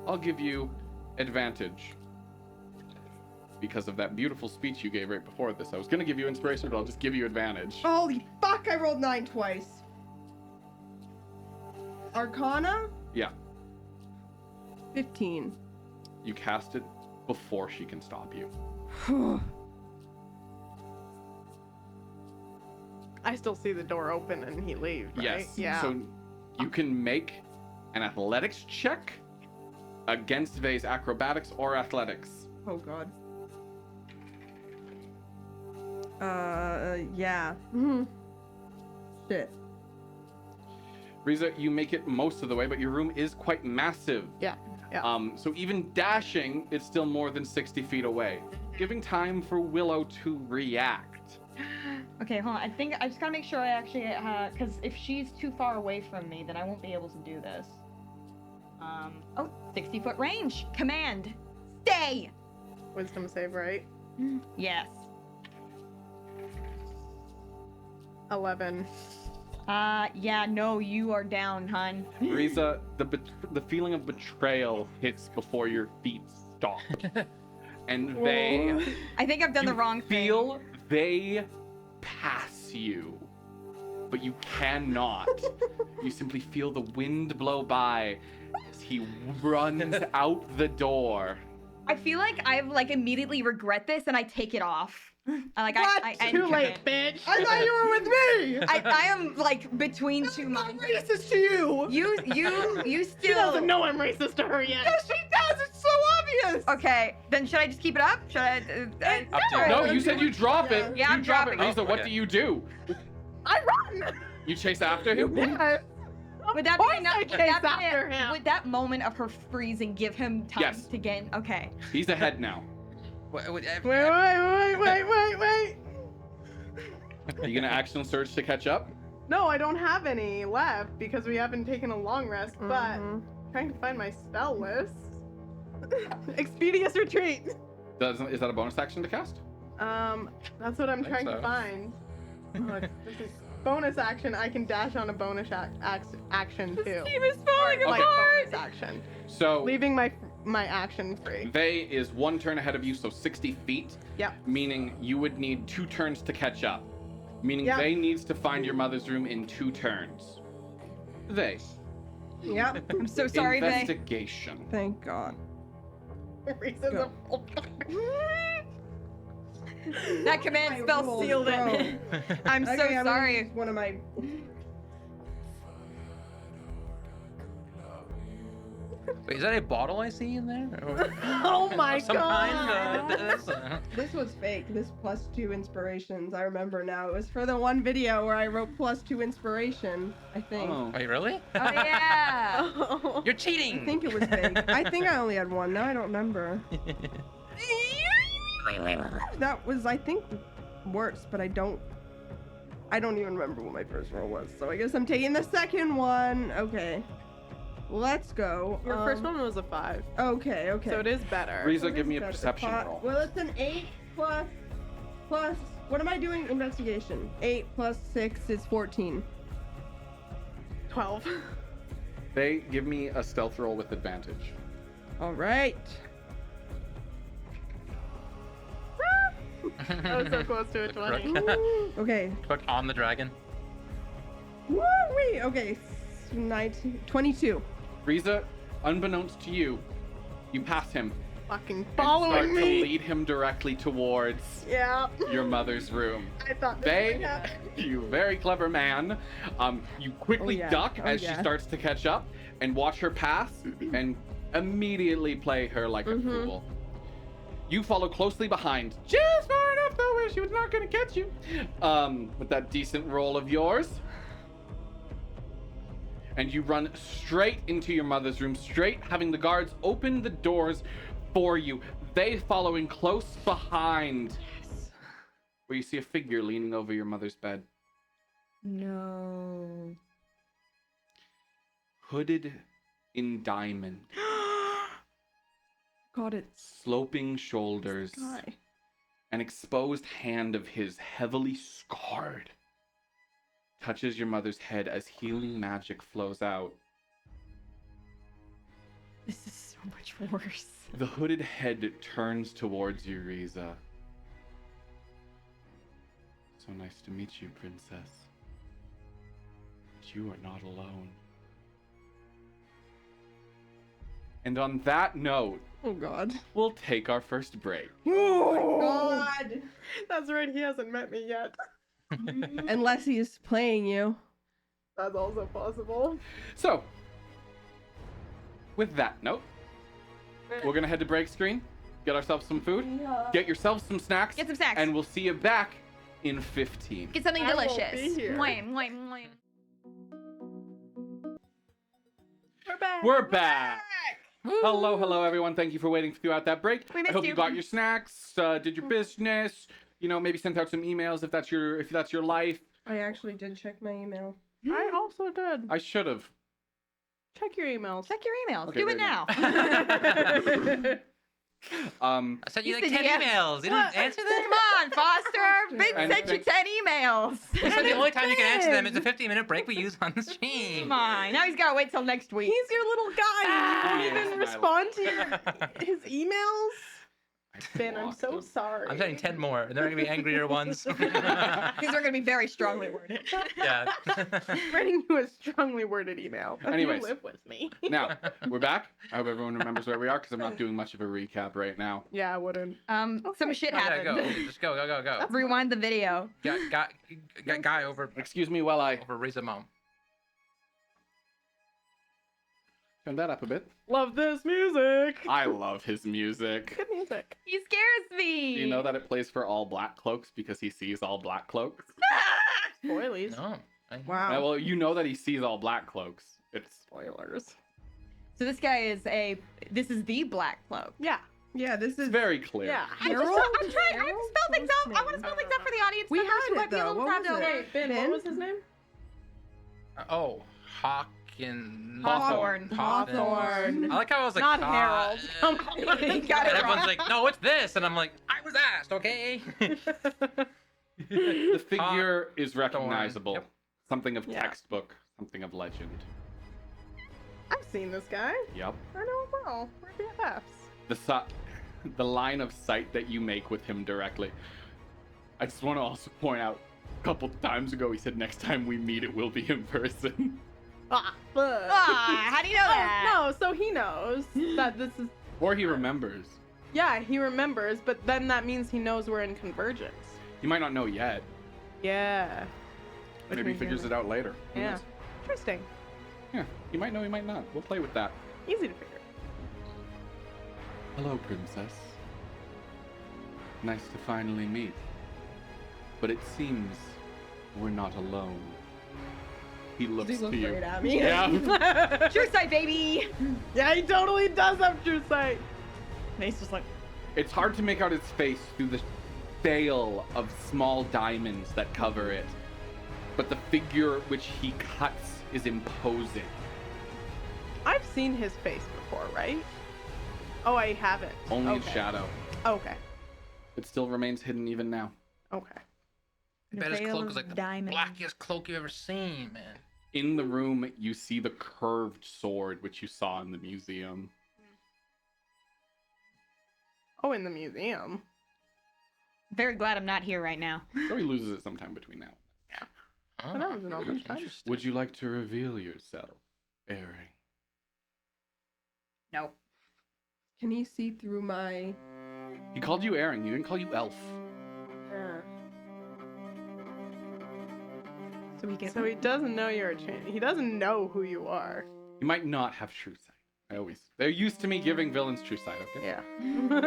I'll give you advantage because of that beautiful speech you gave right before this. I was gonna give you inspiration, but I'll just give you advantage. Holy fuck, I rolled 9 twice. Arcana? Yeah, 15. you cast it before she can stop you. I still see the door open and he leaves, right? Yes. Yeah. So you can make an athletics check against Vay's acrobatics or athletics. Oh god. Yeah. Shit. Riza, you make it most of the way, but your room is quite massive. Yeah. Yeah. So even dashing, it's still more than 60 feet away, giving time for Willow to react. Okay, hold on. I think I just gotta make sure I actually, because if she's too far away from me, then I won't be able to do this. 60-foot range. Command. Stay. Wisdom save, right? Yes. 11. Yeah, no, you are down, hun. Riza, the feeling of betrayal hits before your feet stop. And they I think I've done the wrong thing. they pass you, but you cannot. You simply feel the wind blow by as he runs out the door. I feel like I immediately regret this and I take it off. What? I Too late, bitch. I thought you were with me! I am between two I'm minds. racist to you! You She still. doesn't know I'm racist to her yet. Yes, she does! It's so obvious! Okay, then should I just keep it up? Should I? Up to you. No, you said you drop it. Yeah, you I'm drop it, dropping it. Riza. What do you do? I run. You chase after him? Yeah. Would that Of be course enough? I Would chase that, after be, him. would that moment of her freezing give him time Yes. to gain? Okay. He's ahead now. Wait. Wait. Are you gonna action surge to catch up? No, I don't have any left because we haven't taken a long rest, but trying to find my spell list. Expeditious retreat. Is that a bonus action to cast? That's what I'm think trying to so. find. Look, this is bonus action. I can dash on a bonus action too. is falling Like apart. bonus action, So leaving my action free. Vay is 1 turn ahead of you, so 60 feet. Yep. Meaning you would need 2 turns to catch up. Meaning Yep. Vay needs to find your mother's room in 2 turns. Vay. Yep. I'm so sorry, Vay. Investigation. Thank God. Reasons Go. of That command spell rolled, sealed it. bro. I'm so Okay, I'm gonna sorry. use one of my. Wait, is that a bottle I see in there? Or- Oh my Some god. kind. This was fake. This +2 inspirations. I remember now. It was for the one video where I wrote +2 inspiration. I think. Oh. Wait, really? Oh yeah. You're cheating. I think it was fake. I think I only had one. Now I don't remember. That was, I think, worse, but I don't even remember what my first roll was. So I guess I'm taking the second one. Okay. Let's go. Your first one was a 5. Okay, okay. So it is better. Riza, It give is me a better. perception roll. Well, it's an 8 plus, what am I doing? Investigation. 8 plus 6 is 14. 12. They give me a stealth roll with advantage. All right. I was so close to a 20. Okay. Click on the dragon. Woo-wee. Okay. 19, 22. Riza, unbeknownst to you, you pass him Fucking and start following to me. lead him directly towards Yeah. your mother's room. I thought this They, would happen. you very clever man, you quickly Oh, yeah. duck Oh, as she yeah. starts to catch up and watch her pass and immediately play her like a fool. You follow closely behind, just far enough though where she was not going to catch you, with that decent roll of yours. And you run straight into your mother's room, straight having the guards open the doors for you. They following close behind. Where you see a figure leaning over your mother's bed. No. Hooded in diamond. God, it's Sloping shoulders. guy. An exposed hand of his, heavily scarred, touches your mother's head as healing magic flows out. This is so much worse. The hooded head turns towards you, Riza. So nice to meet you, princess. But you are not alone. And on that note, Oh God. we'll take our first break. Oh God. That's right, he hasn't met me yet. Unless he is playing you. That's also possible. So, with that note, we're gonna head to break screen, get ourselves some food, get yourselves some snacks, Get some snacks. and we'll see you back in 15. Get something I won't delicious. be here. Mwah, mwah, mwah. We're back. We're back. Hello, hello, everyone. Thank you for waiting throughout that break. We I missed hope you you. got your snacks, did your business. You know, maybe sent out some emails if that's your life. I actually did check my email. I also did. I should have. Check your emails. Check your emails. Okay, Do it very now. Um, I sent you You like said 10 yes. emails. You didn't answer them? Come on, Foster. Vin And sent you thank- 10 emails. You said the only time you can answer them is Ben. a 15-minute break we use on the stream. Come on. Now he's got to wait till next week. He's your little guy. He won't Yes, even my respond to his emails. Ben, I'm blocked so him. sorry. I'm sending 10 more, and they're going to be angrier ones. These are going to be very strongly worded. Yeah. Writing you a strongly worded email. Anyways. You live with me. Now, we're back. I hope everyone remembers where we are because I'm not doing much of a recap right now. Yeah, I wouldn't. Some shit Oh, yeah, happened. go. Just go, go, go, go. Rewind the video. Got guy over Excuse me while I Riza mom. turn that up a bit. Love this music. I love his music. Good music. He scares me. Do you know that it plays for all black cloaks because he sees all black cloaks? Spoilies. No. Wow. Well, you know that he sees all black cloaks. It's Spoilers. So this guy is this is the Black Cloak. Yeah. Yeah, this is Yeah. I'm trying. I Harold? have to spell things out. I want to spell things out for the audience. We members had who it, might be a though. little What proud was to- it? Wait, Ben, Ben? what was his name? Oh, Hawkin. Hawthorne. Hawthorne. I like how I was like, Not "Ah, Harold. Come on. You got And it wrong. everyone's like, no, it's this. And I'm like, I was asked, okay? the figure is recognizable. Yep. Something of Yeah. textbook, something of legend. I've seen this guy. Yep. I know him well. We're BFFs. The line of sight that you make with him directly. I just want to also point out, a couple times ago he said next time we meet it will be in person. Ah, fuck. Ah, how do you know that? Oh, no, so he knows that this is. Or he remembers. Yeah, he remembers, but then that means he knows we're in Convergence. He might not know yet. Yeah. Maybe he figures it out later. Who Yeah. knows? Interesting. Yeah, he might know, he might not. We'll play with that. Easy to figure. Hello, princess. Nice to finally meet. But it seems we're not alone. He looks He looks to you. right at me. Yeah. True sight, baby. Yeah, he totally does have true sight. And he's just like, It's hard to make out his face through the veil of small diamonds that cover it. But the figure which he cuts is imposing. I've seen his face before, right? Oh, I haven't. Only in Okay. shadow. Okay. It still remains hidden even now. Okay. I bet his veil cloak of is like the diamonds. blackest cloak you've ever seen, man. In the room, you see the curved sword which you saw in the museum. Oh, in the museum. very glad I'm not here right now. So he loses it sometime between now. But that was an open time. Interesting. Would you like to reveal yourself, Airing? No. Can he see through my? He called you Airing. He didn't call you Elf. So we can. So he doesn't know you're a he doesn't know who you are. You might not have true sight. They're used to me giving villains true sight, okay? Yeah.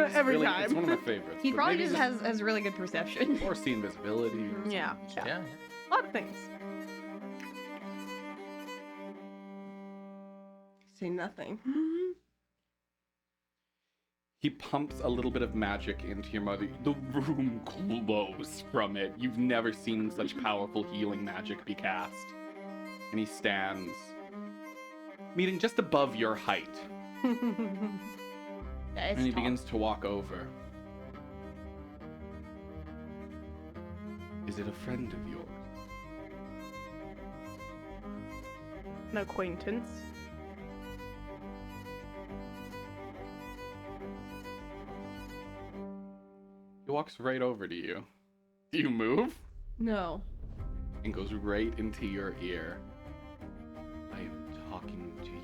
It's Every really- time. It's one of my favorites. He but probably maybe just has really good perception. Or see invisibility. Or Yeah. something. Yeah. Yeah. A lot of things. Say nothing. He pumps a little bit of magic into your mother. The room glows from it. You've never seen such powerful healing magic be cast. And he stands, meeting just above your height. And he begins to walk over. Is it a friend of yours? An acquaintance. He walks right over to you. Do you move? No. And goes right into your ear. I am talking to you.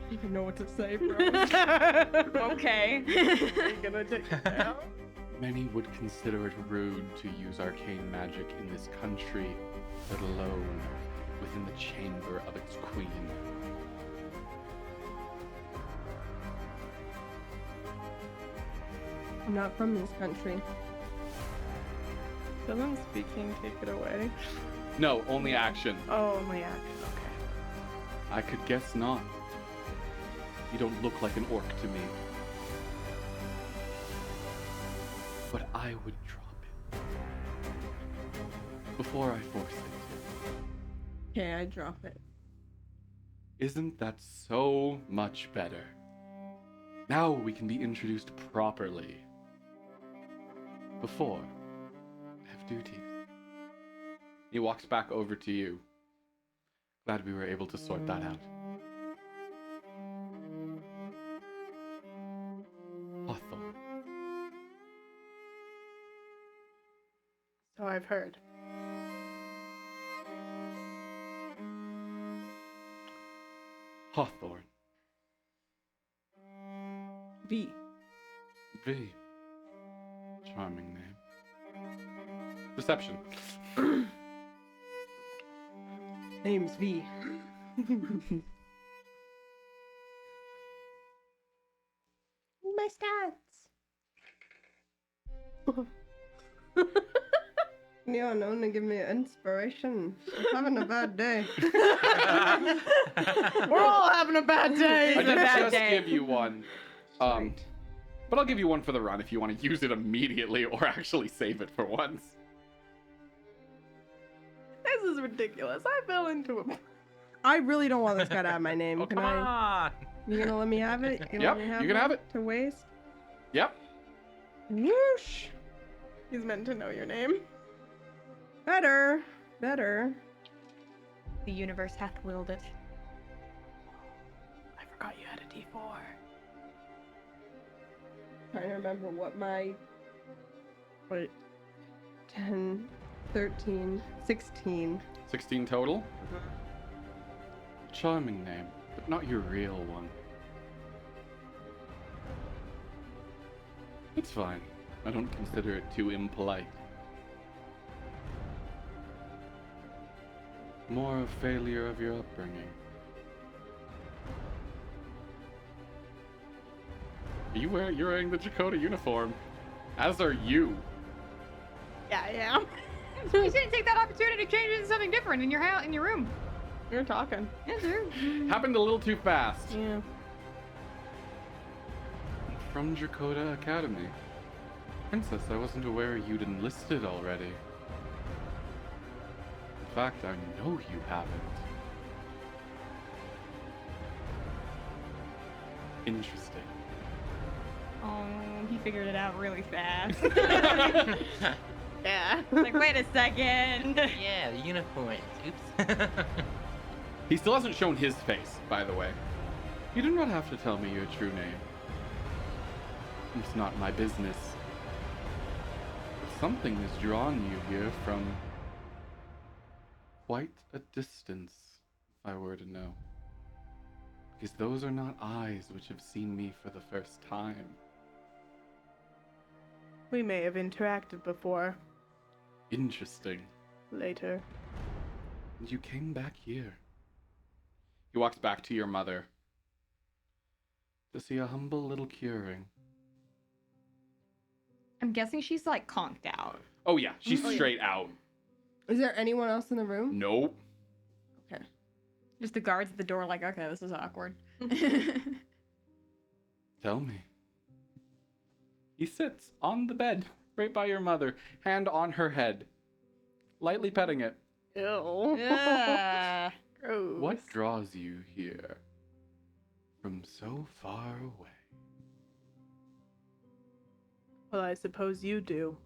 I don't even know what to say, bro. Okay. Are you gonna take it down? Many would consider it rude to use arcane magic in this country, let alone within the chamber of its queen. I'm not from this country. Doesn't speaking take it away? No, only action. Oh, my action. Okay. I could guess not. You don't look like an orc to me. But I would drop it. Before I force it. Okay, I drop it. Isn't that so much better? Now we can be introduced properly. Before, I have duties. He walks back over to you. Glad we were able to sort that out. Hawthorne. So I've heard. Hawthorne. V. V. Charming name. Deception. Name's V. My stats. Yeah, no one to give me inspiration. I'm having a bad day. We're all having a bad day. I a did bad just day. give you one. But I'll give you one for the run if you want to use it immediately or actually save it for once. This is ridiculous. I fell into a. I really don't want this guy to have my name. Oh, Can come I? on. You gonna let me have it? You Yep, let me you can have it to waste. Yep. Whoosh. He's meant to know your name. Better. Better. The universe hath willed it. I forgot you had a D4. Trying to remember what my. Wait. 10, 13, 16. 16 total. Charming name, but not your real one. It's fine. I don't consider it too impolite. More a failure of your upbringing. You're wearing the Dakota uniform. As are you. Yeah, I am. You didn't take that opportunity to change it into something different in your house, in your room. You're talking. Yeah, sir. Happened a little too fast. Yeah. From Dakota Academy. Princess, I wasn't aware you'd enlisted already. In fact, I know you haven't. Interesting. Oh, he figured it out really fast. Yeah. Like, wait a second. Yeah, the unicorns. Oops. He still hasn't shown his face, by the way. You do not have to tell me your true name. It's not my business. But something has drawn you here from quite a distance, if I were to know. Because those are not eyes which have seen me for the first time. We may have interacted before. Interesting. Later. And you came back here. He walks back to your mother to see a humble little curing. I'm guessing she's like conked out. Oh yeah, she's Oh, yeah. straight out. Is there anyone else in the room? Nope. Okay. Just the guards at the door, like, okay, this is awkward. Tell me. He sits on the bed, right by your mother, hand on her head, lightly petting it. Ew. Yeah. Gross. What draws you here from so far away? Well, I suppose you do.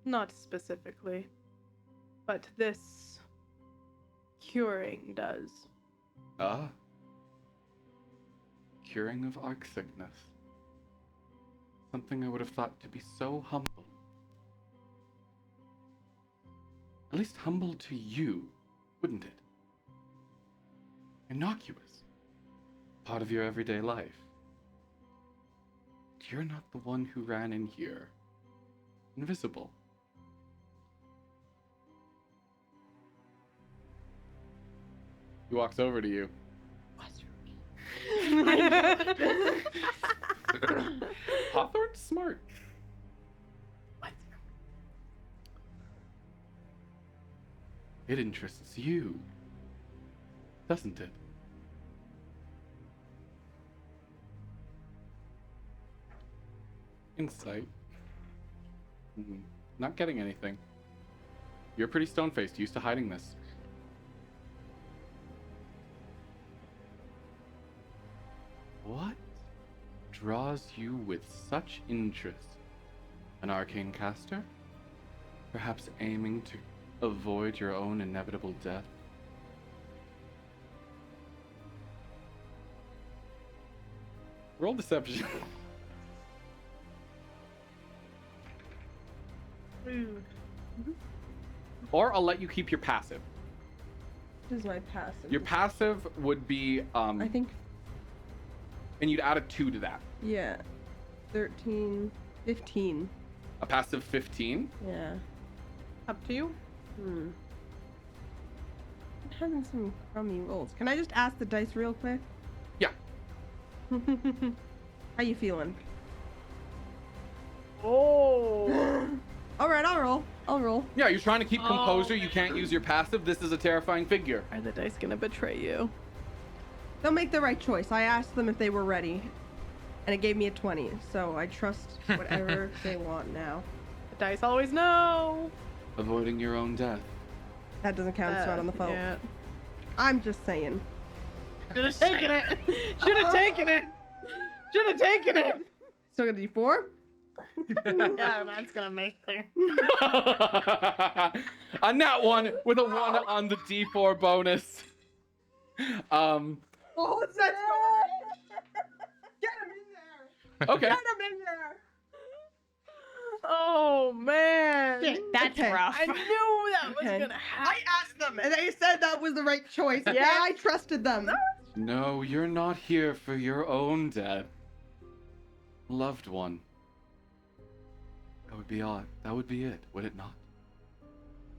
Not specifically. But this curing does. Ah. Curing of arc sickness. Something I would have thought to be so humble. At least humble to you, wouldn't it? Innocuous. Part of your everyday life. But you're not the one who ran in here. Invisible. He walks over to you. Hawthorne's smart. It interests you, doesn't it? Insight. Not getting anything. You're pretty stone-faced, used to hiding this. What draws you with such interest? An arcane caster? Perhaps aiming to avoid your own inevitable death? Roll deception. Or I'll let you keep your passive. This is my passive. Your passive would be I think, and you'd add a 2 to that. yeah. 13, 15. A passive 15. Yeah. Up to you. I'm having some crummy rolls. Can I just ask the dice real quick? Yeah. How you feeling? Oh. All right, I'll roll. I'll roll. Yeah, you're trying to keep composure. You can't use your passive. This is a terrifying figure. Are the dice gonna betray you? They'll make the right choice. I asked them if they were ready, and it gave me a 20. So I trust whatever they want now. The dice always know. Avoiding your own death. That doesn't count. It's not on the phone. Yeah. I'm just saying. Should have taken it. Should have taken it. Should have taken it. Still gonna do 4? Yeah, that's gonna make clear. On that one with a 1 on the D4 bonus. Oh, it's that Get him in there. Okay. Get him in there. Oh man. That's Okay. rough. I knew that was Okay. gonna happen. I asked them, and they said that was the right choice. Okay? Yeah. I trusted them. No, you're not here for your own death. Loved one. That would be odd. That would be it, would it not?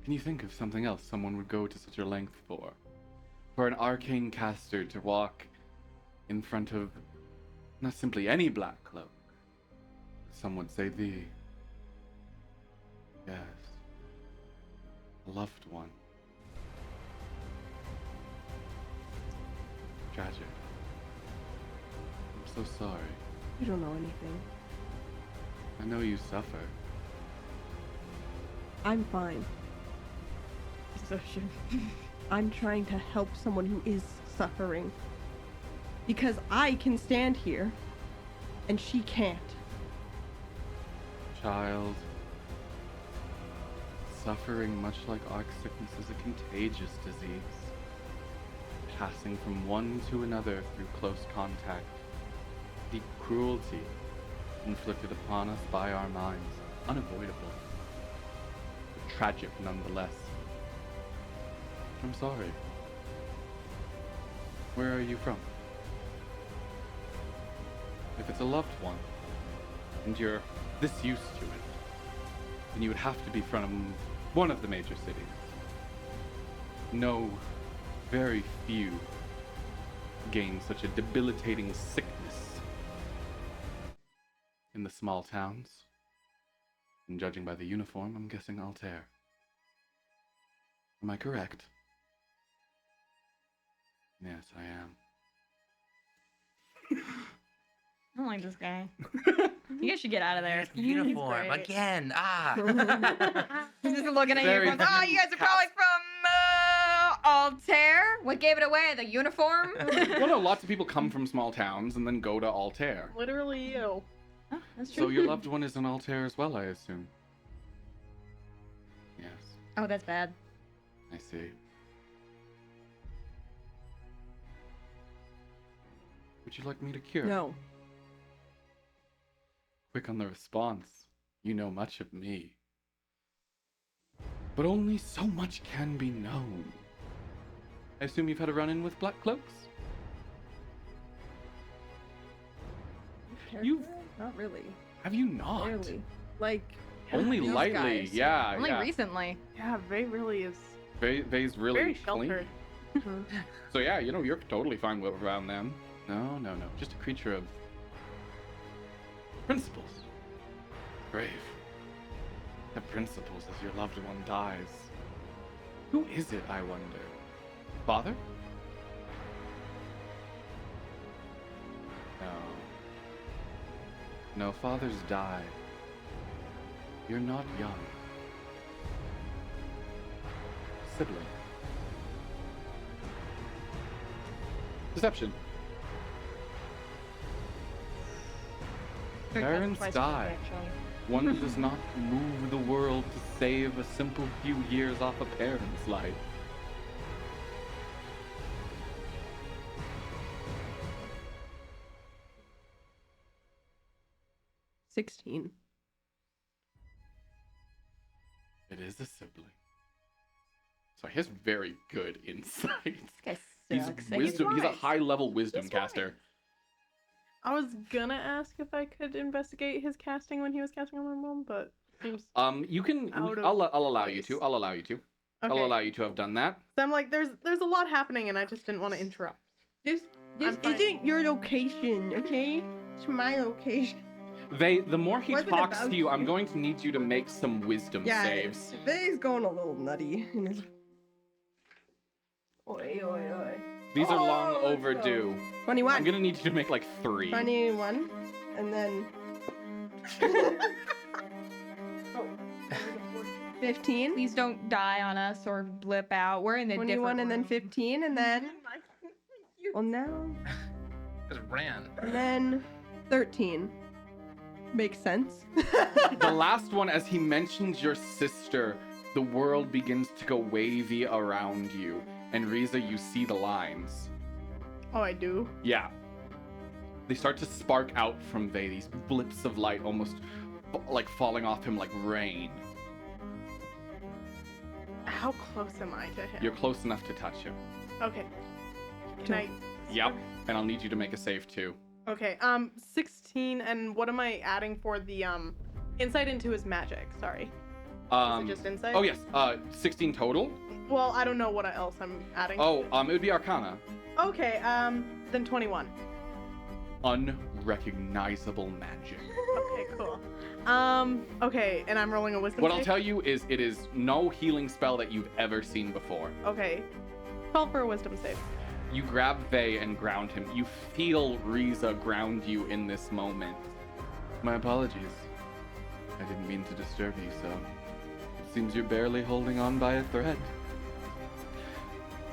Can you think of something else someone would go to such a length for? For an arcane caster to walk in front of not simply any black cloak. Some would say thee. Yes. A loved one. Tragic. I'm so sorry. You don't know anything. I know you suffer. I'm fine. So sure. I'm trying to help someone who is suffering. Because I can stand here, and she can't. Child. Suffering, much like arc sickness, is a contagious disease. Passing from one to another through close contact. The cruelty inflicted upon us by our minds, unavoidable. But tragic nonetheless. I'm sorry. Where are you from? If it's a loved one, and you're this used to it, then you would have to be from one of the major cities. No, very few gain such a debilitating sickness in the small towns. And judging by the uniform, I'm guessing Altair. Am I correct? Yes, I am. I don't like this guy. You guys should get out of there. Uniform great. again. Ah. He's just looking at you. Very Going, oh, you guys are probably from Altair. What gave it away? The uniform. Well, no, lots of people come from small towns and then go to Altair. Literally you. Oh, that's true. So your loved one is an Altair as well, I assume? Yes, Oh, that's bad. I see. Would you like me to cure? No. Quick on the response. You know much of me. But only so much can be known. I assume you've had a run-in with black cloaks? You've... Not really. Have you not? Barely. Like, Only these lightly, guys. yeah, Only yeah. recently. Yeah, Vay really is Vay's really very clean. sheltered. So yeah, you know, you're totally fine with around them. No, no, no. Just a creature of principles. Brave. Have principles as your loved one dies. Who is it, I wonder? Father? No. No, fathers die. You're not young. Sibling. Deception. Parents die. One does not move the world to save a simple few years off a parent's life. $16. It is a sibling. So he has very good insight. This guy He's sucks. wisdom. He's a wise. high-level wisdom He's caster. I was gonna ask if I could investigate his casting when he was casting on my mom, but seems You can. Out of I'll allow you place. to. I'll allow you to. okay. I'll allow you to have done that. So I'm like, there's a lot happening, and I just didn't want to interrupt. This I'm fine. isn't your location, okay? It's my location. The more he Wasn't talks about to you, I'm you. going to need you to make some wisdom saves. Vay's going a little nutty. Oi, oi, oi. These are long Oh, let's overdue. 21. I'm gonna need you to make like 3. 21. And then... 15. Please don't die on us or blip out. We're in the 21 different and then room. 15 and then... Well, now... Just ran. And then 13. Makes sense. The last one, as he mentions your sister, the world begins to go wavy around you. And Riza, you see the lines. Oh, I do. Yeah. They start to spark out from Vay, these blips of light almost like falling off him like rain. How close am I to him? You're close enough to touch him. Okay. Can I? Yep. And I'll need you to make a save too. Okay. 16, and what am I adding for the insight into his magic? Sorry. Is it just insight? Oh yes, 16 total. Well, I don't know what else I'm adding. Oh, it would be Arcana. Okay, then 21. Unrecognizable magic. Okay, cool. Okay, and I'm rolling a wisdom What save? I'll tell you is it is no healing spell that you've ever seen before. Okay. 12 for a wisdom save. You grab Vey and ground him. You feel Riza ground you in this moment. My apologies. I didn't mean to disturb you, so it seems you're barely holding on by a thread.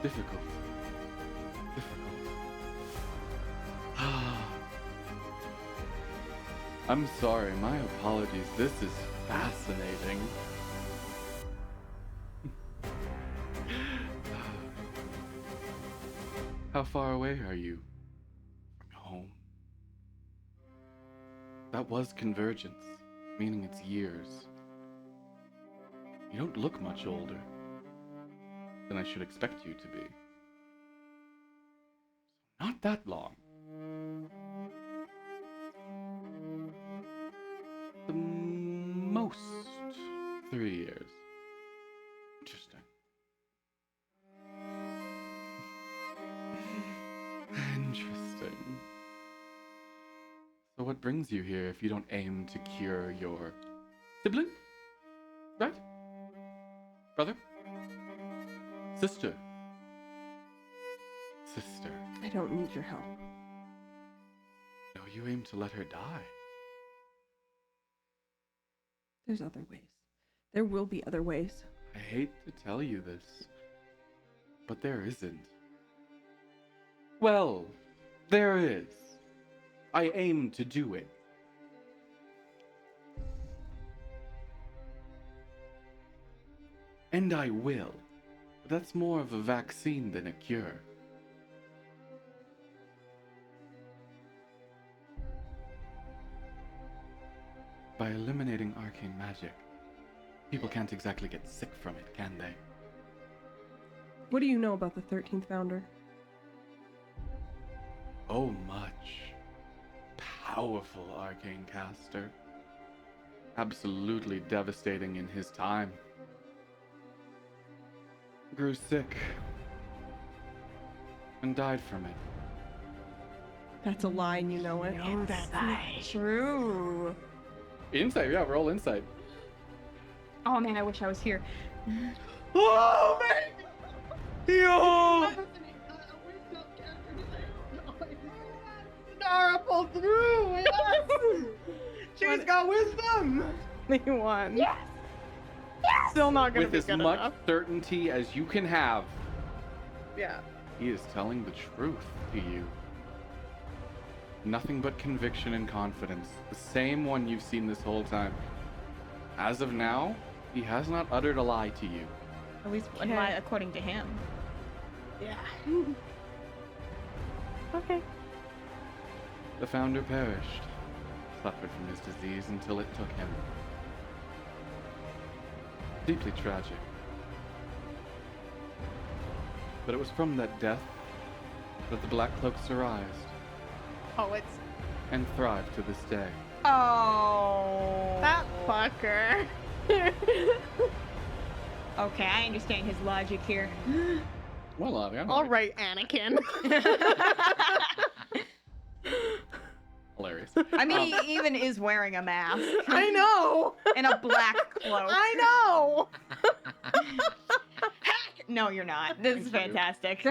Difficult. I'm sorry, my apologies. This is fascinating. How far away are you from home? That was Convergence, meaning it's years. You don't look much older than I should expect you to be. Not that long. The most 3 years. Interesting. Interesting. So what brings you here if you don't aim to cure your sibling? Right? Brother? Sister? Sister. I don't need your help. No, you aim to let her die. There's other ways. There will be other ways. I hate to tell you this, but there isn't. Well, there is. I aim to do it. And I will. But that's more of a vaccine than a cure. By eliminating arcane magic, people can't exactly get sick from it, can they? What do you know about the 13th founder? Oh, much. Powerful arcane caster. Absolutely devastating in his time. Grew sick. And died from it. That's a lie and you know it. No, that's not true. Insight, yeah, roll insight. Oh man, I wish I was here. Oh, man! Yo! Nara pulled through! Yes! She's got wisdom! 21. Yes. Still not gonna With be as good much enough. certainty as you can have, Yeah. he is telling the truth to you. Nothing but conviction and confidence. The same one you've seen this whole time. As of now, he has not uttered a lie to you. At least Okay. according to him. Yeah. Okay. The founder perished, suffered from his disease until it took him. Deeply tragic. But it was from that death that the Black Cloaks arised Oh, it's and thrive to this day. Oh. that fucker. Okay, I understand his logic here. Well, yeah. All right, Anakin. Hilarious. I mean, he even is wearing a mask I know. and a black cloak. I know. No, you're not. This is fantastic.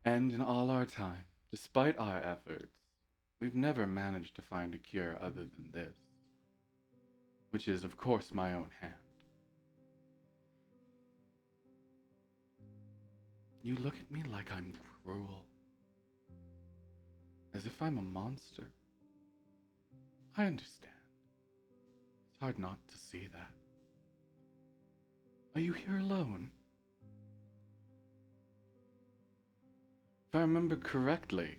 And in all our time, despite our efforts, we've never managed to find a cure other than this. Which is, of course, my own hand. You look at me like I'm cruel. As if I'm a monster. I understand. It's hard not to see that. Are you here alone? If I remember correctly,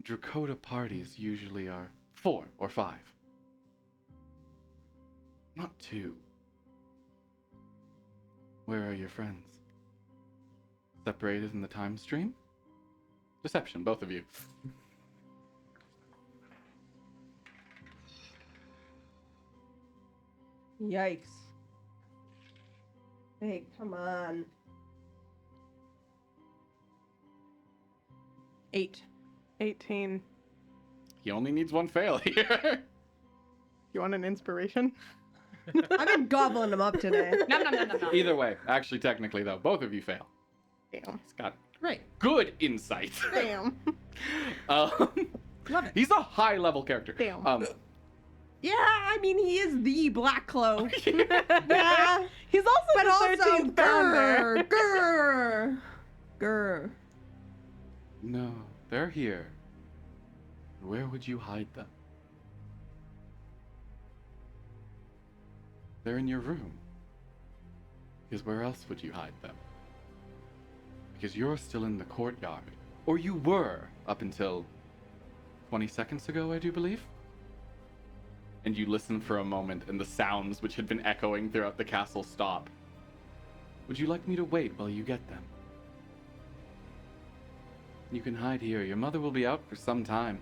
Drakota parties usually are 4 or 5. Not 2. Where are your friends? Separated in the time stream? Deception, both of you. Yikes. Hey, come on. 8. 18. He only needs one fail here. You want an inspiration? I've been gobbling them up today. No. Either way, actually, technically, though, both of you fail. Damn. He's got Right. good insight. Damn. Love it. He's a high-level character. Damn. Yeah, I mean, he is the Black Cloak. Yeah. He's also But the also, 13th founder. grr. No, they're here. Where would you hide them? They're in your room. Because where else would you hide them? Because you're still in the courtyard. Or you were up until 20 seconds ago, I do believe. And you listen for a moment and the sounds which had been echoing throughout the castle stop. Would you like me to wait while you get them? You can hide here. Your mother will be out for some time.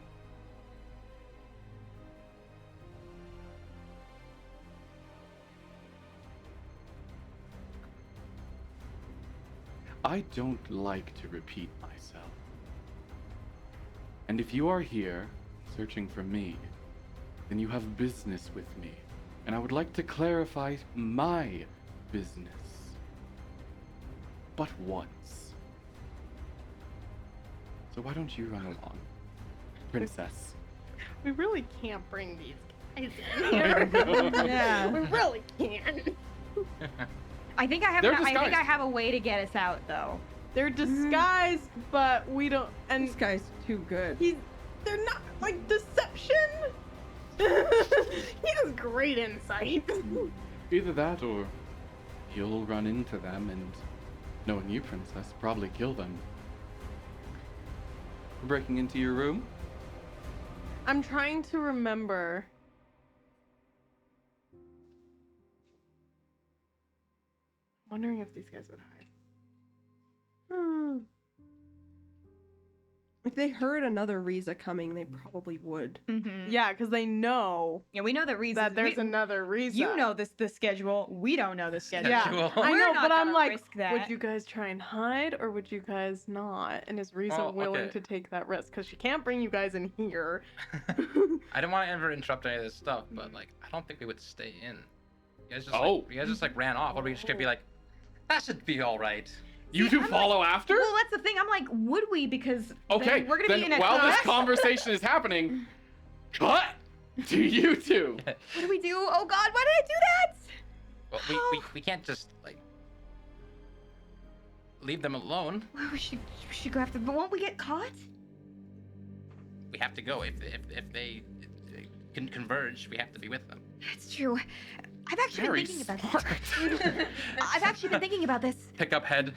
I don't like to repeat myself. And if you are here, searching for me, then you have business with me. And I would like to clarify my business. But once. So why don't you run along, princess? We really can't bring these guys in here. Yeah. We really can't. I think I have. They're I think I disguised. have a way to get us out, though. They're disguised, but we don't. And This guy's too good. they're not like deception. He has great insight. Either that or you'll run into them and, knowing you, princess, probably kill them. Breaking into your room? I'm trying to remember. Wondering if these guys would hide. If they heard another Riza coming, they probably would. Mm-hmm. Yeah, because they know Yeah, we know that reason. that there's another reason. You know the schedule. We don't know the schedule. Yeah, Schedule. I We're know, not but I'm gonna like, risk that. would you guys try and hide, or would you guys not? And is Riza Well, willing okay. to take that risk? Because she can't bring you guys in here. I didn't want to ever interrupt any of this stuff, but like, I don't think we would stay in. You guys just like ran off. Or we just could be like, that should be all right. You two follow after? Well, that's the thing. I'm like, would we? Because Okay, then we're gonna then be in a while this class. conversation is happening, cut to you two. What do we do? Oh God, why did I do that? Well, we can't just like leave them alone. Well, we should go after. But won't we get caught? We have to go. If they can converge, we have to be with them. That's true. I've actually Very been thinking about smart. this. I've actually been thinking about this. Pick up head.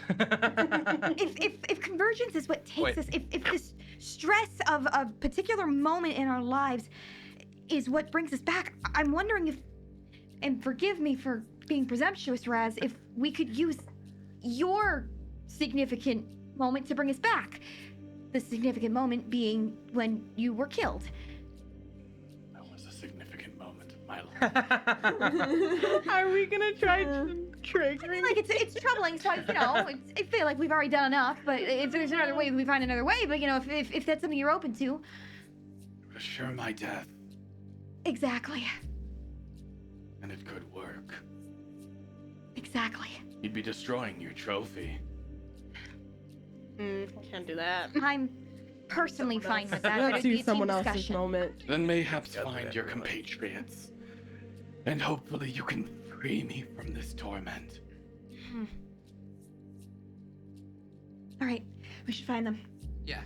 If convergence is what takes Wait. us, if this stress of a particular moment in our lives is what brings us back, I'm wondering if, and forgive me for being presumptuous, Raz, if we could use your significant moment to bring us back. The significant moment being when you were killed. That was a significant moment of my life. Are we gonna try trick? I mean, like, it's troubling, so I feel like we've already done enough, but if there's another way, we find another way, but, if that's something you're open to. Assure my death, Exactly. and it could work. Exactly. You'd be destroying your trophy. Can't do that. I'm personally fine with that. but Let's it'd be use a someone team else's discussion. moment. Then mayhaps find your compatriots. And hopefully you can free me from this torment. All right, we should find them. Yeah.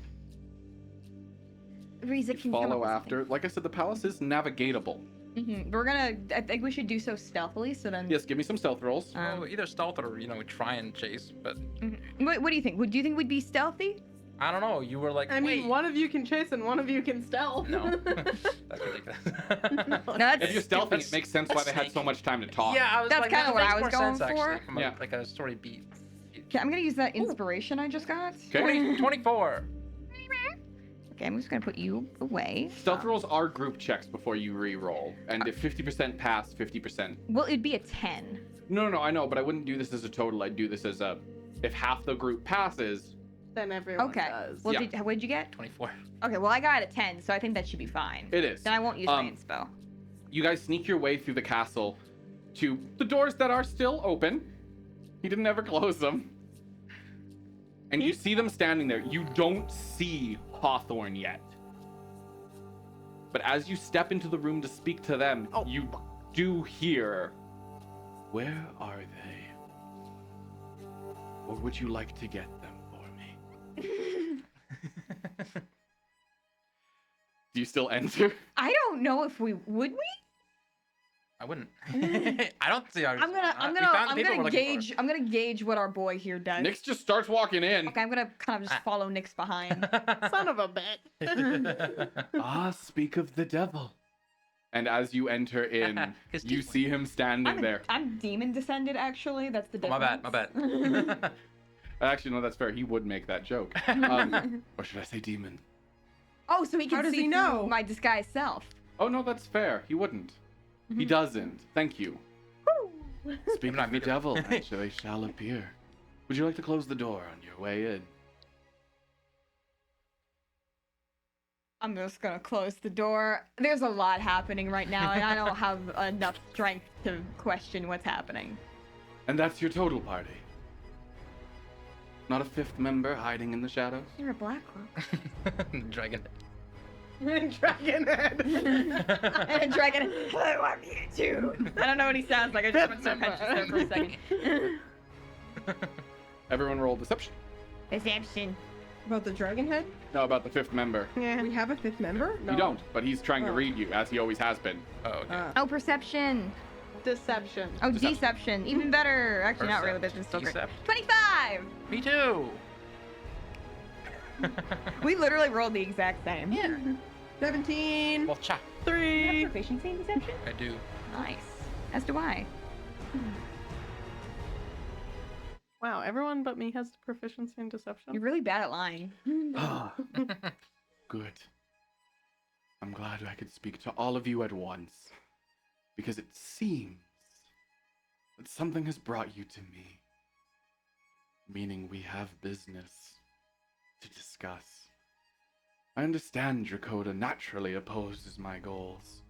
Riza can come up Follow with after. Like I said, the palace is navigatable. something. I think we should do so stealthily, so then. Yes, give me some stealth rolls. Oh, either stealth or we try and chase. But What do you think? Do you think we'd be stealthy? I don't know. You were like, I mean, wait. one of you can chase and one of you can stealth. No, that's ridiculous. No, that's If you're stealthy, it makes sense why they had so much time to talk. Yeah, I was That's like, kinda that what makes I was more going sense, for. Actually, from Yeah. like a story beat. Okay, I'm gonna use that inspiration I just got. Okay. 24. Okay, I'm just gonna put you away. Stealth rolls are group checks before you re-roll, and if 50% pass, 50%. Well, it'd be a 10. No, I know, but I wouldn't do this as a total. I'd do this as a. If half the group passes, Then everyone Okay. does. Well, Yeah. what did you get? 24. Okay, well, I got a 10, so I think that should be fine. it is. Then I won't use my inspo. You guys sneak your way through the castle to the doors that are still open. He didn't ever close them. And you see them standing there. You don't see Hawthorne yet. But as you step into the room to speak to them, you do hear, "Where are they? Or would you like to get them for me?" Do you still enter? I don't know if would we? I wouldn't. I don't see. I'm gonna gauge what our boy here does. Nix just starts walking in. Okay, I'm gonna kind of just follow Nix behind. Son of a bitch. Ah, speak of the devil. And as you enter in, His you teeth. see him standing there. I'm demon descended, actually. That's the Oh, my difference. bad. Actually, no, that's fair. He would make that joke. Or should I say demon? Oh, so he can How does see he know? through my disguised self. Oh, no, that's fair. He wouldn't. He doesn't. Thank you. Speak not of the mean to- devil, and they shall appear. Would you like to close the door on your way in? I'm just gonna close the door. There's a lot happening right now, and I don't have enough strength to question what's happening. And that's your total party. Not a fifth member hiding in the shadows? You're a black cloak. Dragon. Dragonhead. And a dragon. Hello, I'm here too. I don't know what he sounds like. I just went subconscious there for a second. Everyone roll deception. Perception. About the dragon head? No, about the fifth member. Yeah. We have a fifth member? You don't, but he's trying to read you, as he always has been. Oh, okay. Oh, perception. Deception. Oh, Deception. deception. Even better. Actually, not really, but it's still great. Decep. 25! Me too. We literally rolled the exact same. Yeah. 17. Well, cha. 3. Proficiency in deception? I do. Nice. As do I. Wow, everyone but me has proficiency in deception. You're really bad at lying. Ah, good. I'm glad I could speak to all of you at once. Because it seems that something has brought you to me. Meaning we have business to discuss. I understand Dracoda naturally opposes my goals.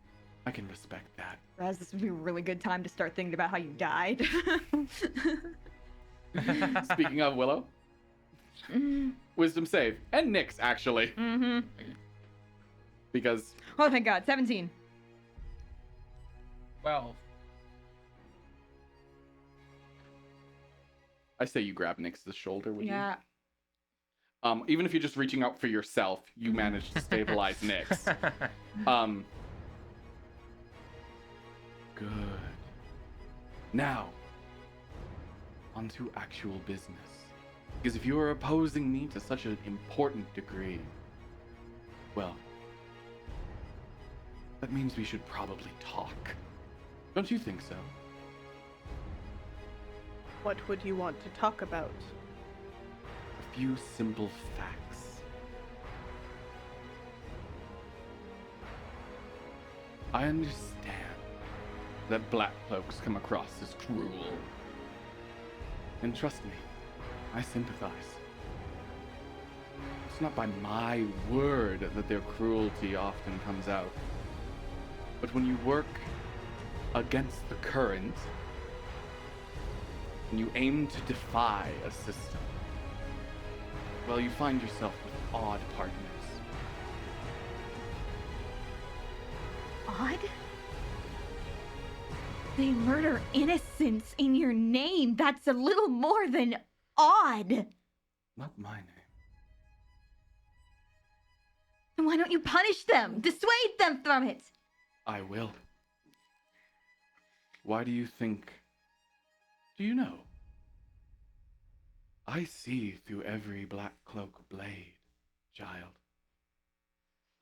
I can respect that. Raz, this would be a really good time to start thinking about how you died. Speaking of Willow, wisdom save. And Nyx, actually. Mm-hmm. Because Oh, thank God. 17. Well, I say you grab Nyx's shoulder, would Yeah. you? Even if you're just reaching out for yourself, you manage to stabilize Nyx. Good. Now, on to actual business. Because if you are opposing me to such an important degree, well, that means we should probably talk. Don't you think so? What would you want to talk about? A few simple facts. I understand that black cloaks come across as cruel. And trust me, I sympathize. It's not by my word that their cruelty often comes out. But when you work against the current, and you aim to defy a system, well, you find yourself with odd partners. Odd? They murder innocents in your name. That's a little more than odd. Not my name. Then why don't you punish them? Dissuade them from it. I will. Why do you think? Do you know? I see through every black cloak blade, child.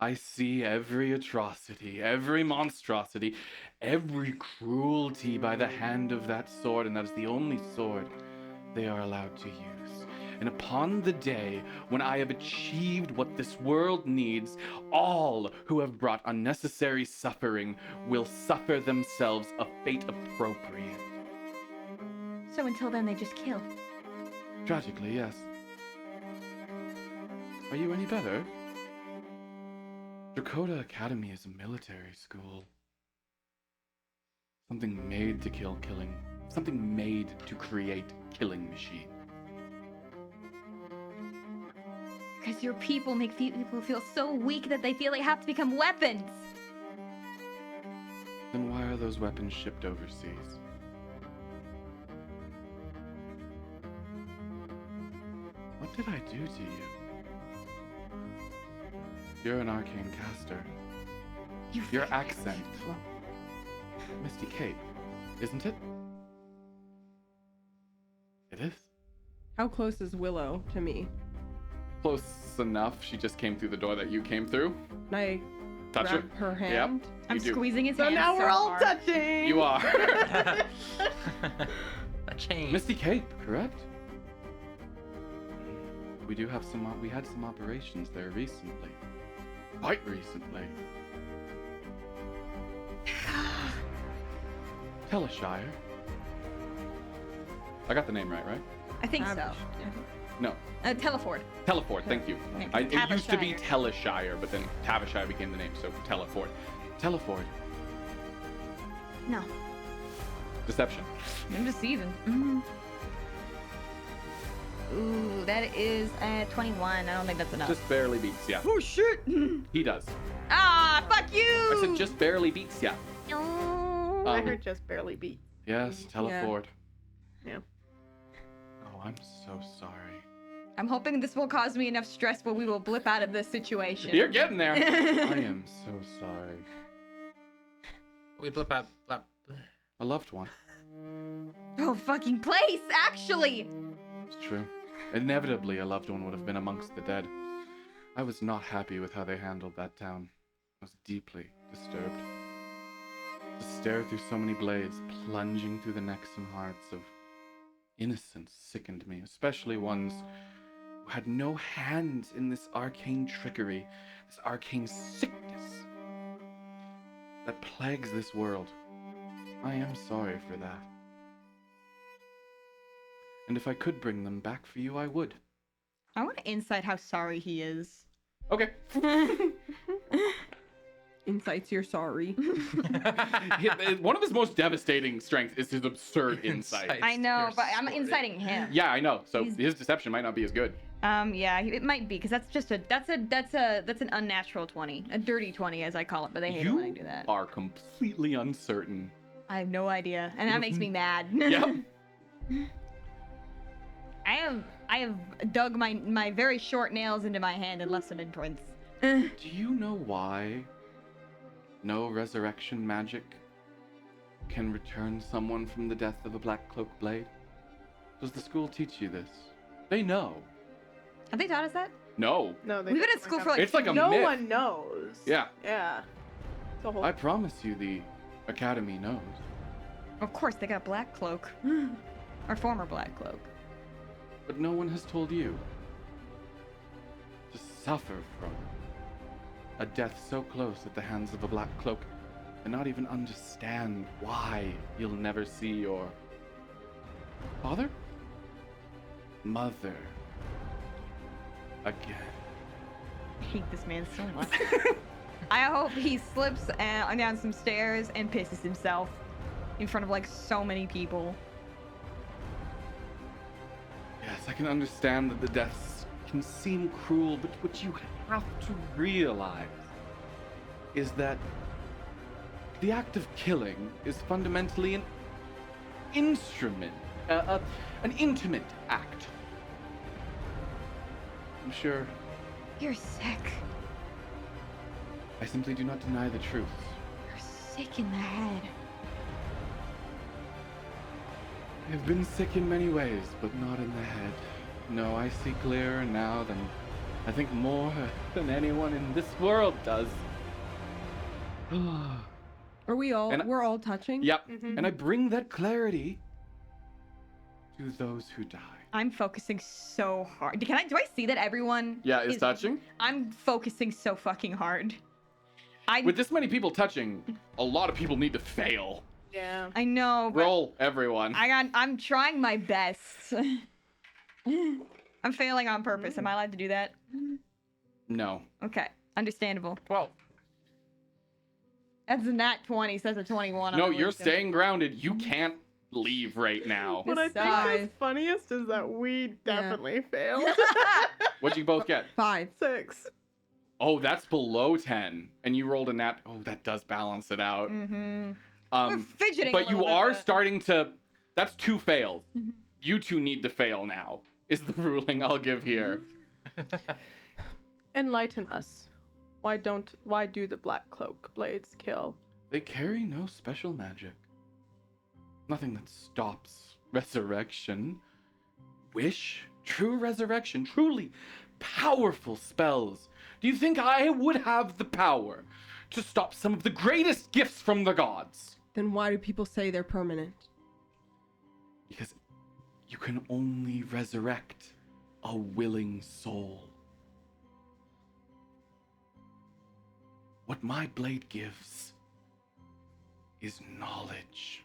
I see every atrocity, every monstrosity, every cruelty by the hand of that sword, and that is the only sword they are allowed to use. And upon the day when I have achieved what this world needs, all who have brought unnecessary suffering will suffer themselves a fate appropriate. So until then, they just kill. Tragically, yes. Are you any better? Dakota Academy is a military school. Something made to kill killing. Something made to create killing machine. Because your people make people feel so weak that they feel they have to become weapons. Then why are those weapons shipped overseas? What did I do to you? You're an arcane caster. Your accent. Misty Cape, isn't it? It is. How close is Willow to me? Close enough. She just came through the door that you came through. Can I Touch her. grab her hand? Yep. I'm You do. squeezing his So hand now so we're all hard. touching. You are. A chain. Misty Cape, correct? We do have some. We had some operations there recently. Quite recently. Teleshire. I got the name right? I think so. No. Teleford. Teleford, thank you. Yeah, It used to be Tavishire. Teleshire, but then Tavishire became the name, so Teleford. Teleford. No. Deception. I'm deceiving. Mm-hmm. Ooh, that is 21. I don't think that's enough. Just barely beats ya. Oh shit! He does. Ah, fuck you! I said just barely beats ya. No. I heard just barely beat. Yes, Teleford. Yeah. Oh, I'm so sorry. I'm hoping this will cause me enough stress where we will blip out of this situation. You're getting there. I am so sorry. We blip out. A loved one. Oh, fucking place, actually! It's true. Inevitably, a loved one would have been amongst the dead. I was not happy with how they handled that town. I was deeply disturbed. To stare through so many blades plunging through the necks and hearts of innocents sickened me, especially ones who had no hand in this arcane trickery, this arcane sickness that plagues this world. I am sorry for that. And if I could bring them back for you, I would. I want to insight how sorry he is. Okay. Insights, you're sorry. One of his most devastating strengths is his absurd insight. I know, You're but I'm sorry. inciting him. Yeah, I know. So He's- his deception might not be as good. Yeah, it might be because that's an unnatural 20, a dirty 20 as I call it, but they hate it when I do that. are completely uncertain. I have no idea, and that makes me mad. Yep. I have dug my very short nails into my hand and left some imprints. Do you know why no resurrection magic can return someone from the death of a black cloak blade? Does the school teach you this? They know. Have they taught us that? No. No, they We've been at definitely school for haven't. It's like a no myth. one knows. Yeah. Yeah. It's a whole. I promise you the academy knows. Of course, they got black cloak, or former black cloak. But no one has told you to suffer from a death so close at the hands of a black cloak and not even understand why you'll never see your father? Mother. Again. I hate this man so much. I hope he slips down some stairs and pisses himself in front of like so many people. Yes, I can understand that the deaths can seem cruel, but what you have to realize is that the act of killing is fundamentally an instrument, an intimate act. I'm sure You're sick. I simply do not deny the truth. You're sick in the head. I have been sick in many ways, but not in the head. No, I see clearer now than I think more than anyone in this world does. Are we all? And We're all touching. Yep. And I bring that clarity to those who die. I'm focusing so hard. Do I see that everyone? Yeah, is touching? I'm focusing so fucking hard. With this many people touching, a lot of people need to fail. Yeah. I know. But Roll, everyone. I'm trying my best. I'm failing on purpose. Am I allowed to do that? No. Okay, understandable. 12. That's a nat 20, so that's a 21. on No, my you're wisdom. staying grounded. You can't leave right now. What I think Five. is funniest is that we definitely failed. What'd you both get? 5. 6. Oh, that's below 10. And you rolled a nat. Oh, that does balance it out. Mm-hmm. We're fidgeting. But a you little are bit, but- starting to. That's 2 fails. You 2 need to fail now, is the ruling I'll give here. Enlighten us. Why do the black cloak blades kill? They carry no special magic. Nothing that stops resurrection. Wish, true resurrection, truly powerful spells. Do you think I would have the power to stop some of the greatest gifts from the gods? Then why do people say they're permanent? Because you can only resurrect a willing soul. What my blade gives is knowledge.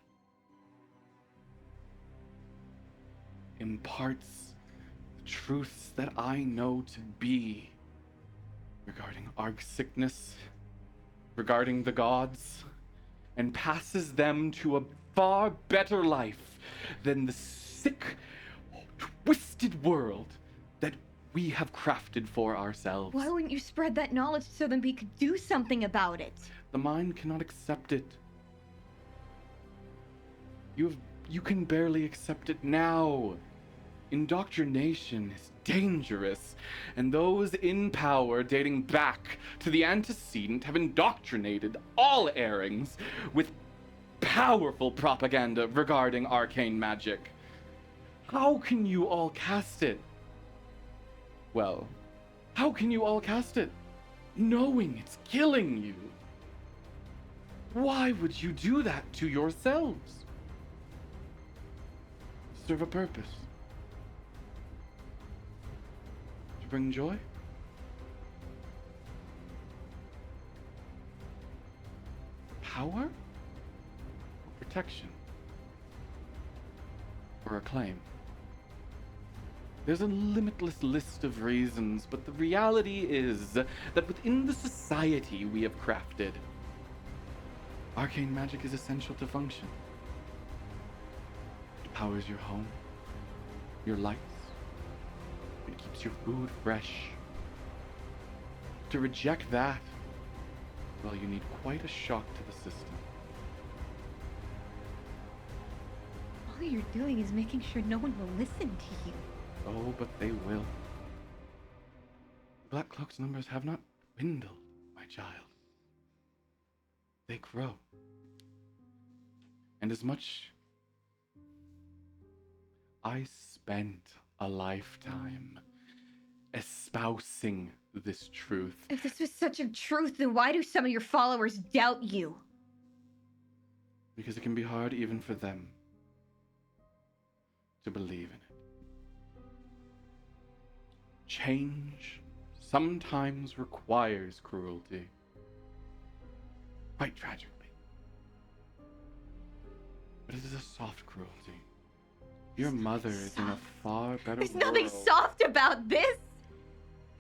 Imparts the truths that I know to be regarding arc sickness, regarding the gods, and passes them to a far better life than the sick, twisted world that we have crafted for ourselves. Why wouldn't you spread that knowledge so then we could do something about it? The mind cannot accept it. You can barely accept it now. Indoctrination is dangerous, and those in power dating back to the antecedent have indoctrinated all airings with powerful propaganda regarding arcane magic. How can you all cast it? Well, how can you all cast it knowing it's killing you? Why would you do that to yourselves? Serve a purpose. To bring joy? Power? Protection? Or acclaim? There's a limitless list of reasons, but the reality is that within the society we have crafted, arcane magic is essential to function. It powers your home, your lights. It keeps your food fresh. To reject that, well, you need quite a shock to the system. All you're doing is making sure no one will listen to you. Oh, but they will. The Black Cloak's numbers have not dwindled, my child. They grow. And as much I spent a lifetime espousing this truth. If this was such a truth, then why do some of your followers doubt you? Because it can be hard even for them to believe in it. Change sometimes requires cruelty. Quite tragically. But it is a soft cruelty. Your mother is in a far better There's world. nothing soft about this.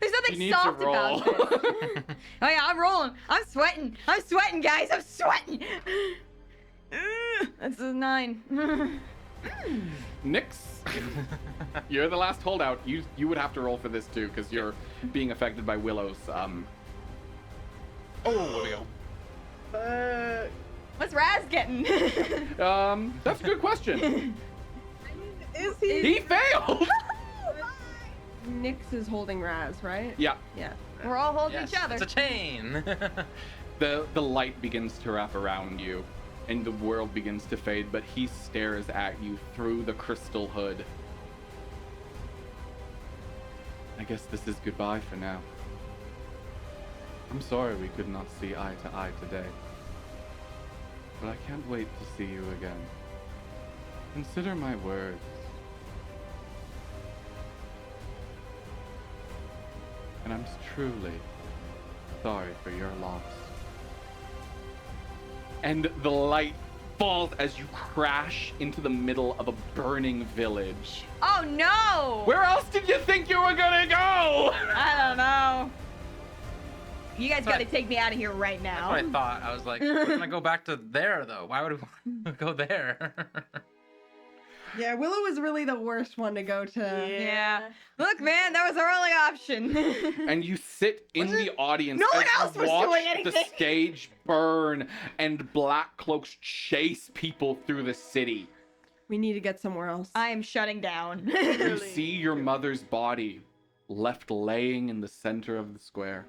There's You nothing need to soft about roll. this. Oh yeah, I'm rolling. I'm sweating. I'm sweating, guys. I'm sweating. That's a 9. Nix, you're the last holdout. You would have to roll for this too, because you're being affected by Willow's. Oh, there we go. What's Raz getting? That's a good question. Is he? He failed. Nyx is holding Raz, right? Yeah. Yeah. We're all holding Yes, each other. it's a chain. The light begins to wrap around you, and the world begins to fade, but he stares at you through the crystal hood. I guess this is goodbye for now. I'm sorry we could not see eye to eye today, but I can't wait to see you again. Consider my words. And I'm truly sorry for your loss. And the light falls as you crash into the middle of a burning village. Oh no! Where else did you think you were gonna go? I don't know. You guys That's gotta what- take me out of here right That's now. what I thought. I was like, we're gonna go back to there though. Why would we want to go there? Yeah, Willow was really the worst one to go to. Yeah. Look, man, that was our only option. And you sit in the audience No one as else you was watch doing the anything. stage burn and black cloaks chase people through the city. We need to get somewhere else. I am shutting down. You see your mother's body left laying in the center of the square.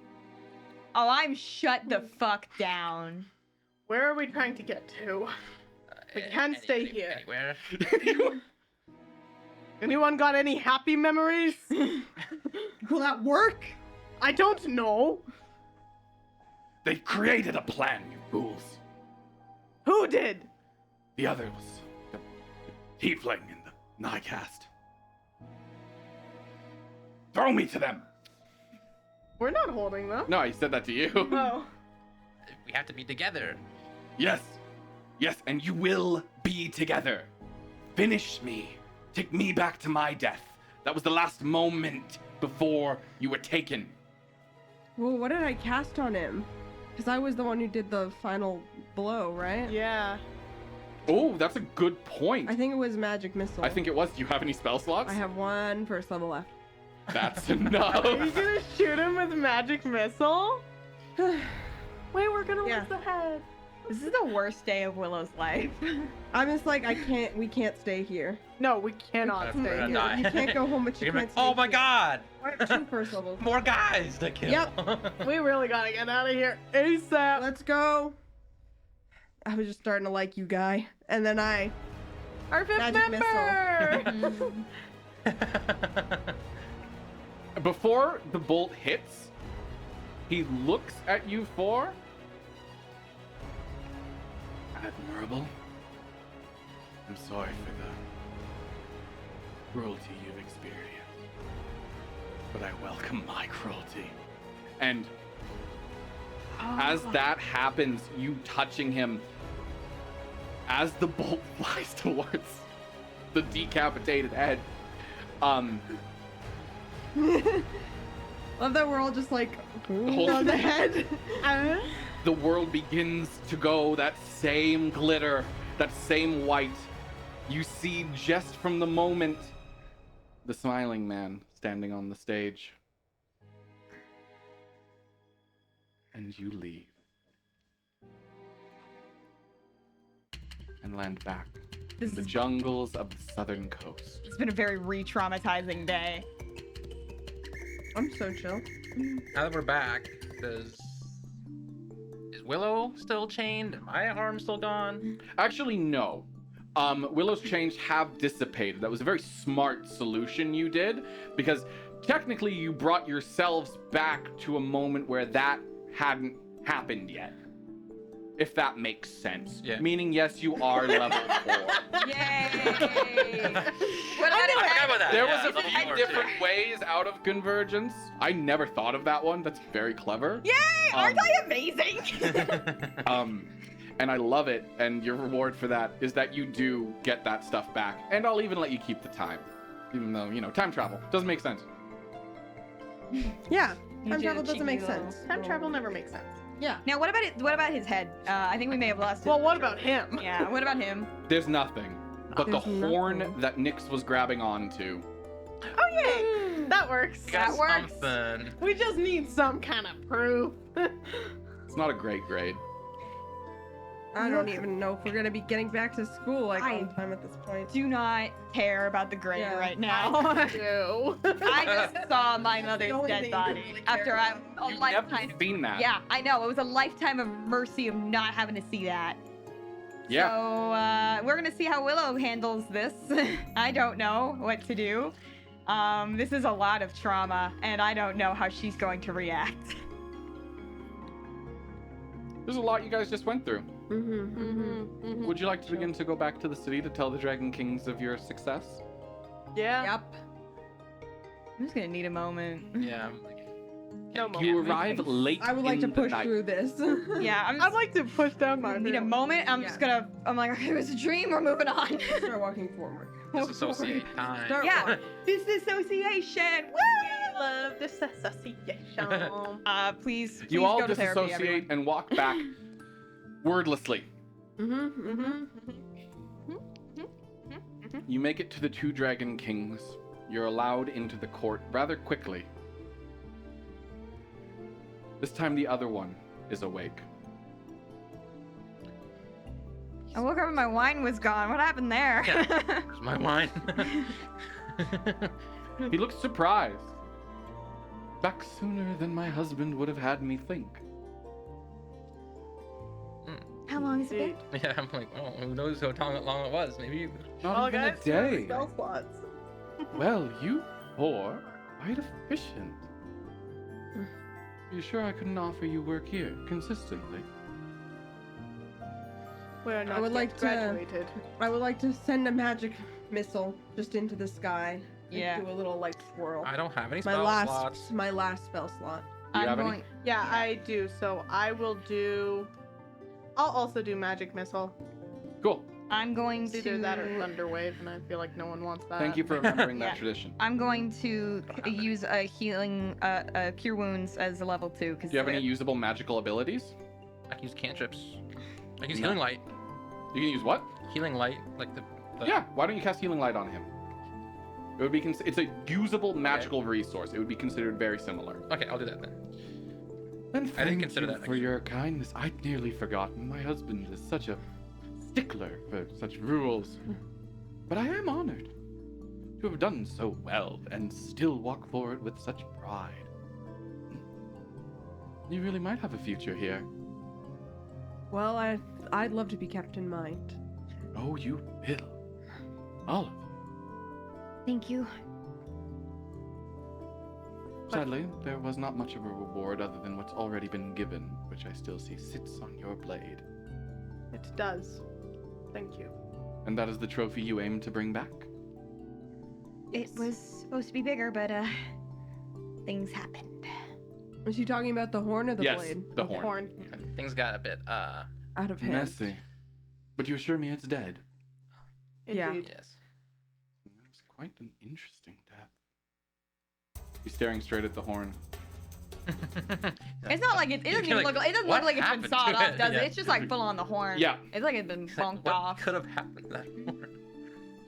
Oh, I'm shut the fuck down. Where are we trying to get to? We can stay here. Anywhere. Anyone got any happy memories? Will that work? I don't know. They've created a plan, you fools. Who did? The other was the tiefling and the Nightcast. Throw me to them. We're not holding them. No, I said that to you. Oh. We have to be together. Yes. Yes, and you will be together. Finish me. Take me back to my death. That was the last moment before you were taken. Well, what did I cast on him? Because I was the one who did the final blow, right? Yeah. Oh, that's a good point. I think it was magic missile. I think it was. Do you have any spell slots? I have one first level left. That's Are you enough. gonna shoot him with magic missile? Wait, we're gonna Yeah. lose the head. This is the worst day of Willow's life. I'm just like, we can't stay here. No, we cannot We're stay gonna here. die. You can't go home, but you You're gonna can't be like, stay oh my here. god! I have two first levels. More guys to kill. Yep. We really gotta get out of here ASAP. Let's go. I was just starting to like you, guy. And then Our fifth Magic member. Before the bolt hits, he looks at you four. Admirable. I'm sorry for the cruelty you've experienced, but I welcome my cruelty. And as that happens, you touching him, as the bolt flies towards the decapitated head, love that we're all just like Hold- on the head. the world begins to go that same glitter, that same white. You see just from the moment the smiling man standing on the stage. And you leave. And land back in the jungles of the southern coast. It's been a very re-traumatizing day. I'm so chill. Now that we're back, is Willow still chained? And my arm still gone? Actually, no. Willow's chains have dissipated. That was a very smart solution you did, because technically you brought yourselves back to a moment where that hadn't happened yet. If that makes sense. Yeah. Meaning, yes, you are level 4. Yay! What I forgot about that. There Yeah, was a level few 4 different too. ways out of Convergence. I never thought of that one. That's very clever. Yay! Aren't I amazing? And I love it. And your reward for that is that you do get that stuff back. And I'll even let you keep the time. Even though, time travel doesn't make sense. Yeah, You time did travel a doesn't make cheeky little- sense. Time travel never makes sense. Yeah. Now, what about it? What about his head? I think we may have lost it. Well, what about him? Yeah. What about him? There's nothing. But There's the horn nothing. that Nyx was grabbing onto. Oh, yay! That works. Got That works. something. We just need some kind of proof. It's not a great grade. I don't even know if we're gonna be getting back to school like I- on time at this point. Do not care about the grade Yeah. right now. Ew. I just saw my mother's only dead thing body you really care after about. a You've lifetime. never seen that. Yeah, I know. It was a lifetime of mercy of not having to see that. Yeah. So we're gonna see how Willow handles this. I don't know what to do. This is a lot of trauma, and I don't know how she's going to react. There's a lot you guys just went through. Mm-hmm. Would you like to begin to go back to the city to tell the Dragon Kings of your success? Yeah. Yep. I'm just gonna need a moment. Yeah. No You moment. arrive late. I would like to in the push night. through this. Yeah, I'd like to push down my need a moment. I'm just gonna. I'm like, okay, it was a dream. We're moving on. Start walking forward. Disassociate time. Start Yeah. walking. Disassociation. We love disassociation. Please You go all to therapy, disassociate everyone. and walk back wordlessly. You make it to the two Dragon Kings. You're allowed into the court rather quickly. This time the other one is awake. I woke up and my wine was gone. What happened there? Yeah. Where's my wine? He looks surprised. Back sooner than my husband would have had me think. How long has it been? Yeah, I'm like, oh, who knows how long it was? Maybe. Not Oh, even guys, a day. spell slots. Well, you four are quite efficient. Are you sure I couldn't offer you work here consistently? We're not would yet like to- graduated. I would like to send a magic missile just into the sky. and Yeah. Do a little like swirl. I don't have any My spell last, slots. my last spell slot. Do you I'm have any? going. Yeah, I do. So I will do. I'll also do magic missile. Cool. I'm going It's to. either that or thunder wave, and I feel like no one wants that. Thank you for remembering that Yeah. tradition. I'm going to use a healing, cure wounds as a level 2. Cause Do you have any usable magical abilities? I can use cantrips. I can use No. healing light. You can use what? Healing light, like the. Yeah. Why don't you cast Healing Light on him? It would be. It's a usable magical resource. It would be considered very similar. Okay, I'll do that then. Then I didn't consider you that, for actually. your kindness. I'd nearly forgotten. My husband is such a stickler for such rules. But I am honored to have done so well and still walk forward with such pride. You really might have a future here. Well, I'd love to be kept in mind. Oh, you will. All of you. Thank you. Sadly, there was not much of a reward other than what's already been given, which I still see sits on your blade. It does. Thank you. And that is the trophy you aim to bring back? It was supposed to be bigger, but things happened. Was she talking about the horn or the Yes, blade? the horn. Horn. Things got a bit, Out of hand. Messy. But you assure me it's dead? Yeah. Indeed. yes. It's quite an interesting death. He's staring straight at the horn. It's not like it doesn't even like, look. It doesn't "What look like it's been happened sawed to off, it?" does Yeah. it? It's just like full on the horn. Yeah. It's like it's been bonked What off. could have happened to that horn?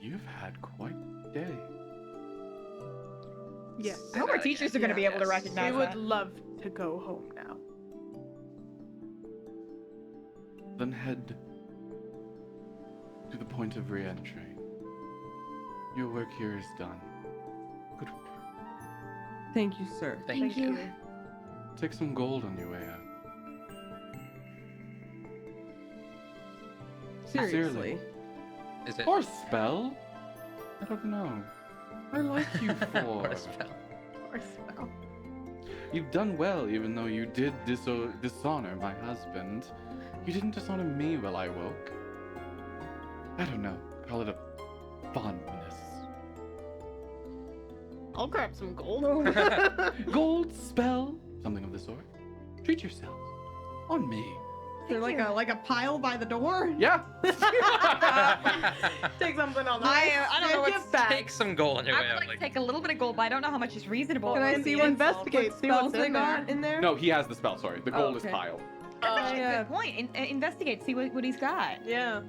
You've had quite a day. Yes. I hope our teachers are going to be able to Yes. recognize We would that. love to go home now. Then head to the point of re-entry. Your work here is done. Good work. Thank you, sir. Thank you. Take some gold on your way out. Seriously. Is it? Or a spell? I don't know. I like you Or for. a spell. Or spell. You've done well, even though you did dishonor my husband. You didn't dishonor me while I woke. I don't know. Call it a fondness. I'll grab some gold. Gold spell, something of the sort. Treat yourself. On me. They're like a pile by the door. Yeah. Take something on the I don't know Take what's it back. Take some gold on your I way would out. like Like, to take a little bit of gold, but I don't know how much is reasonable. Can I Can see you what investigate? what See what's spells they in got there? in there? No, he has the spell. Sorry, the gold okay. is piled. That's actually yeah. a good point. Investigate. See what he's got. Yeah.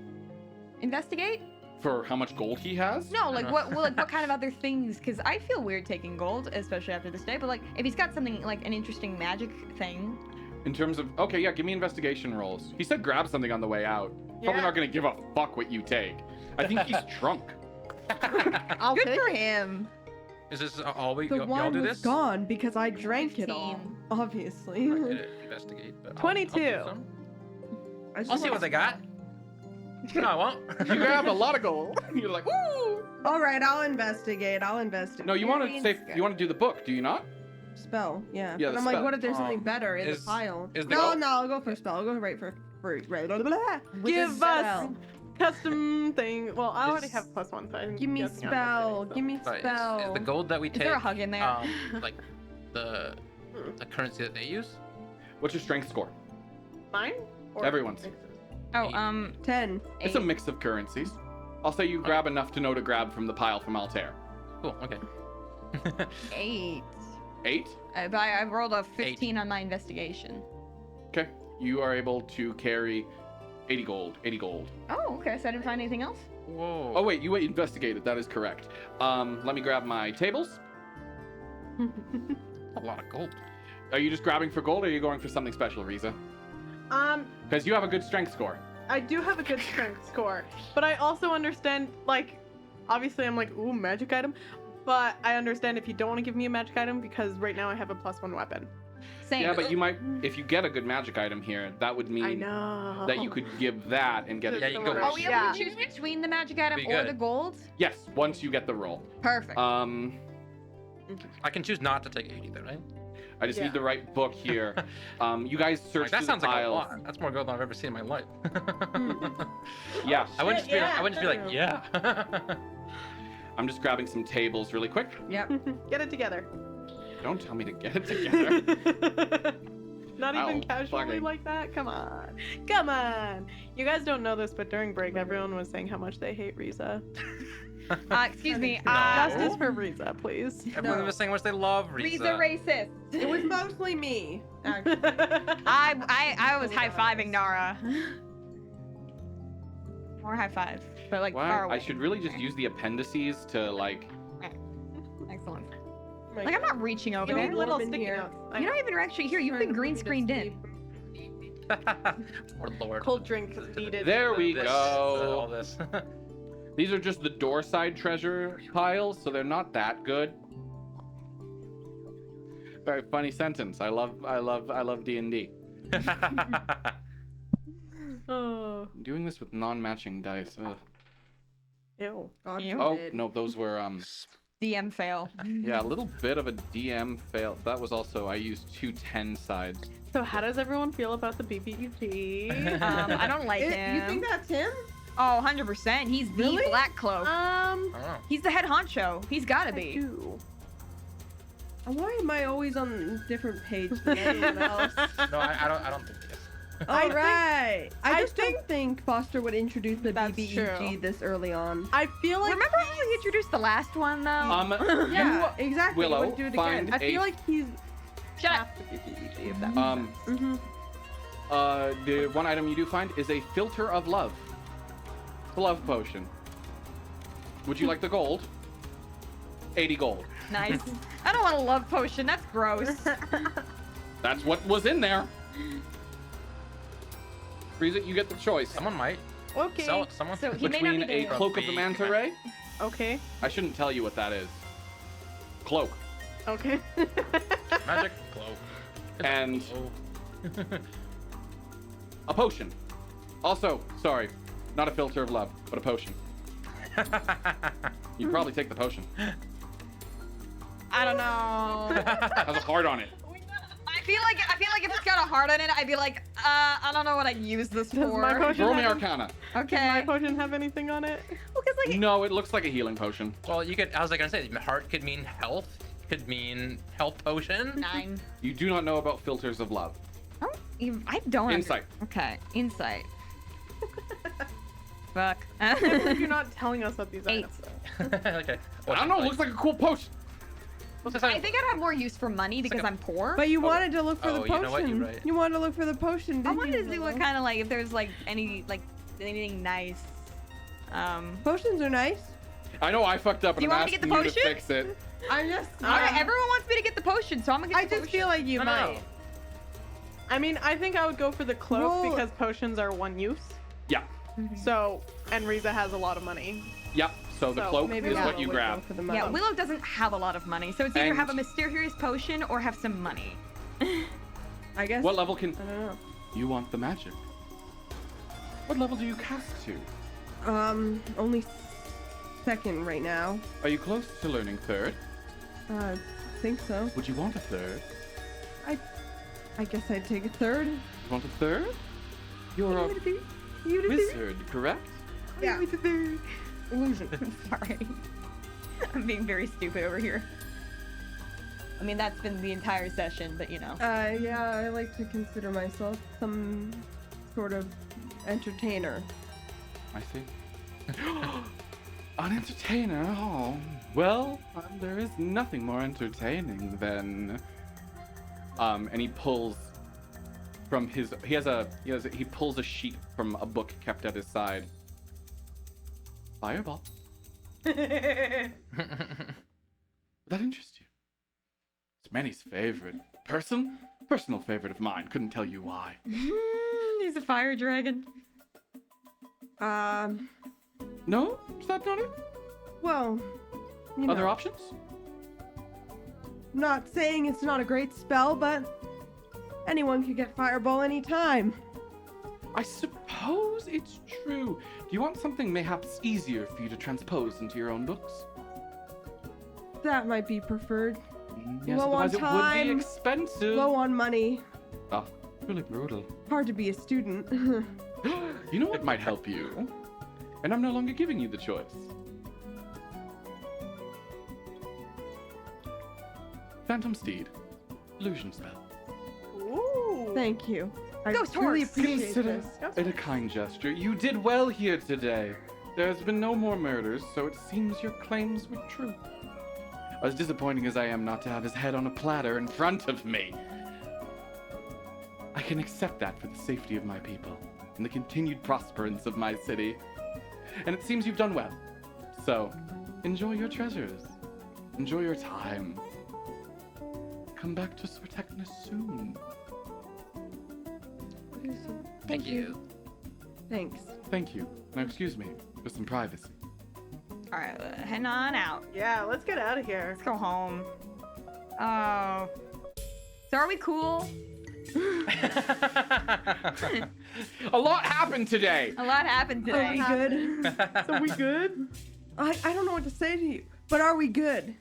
Investigate? For how much gold he has? No, like what kind of other things? Because I feel weird taking gold, especially after this day. But like, if he's got something like an interesting magic thing, In terms of, okay, yeah, give me investigation rolls. He said grab something on the way out. Probably Yeah. not gonna give a fuck what you take. I think he's drunk. I'll good take for it. him. is this all we The y'all wine do was this? gone because I drank it all. 15. Obviously. I could investigate, but I'll 22. do some. I just I'll see what they got. No, I won't. You grabbed a lot of gold. You're like, woo! All right, I'll investigate. I'll investigate. No, you want to say, you want to do the book, do you not? Spell, yeah. Yeah, but the I'm like, spell. what if there's something better in is- the pile? is the No, gold- no, I'll go for spell. I'll go right for right. Blah, blah, blah. With Give a us spell. custom thing. Well, I already Is- have +1, so I'm Give me guessing I'm spell. investigate, Give me Right, spell. is the gold that we Is take there a hug in there? like the the currency that they use. What's your strength score? Mine? Or Everyone's. Oh, 10. It's a mix of currencies. I'll say you grab enough to know to grab from the pile from Altair. Cool. Okay. 8. 8? But I rolled a 15 on my investigation. Okay. You are able to carry 80 gold. 80 gold. Oh, okay. So I didn't find anything else? Whoa. Oh wait, you investigated. That is correct. Let me grab my tables. A lot of gold. Are you just grabbing for gold, or are you going for something special, Riza? Because you have a good strength score. I do have a good strength score, but I also understand, like, obviously I'm like, ooh, magic item, but I understand if you don't want to give me a magic item because right now I have a +1 weapon. Same. Yeah, but you might, if you get a good magic item here, that would mean I know. that you could give that and get Yeah, it. you go. Are we able Yeah. to choose between the magic item Be or good. the gold? Yes, once you get the roll. Perfect. I can choose not to take 80 though, right? I just Yeah. need the right book here. You guys search Like, that through sounds the like a piles. lot. That's more gold than I've ever seen in my life. Yeah, I wouldn't just be. Yeah. I wouldn't just be like, yeah. I'm just grabbing some tables really quick. Yep. Get it together. Don't tell me to get it together. Not even Ow, casually fucking- like that? Come on. Come on. You guys don't know this, but during break, everyone was saying how much they hate Riza. Excuse me. No. Justice for Riza, please. Everyone was saying how much they love Riza Riza. racist. It was mostly me. I was high fiving Nara. Or high five, but like far Wow, away. I should really just use the appendices to like. Excellent. My Like I'm God. not reaching over You need there. little Warm in sticky here. notes. You're not even actually here. You've been green screened in. Oh Lord. Cold drink needed. There we This, go. all this. These are just the door side treasure piles, so they're not that good. Very funny sentence. I love D&D. Oh. I'm doing this with non-matching dice. Ugh. Ew. God You? Oh forbid. no, those were DM fail. yeah, a little bit of a DM fail. That was also I used 2 10 sides. So how does everyone feel about the BBG? I don't like You him. think that's him? Oh, 100%. He's the Really? Black Cloak. I don't know. He's the head honcho. He's gotta I be. do. Why am I always on a different page than anyone else? No, I don't think he is. All right. I I just don't think Foster would introduce the That's BBEG true. this early on. I feel like Remember how he introduced the last one though? Yeah, exactly. Willow, He would do it find again. I feel like he's Shut up. half the BBG, if that makes sense. the one item you do find is a filter of love. The love potion. Would you like the gold? 80 gold. Nice. I don't want a love potion. That's gross. That's what was in there. Frieza, you get the choice Someone might Okay. sell it to someone. So he may not between be a dead. cloak of the manta ray. Okay. I shouldn't tell you what that is. Cloak. Okay. Magic cloak. And Oh. a potion. Also, sorry, not a filter of love, but a potion. You'd probably take the potion. I don't know. Has a heart on it. I feel like if it's got a heart on it, I'd be like, I don't know what I'd use this Does for. my potion Roll me have, Arcana. Does my Okay. potion have anything on it? Well, 'cause, like, No, it looks like a healing potion. Well, you could. I was like gonna say, heart could mean health. Could mean health potion. 9. You do not know about filters of love. I don't. Insight. Okay, insight. Fuck. You're not telling us what these 8. items are. Okay. I don't know. It looks like a cool potion. I think I'd have more use for money because like a- I'm poor. But you wanted to look for the Oh, potion. you know what? You're right. You wanted to look for the potion, I didn't wanted you, to see what Willow? kind of like if there's like anything nice. Potions are nice. I know I fucked up and You I'm want me to asking get you the to potion? fix it. I'm just. All right, everyone wants me to get the potion, so I'm gonna get I the just potion. feel like you No, might. no. I mean, I think I would go for the cloak Roll- because potions are one use. Yeah. So, and Riza has a lot of money. Yep. So the So, cloak Maybe is Willow what you would grab. go for the Yeah, money. Willow doesn't have a lot of money, so it's either And- have a mysterious potion or have some money. I guess. What level can I don't know. you want the magic? What level do you cast to? Only second right now. Are you close to learning third? I think so. Would you want a third? I guess I'd take a third. You want a third? You're a wizard, correct? Yeah. Illusion. Sorry. I'm being very stupid over here. I mean, that's been the entire session, but you know. Yeah, I like to consider myself some sort of entertainer. I see. An entertainer? Oh, well, there is nothing more entertaining than. And he pulls from his. He pulls a sheet from a book kept at his side. Fireball. That interests you? It's Manny's favorite. Personal favorite of mine. Couldn't tell you why. He's a fire dragon. No? Is that not it? Well, you Other know, options? not saying it's not a great spell, but anyone can get fireball anytime. I suppose it's true. Do you want something mayhaps easier for you to transpose into your own books? That might be preferred. Yes, Low on otherwise it would time, be expensive. Low on money. Oh, really brutal. Hard to be a student. You know what might help you? And I'm no longer giving you the choice. Phantom Steed. Illusion spell. Ooh. Thank you. I Ghost really horse. appreciate Consider this. it a kind gesture. You did well here today. There has been no more murders, so it seems your claims were true. As disappointing as I am not to have his head on a platter in front of me, I can accept that for the safety of my people and the continued prosperance of my city. And it seems you've done well. So, enjoy your treasures. Enjoy your time. Come back to Spartacus soon. Thank you. Thanks. Thank you. Now excuse me for some privacy. All right, heading on out. Yeah, let's get out of here. Let's go home. Oh. So are we cool? A lot happened today. A lot happened today. Are we good? So we good? I don't know what to say to you, but are we good?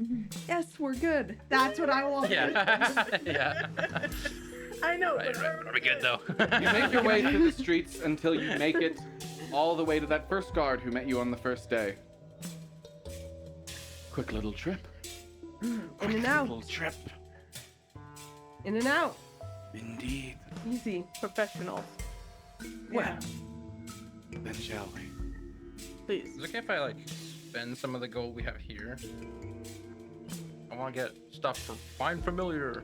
Yes, we're good. That's what I want. Yeah. Yeah. I know. Right, but right. Are we good though? You make your way through the streets until you make it all the way to that first guard who met you on the first day. Quick little trip. In and out. Little trip. In and out. Indeed. Easy. Professionals. Well, then shall we? Please. Is it okay if I like spend some of the gold we have here? I want to get stuff for Find Familiar.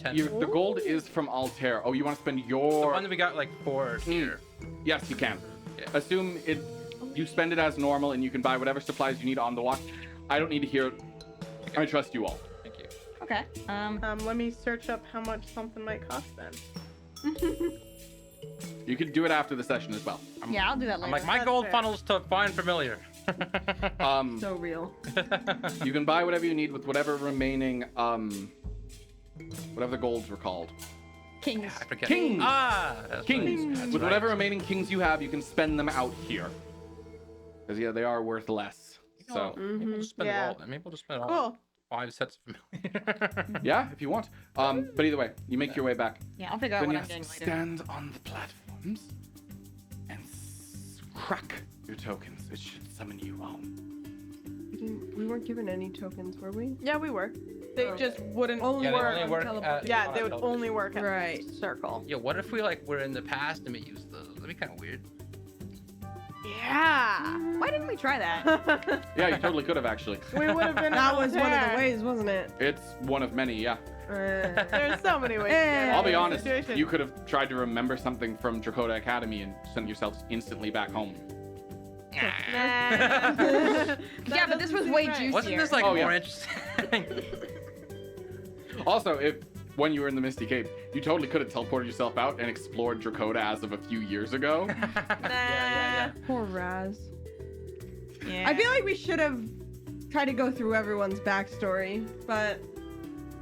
The gold is from Altair. Oh, you want to spend The your... one that we got like for here. Yes, you can. Yeah. Assume you spend it as normal and you can buy whatever supplies you need on the walk. I don't need to hear it. I trust you all. Thank you. Okay. Let me search up how much something might cost then. You can do it after the session as well. Yeah, I'll do that later. I'm like, my That's gold fair. funnels to Find Familiar. So real. You can buy whatever you need with whatever remaining, whatever the golds were called. Kings. I forget. Kings. That's Kings. right. That's With right. whatever remaining kings you have, you can spend them out here. Because, yeah, they are worth less. So, Maybe we'll just spend Yeah. it all. Maybe we'll just spend all Cool. 5 sets of Familiar. yeah, if you want. But either way, you make your way back. Yeah, I'll figure out Then what yes, I'm getting later. stand on the platforms and crack your tokens. It should summon you home. We weren't given any tokens, were we? Yeah, we were. They just wouldn't Only Yeah, they work. only work teleport. at- Yeah, they would television. only work at Right. circle. Yo, what if we like were in the past and we used those? That'd be kind of weird. Yeah. Why didn't we try that? Yeah, you totally could have actually. We would have been. That was one of the prepared. ways, wasn't it? It's one of many, yeah. There's so many ways. to get I'll out be of honest, this situation. you could have tried to remember something from Dracota Academy and sent yourselves instantly back home. Yeah, but this was way juicier. Wasn't this like Oh, more yeah. interesting? Also, when you were in the Misty Cape, you totally could have teleported yourself out and explored Dracota as of a few years ago. yeah. Poor Raz. Yeah. I feel like we should have tried to go through everyone's backstory, but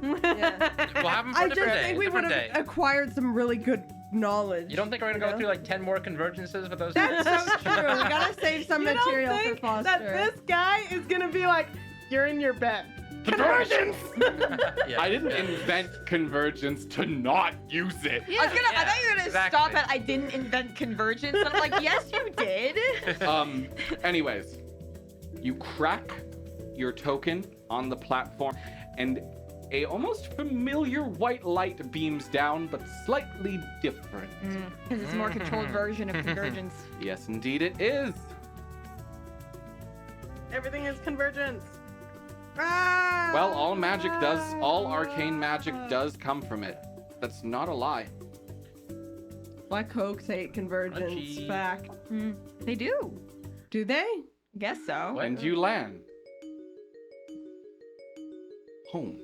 yeah. We'll have them for I a just different day. think we would different have day. acquired some really good knowledge. You don't think we're gonna go know? through like 10 more convergences with those? That's so true. We gotta save some You material don't for think Foster. that this guy is gonna be like, you're in your bed. Convergence. Yeah, I didn't yeah. invent Convergence to not use it. I thought you were gonna exactly. stop at I didn't invent convergence. And I'm like, yes, you did. Anyways, you crack your token on the platform, and a almost familiar white light beams down, but slightly different. Because it's a more controlled version of Convergence. Yes, indeed it is. Everything is convergence. Well, all arcane magic does come from it. That's not a lie. Black Cokes hate Convergence. Crunchy. Fact. They do. Do they? Guess so. What? And you land home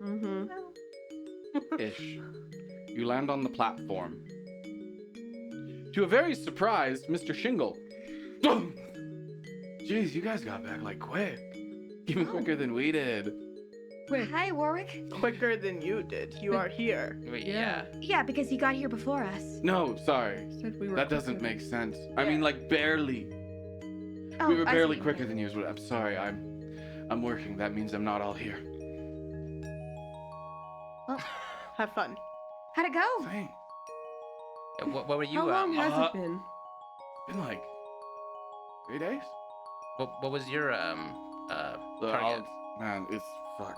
Mm-hmm. ish. You land on the platform. To a very surprised Mr. Shingle. Jeez, you guys got back like quick. Even quicker than we did. Quick. Hi, Warwick. Quicker than you did. You are here. Wait, Yeah. Yeah, because you got here before us. No, sorry. Said we were That doesn't quicker. make sense. I mean, like barely. Oh, We were I see barely what you quicker mean. than you. I'm sorry. I'm working. That means I'm not all here. Have fun. How'd it go? Thanks. What were you? How long has uh, it been? Been like 3 days. What was your target? Man, it's fuck.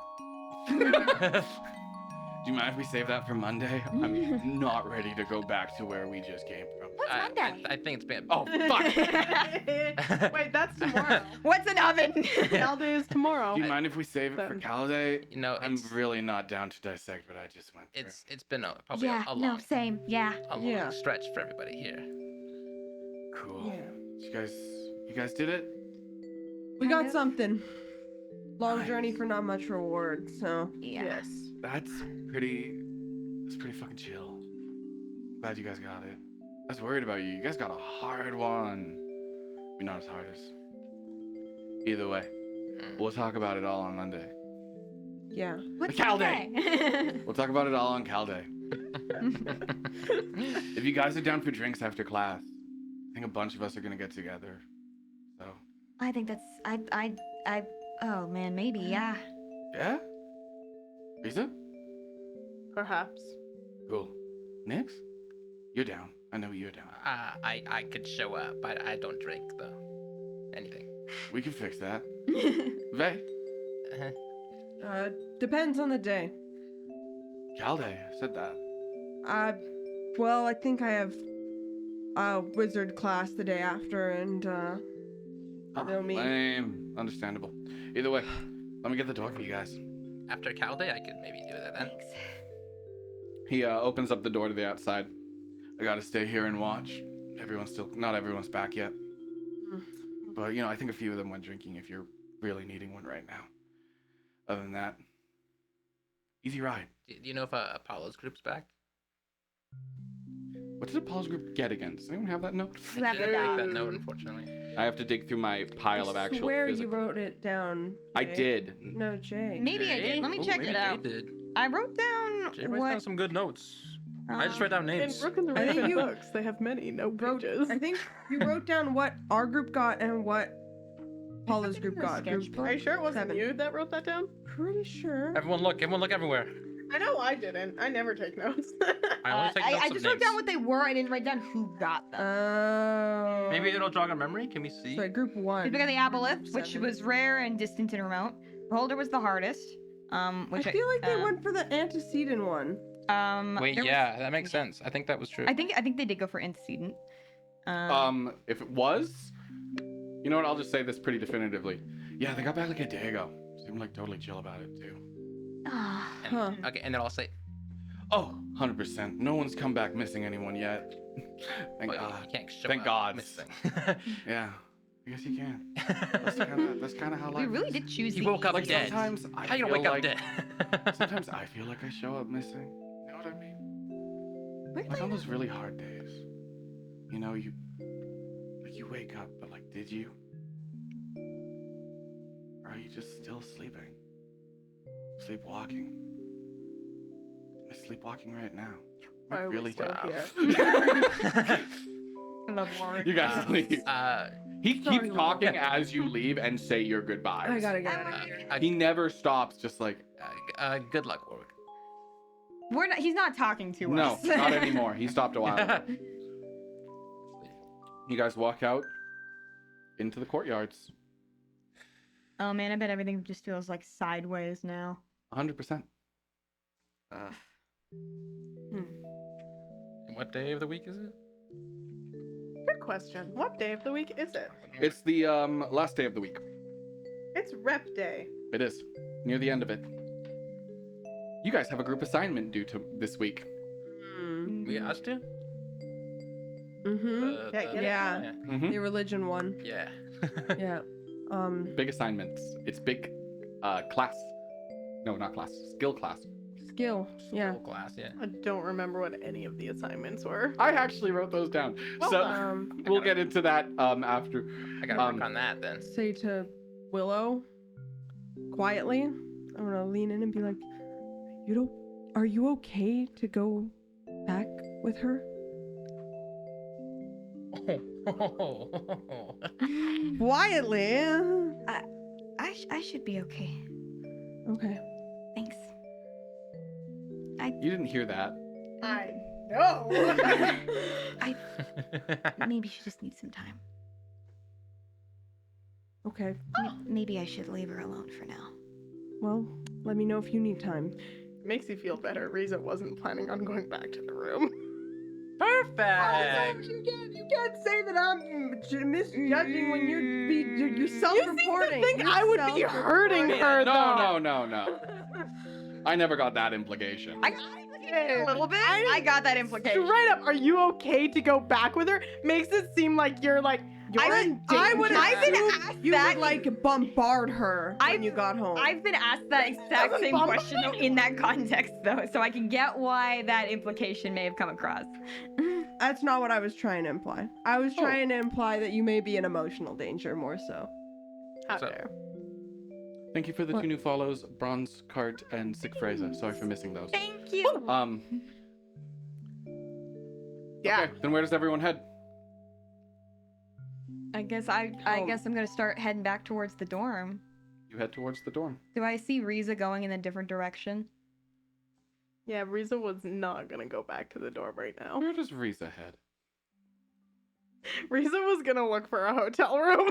Do you mind if we save that for Monday? I'm not ready to go back to where we just came from. What's Monday? I think it's been. Oh fuck! Wait, that's tomorrow. What's an oven? Calday is tomorrow. Do you mind if we save it for Then- Calday? You know, I'm it's really not down to dissect what I just went through. it's been probably Yeah, a no, long, same. Yeah. Yeah. stretch for everybody here. Cool. You guys did it? We Kind got of. something. Long Nice. journey for not much reward, so. Yeah. Yes. That's pretty fucking chill. Glad you guys got it. I was worried about you. You guys got a hard one. Maybe not as hard as. Either way, we'll talk about it all on Monday. Yeah. What's Calday. Monday? We'll talk about it all on Calday. If you guys are down for drinks after class, I think a bunch of us are gonna get together. So, I think that's oh man, maybe, yeah. yeah? Lisa? Perhaps. Cool. Nix? You're down. I know you're down. I could show up, but I don't drink though. Anything. We can fix that. Vey? Depends on the day. Calday, I said that. Well, I think I have wizard class the day after, and they'll meet. Lame. Understandable. Either way, let me get the door for you guys. After Calday, I could maybe do that then. Thanks. He opens up the door to the outside. I gotta stay here and watch. Not everyone's back yet. But, I think a few of them went drinking if you're really needing one right now. Other than that, easy ride. Do you know if Apollo's group's back? What did Apollo's group get again? Does anyone have that note? You have I didn't to make that note, unfortunately. I have to dig through my pile of I actual swear physical. you wrote it down. I Jay. did. No, Jay. Maybe I did. Let me Ooh, check maybe it Jay out. did. I wrote down Jay writes down some good notes. I just write down In names. Rook and the I think Raven you- books, they have many no pages. I think you wrote down what our group got and what Paula's group in the got. Group Are you sure it wasn't 7. you that wrote that down? Pretty sure. Everyone look everywhere. I know I didn't. I never take notes. I only take notes I of just names. wrote down what they were. I didn't write down who got them. Oh. Maybe it'll jog our memory. Can we see? So group 1. We got the aboleth, which 7. was rare and distant and remote. Beholder was the hardest. Which I feel like they went for the antecedent one. Wait, there was- yeah, that makes sense. I think that was true. I think they did go for antecedent. If it was, you know what? I'll just say this pretty definitively. Yeah, they got back like a day ago. Seemed like totally chill about it too. Ah. And, Huh. Okay, and then I'll say, Oh, 100%. No one's come back missing anyone yet. Thank well, God. you can't show Thank up God. missing. Yeah, I guess you can. That's kind of how life we really is. did choose. You the woke up Like dead. sometimes I How you feel gonna wake like, up dead? sometimes I feel like I show up missing. You know what I mean? Like on those really hard days. You wake up, but like, did you? Or are you just still sleeping? Sleepwalking? I'm sleepwalking right now. Why are we really still tired. here? I love Warwick. You guys leave. He Sorry, keeps talking Warren. as you leave and say your goodbyes. I gotta get out of here. He never stops, just like, Good luck, Warwick. He's not talking to no, us. not anymore. He stopped a while ago. You guys walk out into the courtyards. Oh man, I bet everything just feels like sideways now. 100%. What day of the week is it? Good question. What day of the week is it? It's the last day of the week. It's rep day. It is near the end of it. You guys have a group assignment due to this week. We us two? Mm-hmm. Yeah. Mhm. The religion one. Yeah. Yeah. Big assignments. It's big class. No, not class. Skill class. Skill. Yeah. Full class, yeah. I don't remember what any of the assignments were. I actually wrote those down. Well So we'll get into that after. I gotta work on that then. Say to Willow quietly. I'm gonna lean in and be like, are you okay to go back with her? Quietly. I should be okay. Okay. Thanks. You didn't hear that. I know. Maybe she just needs some time. Okay. Maybe I should leave her alone for now. Well, let me know if you need time. Makes you feel better. Riza wasn't planning on going back to the room. Perfect. You can't say that I'm misjudging when you're self-reporting. You think I would be hurting her, though? No. I never got that implication. I got that implication a little bit. I got that implication. Straight up, are you okay to go back with her? Makes it seem like you're like, I would I've been assume asked you that- would like bombard her when you got home. I've been asked that exact same question though, in that context though, so I can get why that implication may have come across. That's not what I was trying to imply. I was trying to imply that you may be in emotional danger more so. Out So- there. Thank you for the 2 new follows, Bronze Cart and Sick Fraser. Sorry for missing those. Thank you. Yeah. Okay, then where does everyone head? I guess I'm gonna start heading back towards the dorm. You head towards the dorm. Do I see Riza going in a different direction? Yeah, Riza was not gonna go back to the dorm right now. Where does Riza head? Riza was gonna look for a hotel room.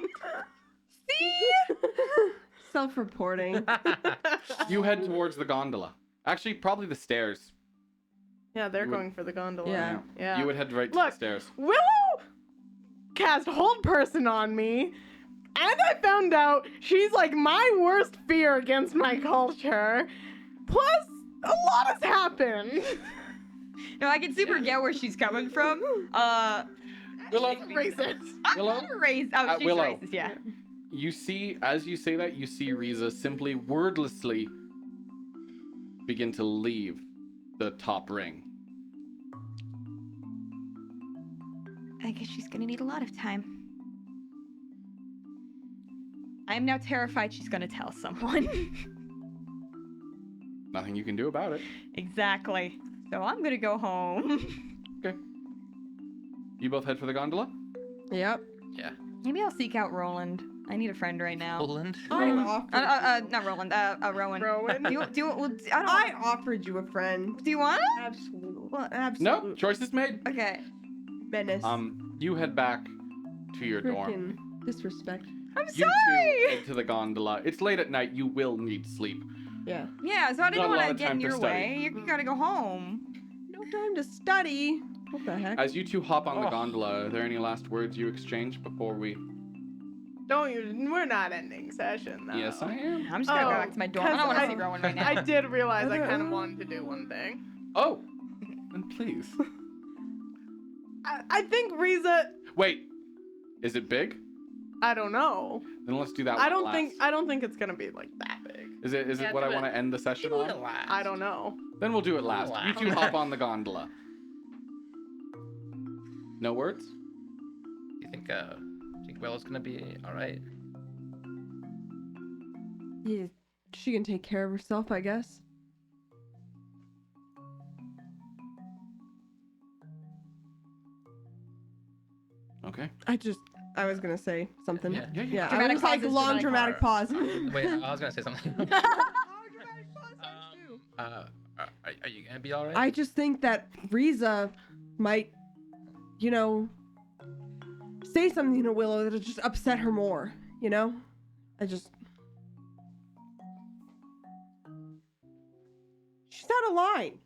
Self-reporting. You head towards the gondola. Actually, probably the stairs. Yeah, they're You would- going for the gondola. Yeah. Yeah. You would head right to Look, the stairs. Willow cast hold person on me, and I found out she's like my worst fear against my culture. Plus, a lot has happened. No, I can super get where she's coming from. Willow, Racist. Willow, I'm raised. Oh, she's Willow. racist, yeah. you see, as you say that, you see Riza simply wordlessly begin to leave the top ring. I guess she's gonna need a lot of time. I am now terrified she's gonna tell someone. Nothing you can do about it. Exactly. So I'm gonna go home. Okay. You both head for the gondola? Yep. Yeah. Maybe I'll seek out Roland. I need a friend right now. Poland. I offered, Not Roland. Rowan. Rowan. Do you, well, I don't. I offered you a friend. Do you want to? Absolutely. Well, Absolutely. No, choice is made. Okay. Menace. You head back to your dorm. Freaking disrespect. I'm You two sorry. head to the gondola. It's late at night. You will need sleep. Yeah. Yeah. So I Not didn't a lot want to of get time in for your study. way. You gotta go home. No time to study. What the heck? As you two hop on the Oh. gondola, are there any last words you exchange before we... We're not ending session, though. Yes, I am. I'm just gonna go Oh, back to my dorm. I don't want to 'cause see Rowan right now. I did realize I kind of wanted to do one thing. Oh, then please. I think Riza. Wait, is it big? I don't know. Then let's do that. I one don't think it's gonna be like that big. Is it Yeah, what I do want it. to end the session Do it on? last. I don't know. Then we'll do it last. You two Last. hop on the gondola. No words? You think Willow's gonna be all right? Yeah, she can take care of herself, I guess. Okay. I was gonna say something. Yeah. Yeah. I Dramatic was like pauses, long dramatic dramatic pause. Wait, I was gonna say something. Are you gonna be all right? I just think that Riza might, say something to Willow that'll just upset her more, She's had out of line.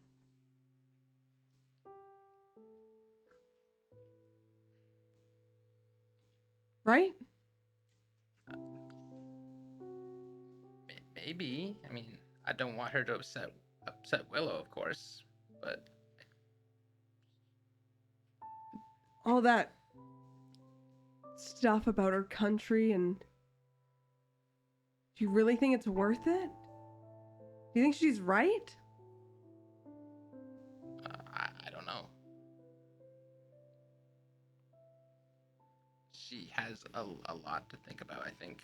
Right? Maybe. I mean, I don't want her to upset Willow, of course, but All that stuff about her country, and do you really think it's worth it? Do you think she's right? I don't know. She has a lot to think about, I think.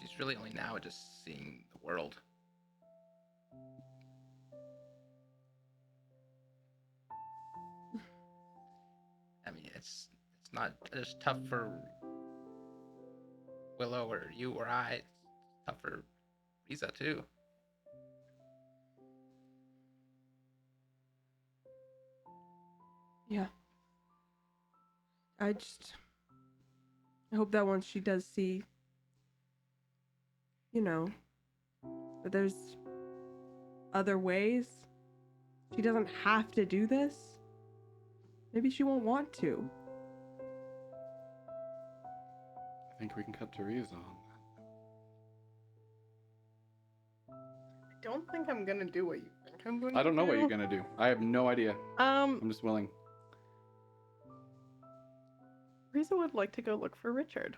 She's really only now just seeing the world. I mean, it's not just tough for Willow or you or I. It's tough for Riza too. Yeah. I hope that once she does see, that there's other ways. She doesn't have to do this. Maybe she won't want to. I think we can cut Teresa on that. I don't think I'm gonna do what you think I'm going to do. I don't know what you're gonna do. I have no idea. I'm just willing. Riza would like to go look for Richard.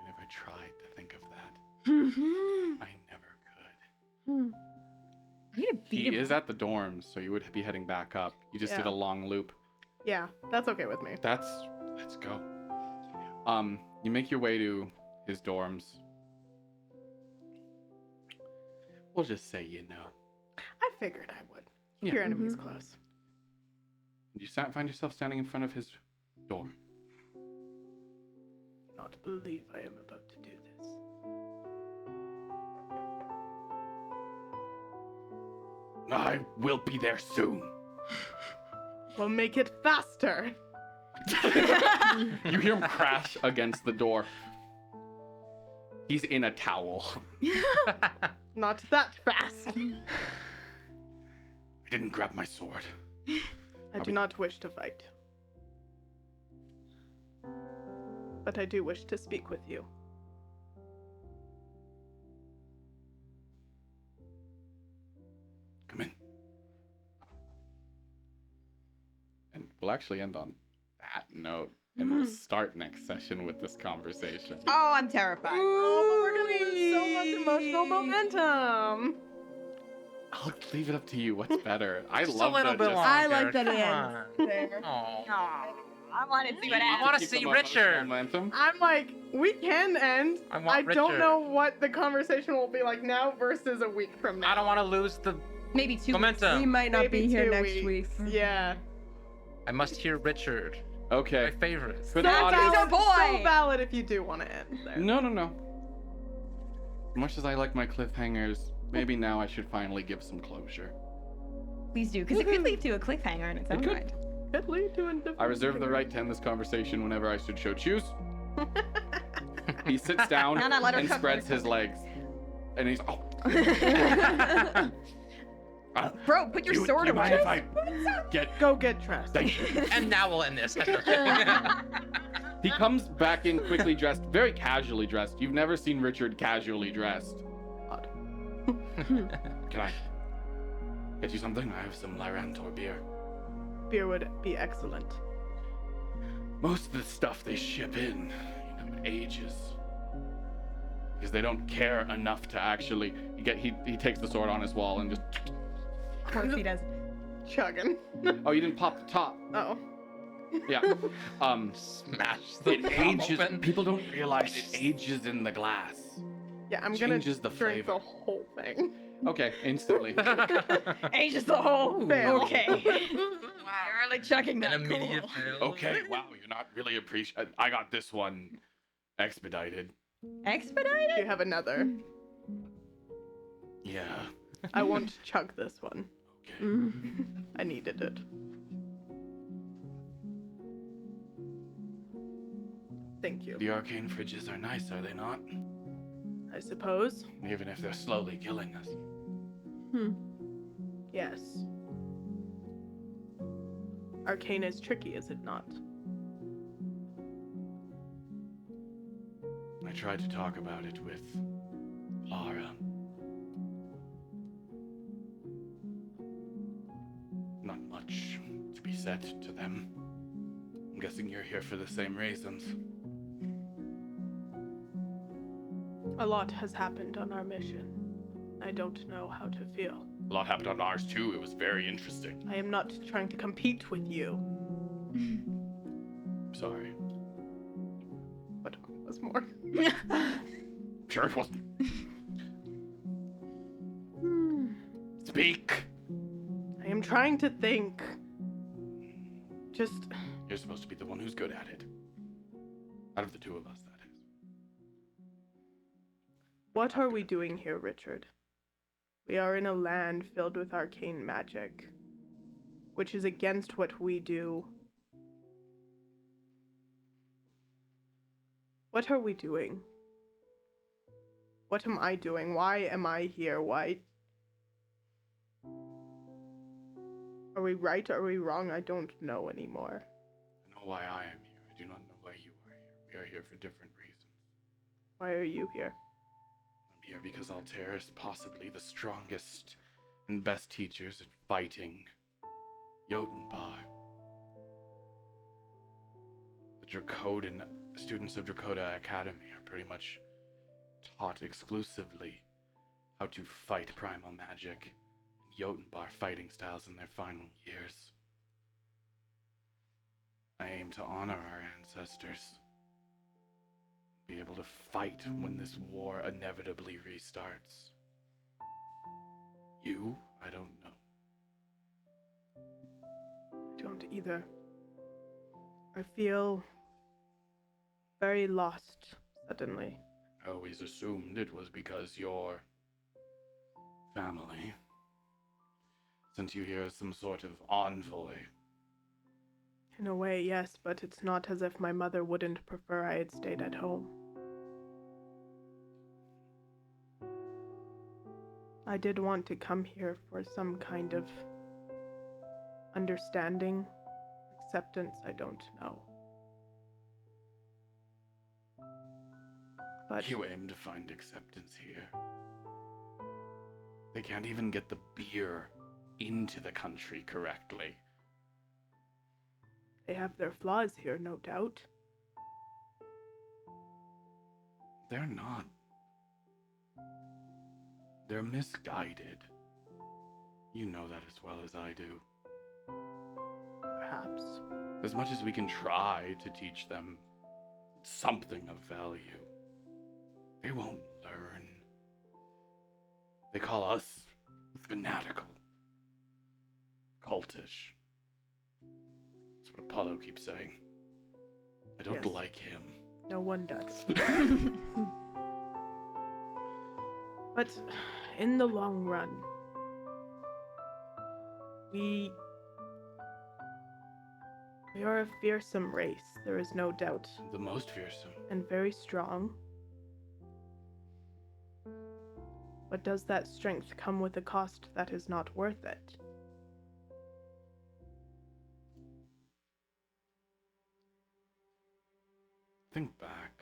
Even if I tried to think of that, I never could. I need to beat He him. is at the dorms, so you would be heading back up. You just did Yeah. a long loop. Yeah, that's okay with me. Let's go. You make your way to his dorms. We'll just say I figured I would. Yeah. Your enemy's close. You find yourself standing in front of his door. Not believe I am about to do this. I will be there soon. We'll make it faster. You hear him crash against the door. He's in a towel. Not that fast. I didn't grab my sword. I do not wish to fight. But I do wish to speak with you. Come in. And we'll actually end on that note. And we'll start next session with this conversation. Oh, I'm terrified. Oh, but we're gonna lose so much emotional momentum. I'll leave it up to you. What's better? I Just love a little that. bit Just... longer. I like that it Come ends on. there. Aw. Aw, I want to see what I happens. want to Keep see them up on Richard. momentum. I'm like, we can end. I want don't Richard. know what the conversation will be like now versus a week from now. I don't want to lose the Maybe 2 weeks. We momentum. might not Maybe be here 2 next week. Yeah. I must hear Richard. Okay. My favorite. For the So audience. He's our valid, boy. so valid if you do want to end there. No. Much as I like my cliffhangers, maybe now I should finally give some closure. Please do, because it could lead to a cliffhanger in its own could. right. Could lead to a different I reserve the right to end this conversation whenever I should so choose. He sits down No, let her and cook, spreads let her his legs. And he's, Bro, put your sword you mind away. if I get... Go get dressed. Thank you. And now we'll end this. He comes back in quickly dressed, very casually dressed. You've never seen Richard casually dressed. Odd. Can I get you something? I have some Lyrantor beer. Beer would be excellent. Most of the stuff they ship in, it ages. Because they don't care enough to actually... He takes the sword on his wall and just... Of course he does. Chugging. Oh, you didn't pop the top. Oh. Yeah. Smash the It top ages. open. People don't realize it ages in the glass. Yeah, I'm gonna Changes the drink flavor. the whole thing. Okay, instantly. Ages the whole. Fail. Okay. You're really chugging that. An immediate fail. Okay, wow, you're not really appreciating. I got this one expedited. Expedited? Do you have another? Yeah. I won't chug this one. Okay. I needed it. Thank you. The arcane fridges are nice, are they not? I suppose. Even if they're slowly killing us. Yes. Arcane is tricky, is it not? I tried to talk about it with Lara. Not much to be said to them. I'm guessing you're here for the same reasons. A lot has happened on our mission. I don't know how to feel. A lot happened on ours too. It was very interesting. I am not trying to compete with you. Sorry. But it was more. Sure it wasn't. Speak! I am trying to think. Just. You're supposed to be the one who's good at it. Out of the two of us, that is. What are we doing here, Richard? We are in a land filled with arcane magic, which is against what we do. What are we doing? What am I doing? Why am I here? Why? Are we right? Are we wrong? I don't know anymore. I know why I am here. I do not know why you are here. We are here for different reasons. Why are you here? I'm here because Altair is possibly the strongest and best teachers at fighting Jotunbar. The Dracodan students of Dracoda Academy are pretty much taught exclusively how to fight primal magic and Jotunbar fighting styles in their final years. I aim to honor our ancestors. Be able to fight when this war inevitably restarts. You? I don't know. I don't either. I feel very lost suddenly. I always assumed it was because your family sent you here as some sort of envoy. In a way, yes, but it's not as if my mother wouldn't prefer I had stayed at home. I did want to come here for some kind of understanding, acceptance, I don't know. But You aim to find acceptance here. They can't even get the beer into the country correctly. they have their flaws here, no doubt. They're not. They're misguided. You know that as well as I do. Perhaps. As much as we can try to teach them something of value, they won't learn. They call us fanatical, cultish. That's what Apollo keeps saying. I don't Yes. like him. No one does. But in the long run, we are a fearsome race, there is no doubt, The most fearsome. and very strong. But does that strength come with a cost that is not worth it? Think back.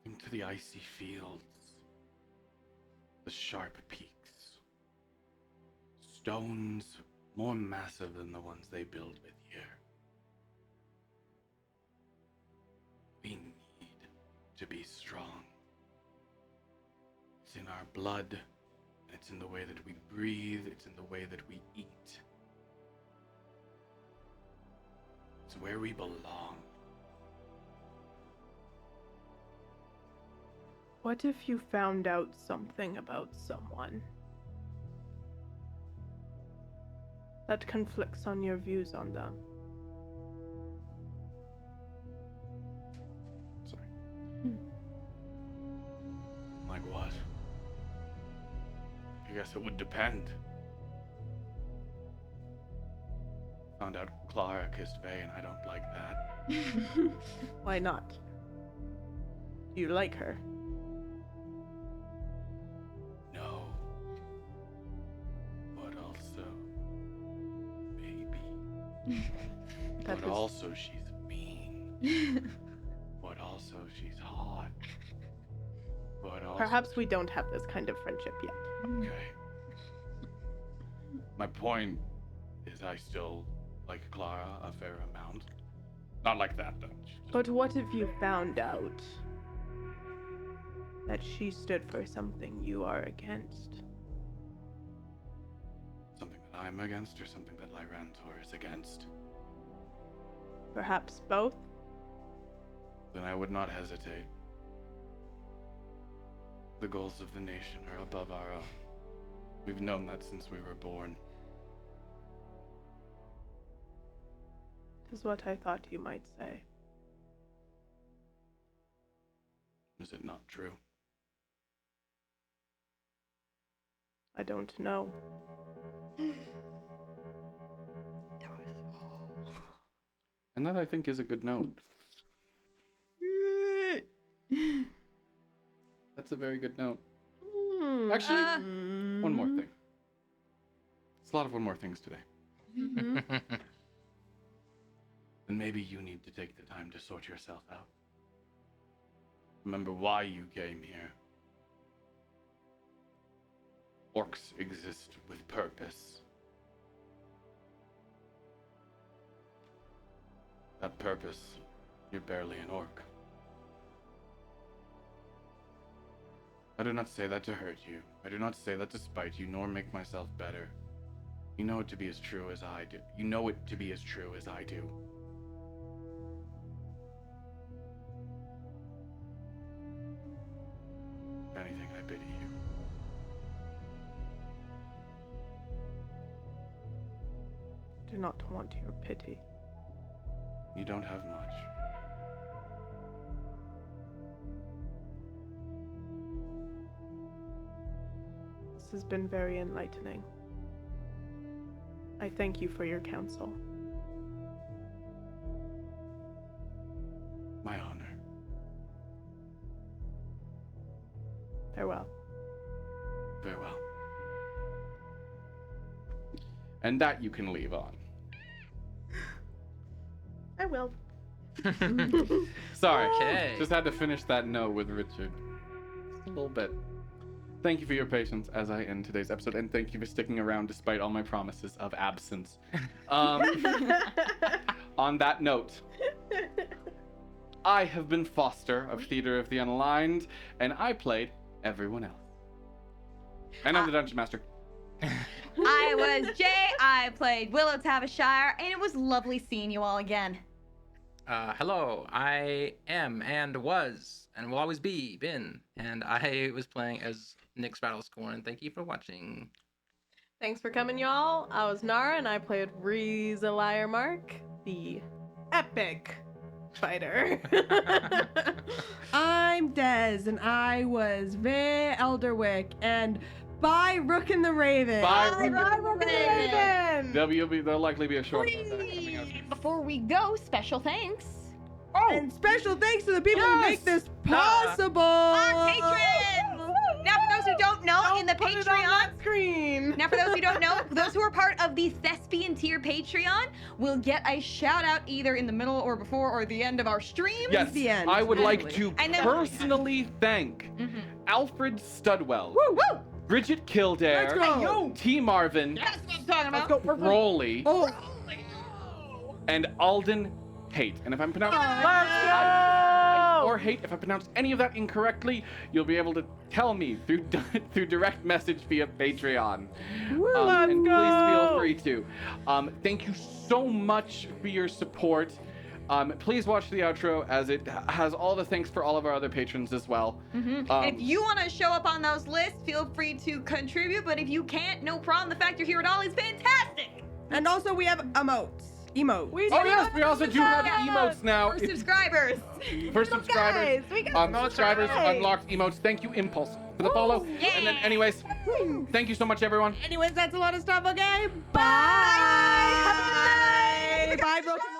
Think to the icy fields, the sharp peaks, stones more massive than the ones they build with here. We need to be strong. It's in our blood, it's in the way that we breathe, it's in the way that we eat. It's where we belong. What if you found out something about someone that conflicts on your views on them? Sorry. Like what? I guess it would depend. Found out Clara kissed Vay, and I don't like that. Why not? Do you like her? No. But also, maybe. That But was- also, she's mean. But also, she's hot. But also, Perhaps we don't have this kind of friendship yet. okay. My point is, I still like Clara a fair amount. Not like that, though. But what if you found out that she stood for something you are against? Something that I'm against, or something that Lyrantor is against? Perhaps both? Then I would not hesitate. The goals of the nation are above our own. We've known that since we were born. Is what I thought you might say. Is it not true? I don't know. And that, I think, is a good note. That's a very good note. Actually, one more thing. It's a lot of one more things today. And maybe you need to take the time to sort yourself out. Remember why you came here. Orcs exist with purpose. That purpose, you're barely an orc. I do not say that to hurt you. I do not say that to spite you, nor make myself better. You know it to be as true as I do. You know it to be as true as I do. If anything, I pity you. Do not want your pity. You don't have much. This has been very enlightening. I thank you for your counsel. My honor. Farewell. Farewell. And that you can leave on. I will. Sorry. Okay. Just had to finish that note with Richard. Just a little bit. Thank you for your patience as I end today's episode, and thank you for sticking around despite all my promises of absence. On that note, I have been Foster of Theater of the Unaligned, and I played everyone else. And I'm the Dungeon Master. I was Jay. I played Willow Tavishire, and it was lovely seeing you all again. Hello, I am and was and will always been, and I was playing as Nick's Battlescorn, and thank you for watching. Thanks for coming, y'all. I was Nara, and I played Reeza Lyremark, the epic fighter. I'm Dez, and I was Vay Elderwick, and bye Rook and the Raven. Bye, Rook and Raven! There'll likely be a short one of that coming out. Before we go, special thanks. And special thanks to the people who Yes! make this possible. Our patrons! Now, for those who don't know, in the Put it on that Patreon. screen. Now, for those who don't know, those who are part of the Thespian tier Patreon will get a shout out either in the middle or before or the end of our stream. Yes, the end. I would like to And then- personally thank Alfred Studwell, Woo woo! Bridget Kildare, Let's go. T. Marvin, That's what I'm talking about. Let's go. Rolly, Oh, and Alden Hate. And if I'm pronouncing or Hate, if I pronounced any of that incorrectly, you'll be able to tell me through through direct message via Patreon. And please feel free to. Thank you so much for your support. Please watch the outro as it has all the thanks for all of our other patrons as well. If you want to show up on those lists, feel free to contribute. But if you can't, no problem. The fact you're here at all is fantastic. and also we have emotes. Emote. Oh yes, we also do have emotes now. For subscribers. For subscribers, we got subscribers right. unlocked emotes. Thank you, Impulse, for the follow. And then, anyways, thank you so much, everyone. Anyways, that's a lot of stuff. Okay. Bye. Have a good night. Okay, bye, broken.